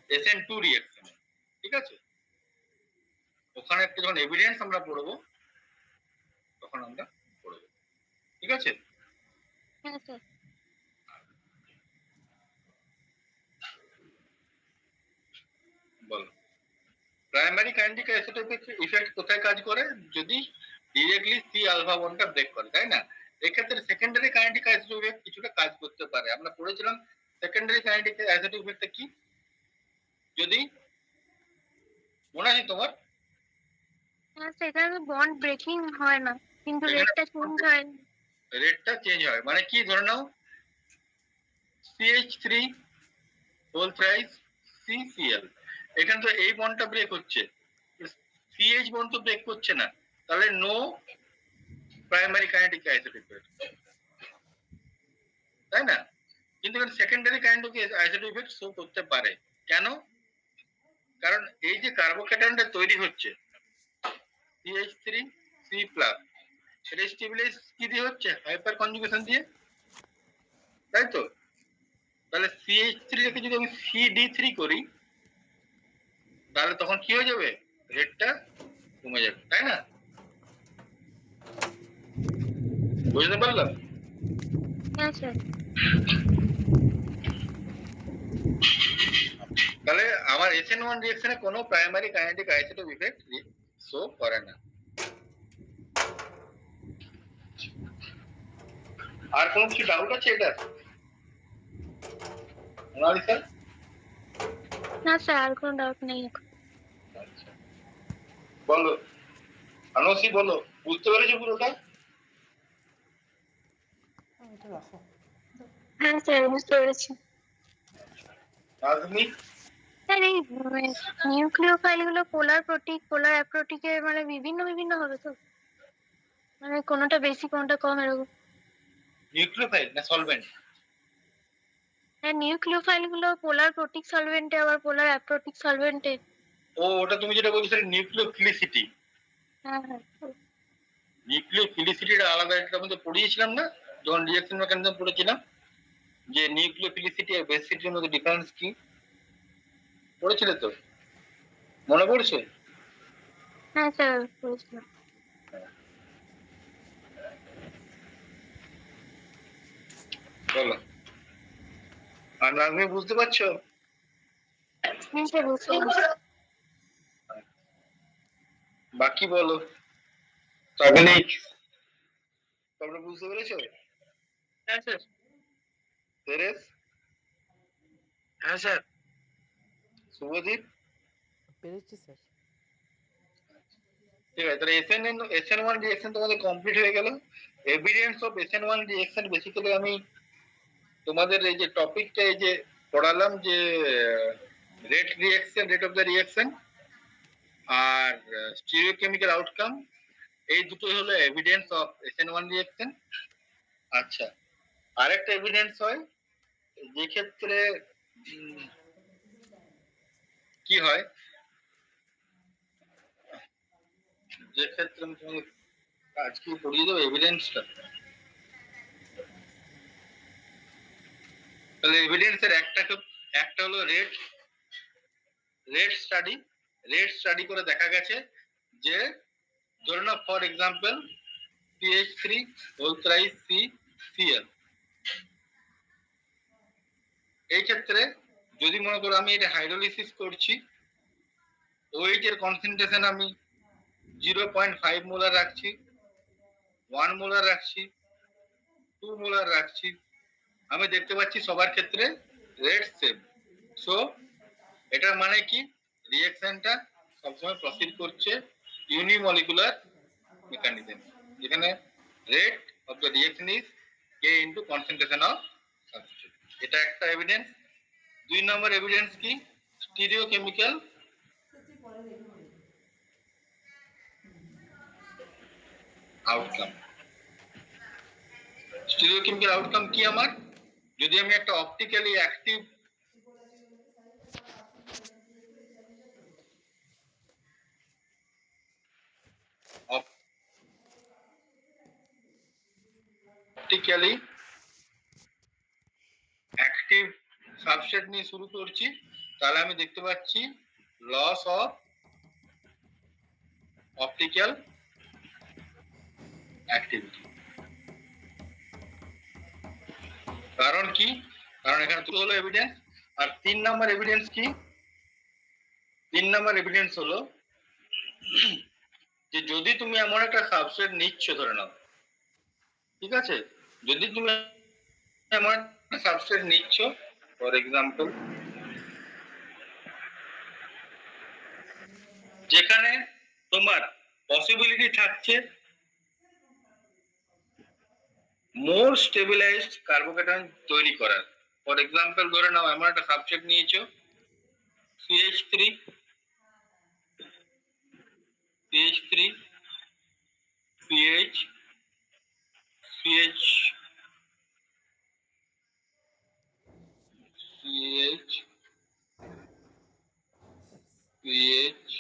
SN2 রিঅ্যাকশন, ঠিক আছে? ওখানে একটা যখন এভিডেন্স আমরা পড়বো তখন আমরা পড়বো, ঠিক আছে? হ্যাঁ স্যার। বলো। প্রাইমারি কাইনেটিক আইসোটোপ ইফেক্ট কোথায় কাজ করে? যদি ডিরেক্টলি সি আলফা বন্ডটা ব্রেক করে, তাই না? এক্ষেত্রে সেকেন্ডারি কাইনেটিক আইসোটোপ ইফেক্ট কিছুটা কাজ করতে পারে। আমরা পড়েছিলাম সেকেন্ডারি কাইনেটিক আইসোটোপ ইফেক্টটা কি? যদি মনে আছে তোমার? হ্যাঁ স্যার, এখানে বন্ড ব্রেকিং হয় না, কিন্তু রেটটা চেঞ্জ হয়। রেটটা চেঞ্জ হয় মানে কি? ধরে নাও CH3 হোল থ্রাইস CCl, এখানে তো এই বন্ডটা ব্রেক হচ্ছে, CH বন্ড তো ব্রেক করছে না, তাহলে no primary kinetic isotope effect, তাই না? কিন্তু secondary kinetic isotope effect show করতে পারে। কেন? কারণ এই যে কার্বোক্যাটায়নটা তৈরি হচ্ছে CH3C+, সেটা স্টেবিলাইজ কি দিয়ে হচ্ছে? হাইপার কনজুগেশন দিয়ে, তাই তো? তাহলে CH3 কে যদি আমি CD3 করি তাহলে তখন কি হয়ে যাবে? রেটটা কমে যাবে, তাই না? বুঝতে পারলাম? হ্যাঁ স্যার। তাহলে আমার SN1 রিঅ্যাকশনে কোনো primary kinetic isotope effect show করে না। আর কোনো কিছু ডাউট আছে এটা? মোনালিসা? না স্যার, আর কোনো ডাউট নেই এখন। বলো আনসি, বলো বুঝতে পেরেছো পুরোটা? এটা রাখো। হ্যাঁ স্যার, বুঝতে পেরেছি। নাজমি? স্যার, এই নিউক্লিওফাইল গুলো পোলার প্রোটিক, পোলার অ্যাপ্রোটিকের মানে বিভিন্ন বিভিন্ন হবে তো? মানে কোনোটা বেশি কোনোটা কম এরকম? নিউক্লিওফাইল না সলভেন্ট? হ্যাঁ, নিউক্লিওফাইল গুলো পোলার প্রোটিক সলভেন্টে আবার পোলার অ্যাপ্রোটিক সলভেন্টে। ও, ওটা তুমি যেটা বলছো সেটা নিউক্লিওফিলিসিটি। হ্যাঁ হ্যাঁ। নিউক্লিওফিলিসিটিটা আলাদা, একটা মধ্যে পড়িয়েছিলাম না যখন রিঅ্যাকশন মেকানিজম পড়েছিলাম, যে নিউক্লিওফিলিসিটি আর বেসিসিটির মধ্যে ডিফারেন্স কি পড়েছিলে তো? মনে পড়ছে? হ্যাঁ স্যার, বুঝলাম। বলো। আর নাজমি বুঝতে পারছো? হ্যাঁ স্যার, বুঝতে পেরেছি। বাকি বলো। সাবিনিক তোমরা বুঝতে পেরেছো? হ্যাঁ স্যার। তেরেস? হ্যাঁ স্যার। শুভদীপ? পেরেছি স্যার। ঠিক আছে, তাহলে SN1 রিঅ্যাকশন তোমাদের কমপ্লিট হয়ে গেল। Evidence of SN1 reaction basically আমি তোমাদের এই যে টপিকটা এই যে পড়ালাম, যে rate reaction, rate of the reaction আর স্টিরিওকেমিক্যাল আউটকাম, এই দুটোই হলো এভিডেন্স অফ SN1 রিঅ্যাকশন। আচ্ছা, আরেকটা এভিডেন্স হয় যে ক্ষেত্রে কি হয়, যে ক্ষেত্রে আমি তোমাকে আজকে পড়িয়ে দেবো এভিডেন্সটা। তাহলে এভিডেন্সের একটা হলো রেট স্টাডি। রেট স্টাডি করে দেখা গেছে যে ধরে নাও for example CH3 whole thrice CCl, এই ক্ষেত্রে যদি মনে করো আমি এটা হাইড্রোলিসিস করছি, OH এর কনসেন্ট্রেশন আমি 0.5 মোলার রাখছি, 1 মোলার রাখছি, 2 মোলার রাখছি, আমি দেখতে পাচ্ছি সবার ক্ষেত্রে রেট সেম। সো এটার মানে কি? রিঅ্যাকশনটা সবসময় প্রসিড করছে ইউনিমলিকুলার মেকানিজম, যেখানে rate of the reaction is K into concentration of substrate. এটা একটা এভিডেন্স। 2 নম্বর এভিডেন্স কি? স্টিরিওকেমিক্যাল আউটকাম। স্টিরিওকেমিক্যাল আউটকাম কি আমার? যদি আমি একটা optically active basically active substrate নিয়ে শুরু করছি, তাহলে আমি দেখতে পাচ্ছি লস অফ অপটিক্যাল অ্যাক্টিভিটি। কারণ কি? কারণ এখানে দুটো হলো এভিডেন্স। আর 3 নাম্বার এভিডেন্স কি? 3 নাম্বার এভিডেন্স হলো যে যদি তুমি এমন একটা সাবস্ট্রেট নিচ্ছ, ধরে নাও, ঠিক আছে, যদি তুমি এমন একটা সাবস্ট্রেট নিচ্ছ, ফর এক্সাম্পল যেখানে তোমার পসিবিলিটি থাকছে মোর স্টেবিলাইজড কার্বোকেটায়ন তৈরি করার। ফর এক্সাম্পল ধরে নাও এমন একটা সাবস্ট্রেট নিয়েছো CH3 CH CH CH CH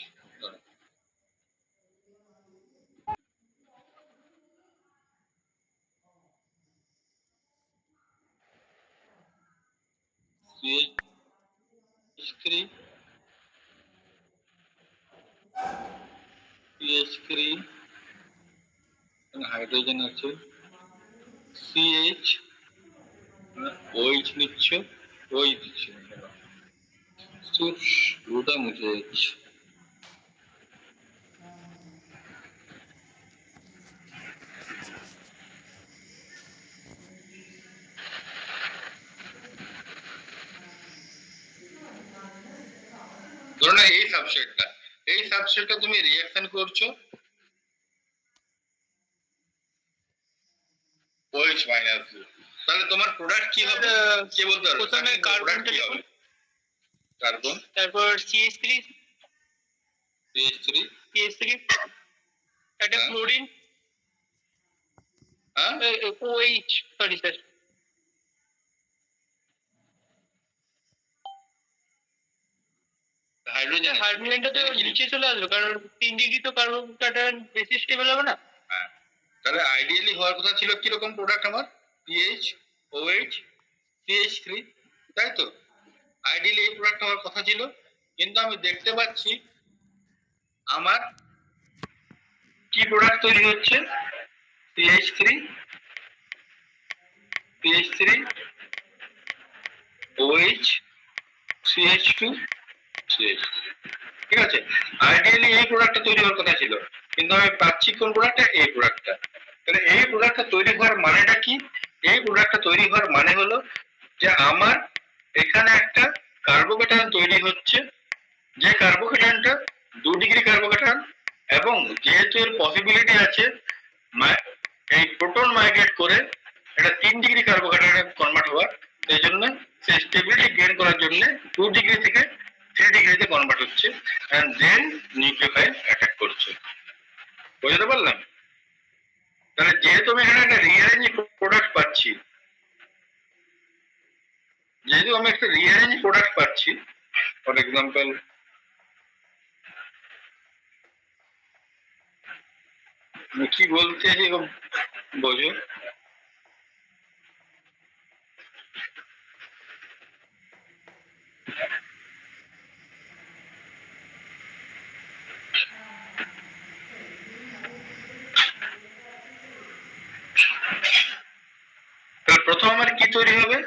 CH3 CH3 hydrogen আছে, CH OH নিচ্ছ, OH দিচ্ছ, ওটা মুছে যাচ্ছে। ধরো না এই সাবস্ট্রেটটা তুমি রিঅ্যাকশন করছো OH মাইনাস, তাহলে তোমার প্রোডাক্ট কি হবে কে বলতে পারবে? প্রথমে কার্বন কি হবে? কার্বন, তারপর CH3 একটা ক্লোরিন, OH, সরি স্যার, হাইড্রোজেনটা তো নিচে চলে আসলো, কারণ 3 ডিগ্রি তো কার্বোকেটায়ন বেশি স্টেবল হবে না। তাহলে আইডিয়ালি হওয়ার কথা ছিল কিরকম প্রোডাক্ট আমার? PH OH CH3, তাই তো? আইডিয়ালি এই প্রোডাক্ট হওয়ার কথা ছিল, কিন্তু আমি দেখতে পাচ্ছি আমার কি প্রোডাক্ট তৈরি হচ্ছে? CH3 OH CH2 CH, ঠিক আছে? আইডিয়ালি এই প্রোডাক্টটা তৈরি হওয়ার কথা ছিল, কিন্তু আমি পাচ্ছি কোন প্রোডাক্টটা? এই প্রোডাক্টটা। তাহলে এই প্রোডাক্টটা তৈরি হওয়ার মানেটা কি? এই প্রোডাক্টটা তৈরি হওয়ার মানে হলো যে আমার এখানে একটা কার্বোকেটায়ন তৈরি হচ্ছে, যে কার্বোকেটায়নটা 2 ডিগ্রি কার্বোকেটায়ন, এবং যেহেতু এর পসিবিলিটি আছে এই প্রোটন মাইগ্রেট করে এটা 3 ডিগ্রি কার্বোকেটায়নে কনভার্ট হওয়ার, সেই জন্য সেই স্টেবিলিটি গেইন করার জন্য 2 ডিগ্রি থেকে 3 ডিগ্রিতে কনভার্ট হচ্ছে, এন্ড দেন নিউক্লিওফাইল অ্যাটাক করছে। বুঝতে পারলাম? তাহলে যেহেতু আমি এখানে একটা রিঅ্যারেঞ্জ প্রোডাক্ট পাচ্ছি, ফর এক্সাম্পল আমি কি বলতে চাইছি বোঝো? তাহলে প্রথম আমার কি তৈরি হবে?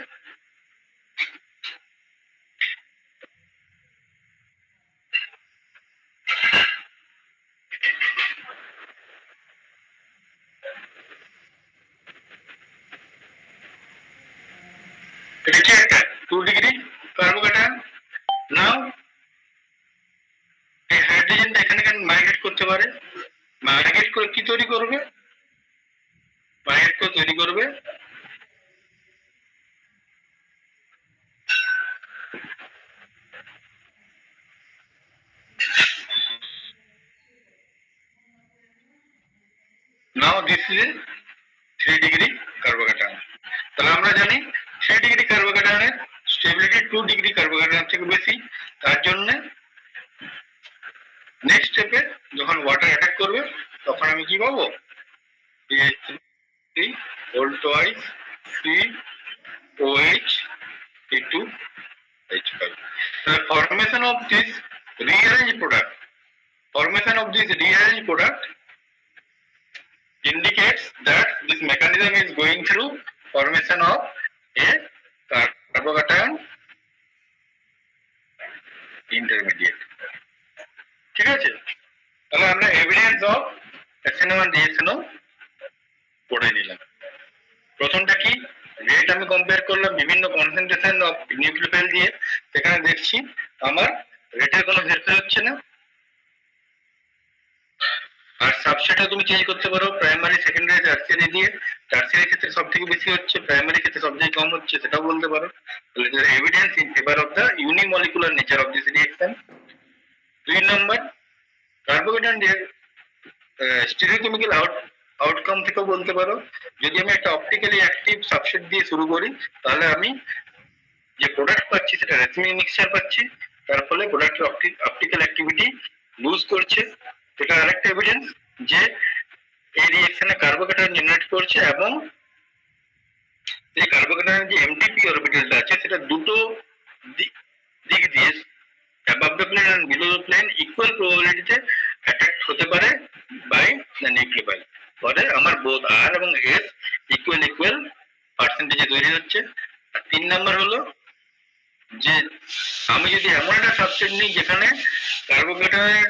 এটা কি একটা 2 ডিগ্রি কার্বোকেটায়ন। নাও এই হাইড্রোজেনটা এখানে মাইগ্রেট করতে পারে, মাইগ্রেট করে কি তৈরি করবে? মাইগ্রেট করে তৈরি করবে নাও দিস ইজ 3 ডিগ্রি কার্বোকেটায়ন। তাহলে আমরা জানি 3 ডিগ্রি কার্বোকেটায়নের স্টেবিলিটি 2 ডিগ্রি কার্বোকেটায়ন থেকে বেশি, তার জন্য নেক্সট স্টেপে যখন ওয়াটার অ্যাটাক করবে তখন আমি কি পাবো? CH3 whole twice COH C2H5. The formation of this rearranged product indicates that this mechanism is going through formation of a carbocation intermediate. ঠিক আছে, তাহলে আমরা এভিডেন্স অফ SN1 রিঅ্যাকশনও পড়ে নিলাম। প্রথমটা কি, রেট আমি কম্পেয়ার করলাম বিভিন্ন কনসেন্ট্রেশন অফ নিউক্লিওফিল দিয়ে, সেখানে দেখছি আমার রেটের কোনো হেরফের হচ্ছে না। আর সাবস্ট্রেটও তুমি চেঞ্জ করতে পারো প্রাইমারি, সেকেন্ডারি, টারসিয়ারি দিয়ে। টারসিয়ারি ক্ষেত্রে সব থেকে বেশি হচ্ছে, প্রাইমারি ক্ষেত্রে সব থেকে কম হচ্ছে, সেটাও বলতে পারো। তাহলে evidence in favour of the unimolecular nature of this reaction. 2 number, carbocation stereochemical outcome থেকেও বলতে পারো। যদি আমি একটা অপটিক্যালি অ্যাক্টিভ সাবস্ট্রেট দিয়ে শুরু করি, তাহলে আমি যে প্রোডাক্ট পাচ্ছি সেটা রেসমিক মিক্সচার পাচ্ছি, তার ফলে প্রোডাক্টের অপটিক্যাল অ্যাক্টিভিটি লুজ করছে। এটা আরেকটা এভিডেন্স যে এই রিঅ্যাকশনে কার্বোকেটান জেনারেট করছে, এবং এই কার্বোকেটানের যে এমটিপি অরবিটালটা আছে সেটা দুটো দিক দিয়ে above the plane and below the plane equal probability তে অ্যাটাক্ট হতে পারে বাই দ্য নিউক্লিওফাইল। ফলে আমার বোথ আর এবং এস ইকুয়াল পার্সেন্টেজে তৈরি হচ্ছে। আর 3 নাম্বার হলো যে আমি যদি এমন একটা সাবস্ট্রেট নিই যেখানে কার্বোকেটানের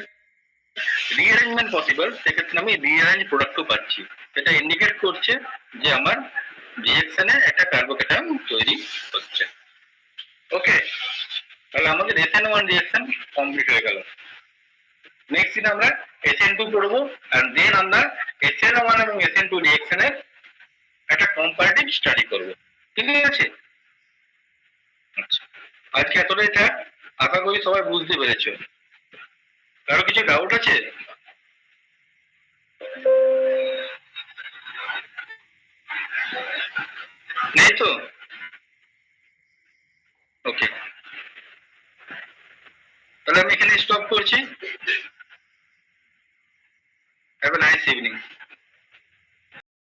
রিঅ্যারেঞ্জমেন্ট পসিবল, সেক্ষেত্রে আমি রিঅ্যারেঞ্জ প্রোডাক্টও পাচ্ছি। সেটা ইন্ডিকেট করছে যে আমার রিঅ্যাকশনে একটা কার্বোকেটান তৈরি হচ্ছে। ওকে, তাহলে আমাদের SN1 রিঅ্যাকশন কমপ্লিট হয়ে গেল। নেক্সট দিন আমরা SN2 পড়বো, আর দেন আমরা SN1 এবং SN2 রিঅ্যাকশনের একটা কম্পারেটিভ স্টাডি করব। ঠিক আছে, আচ্ছা আজকে এতটাই থাক। আশা করি সবাই বুঝতে পেরেছো। কারো কিছু ডাউট আছে? নেই তো? ওকে, তাহলে আমি এখানে স্টপ করছি। Have a nice evening.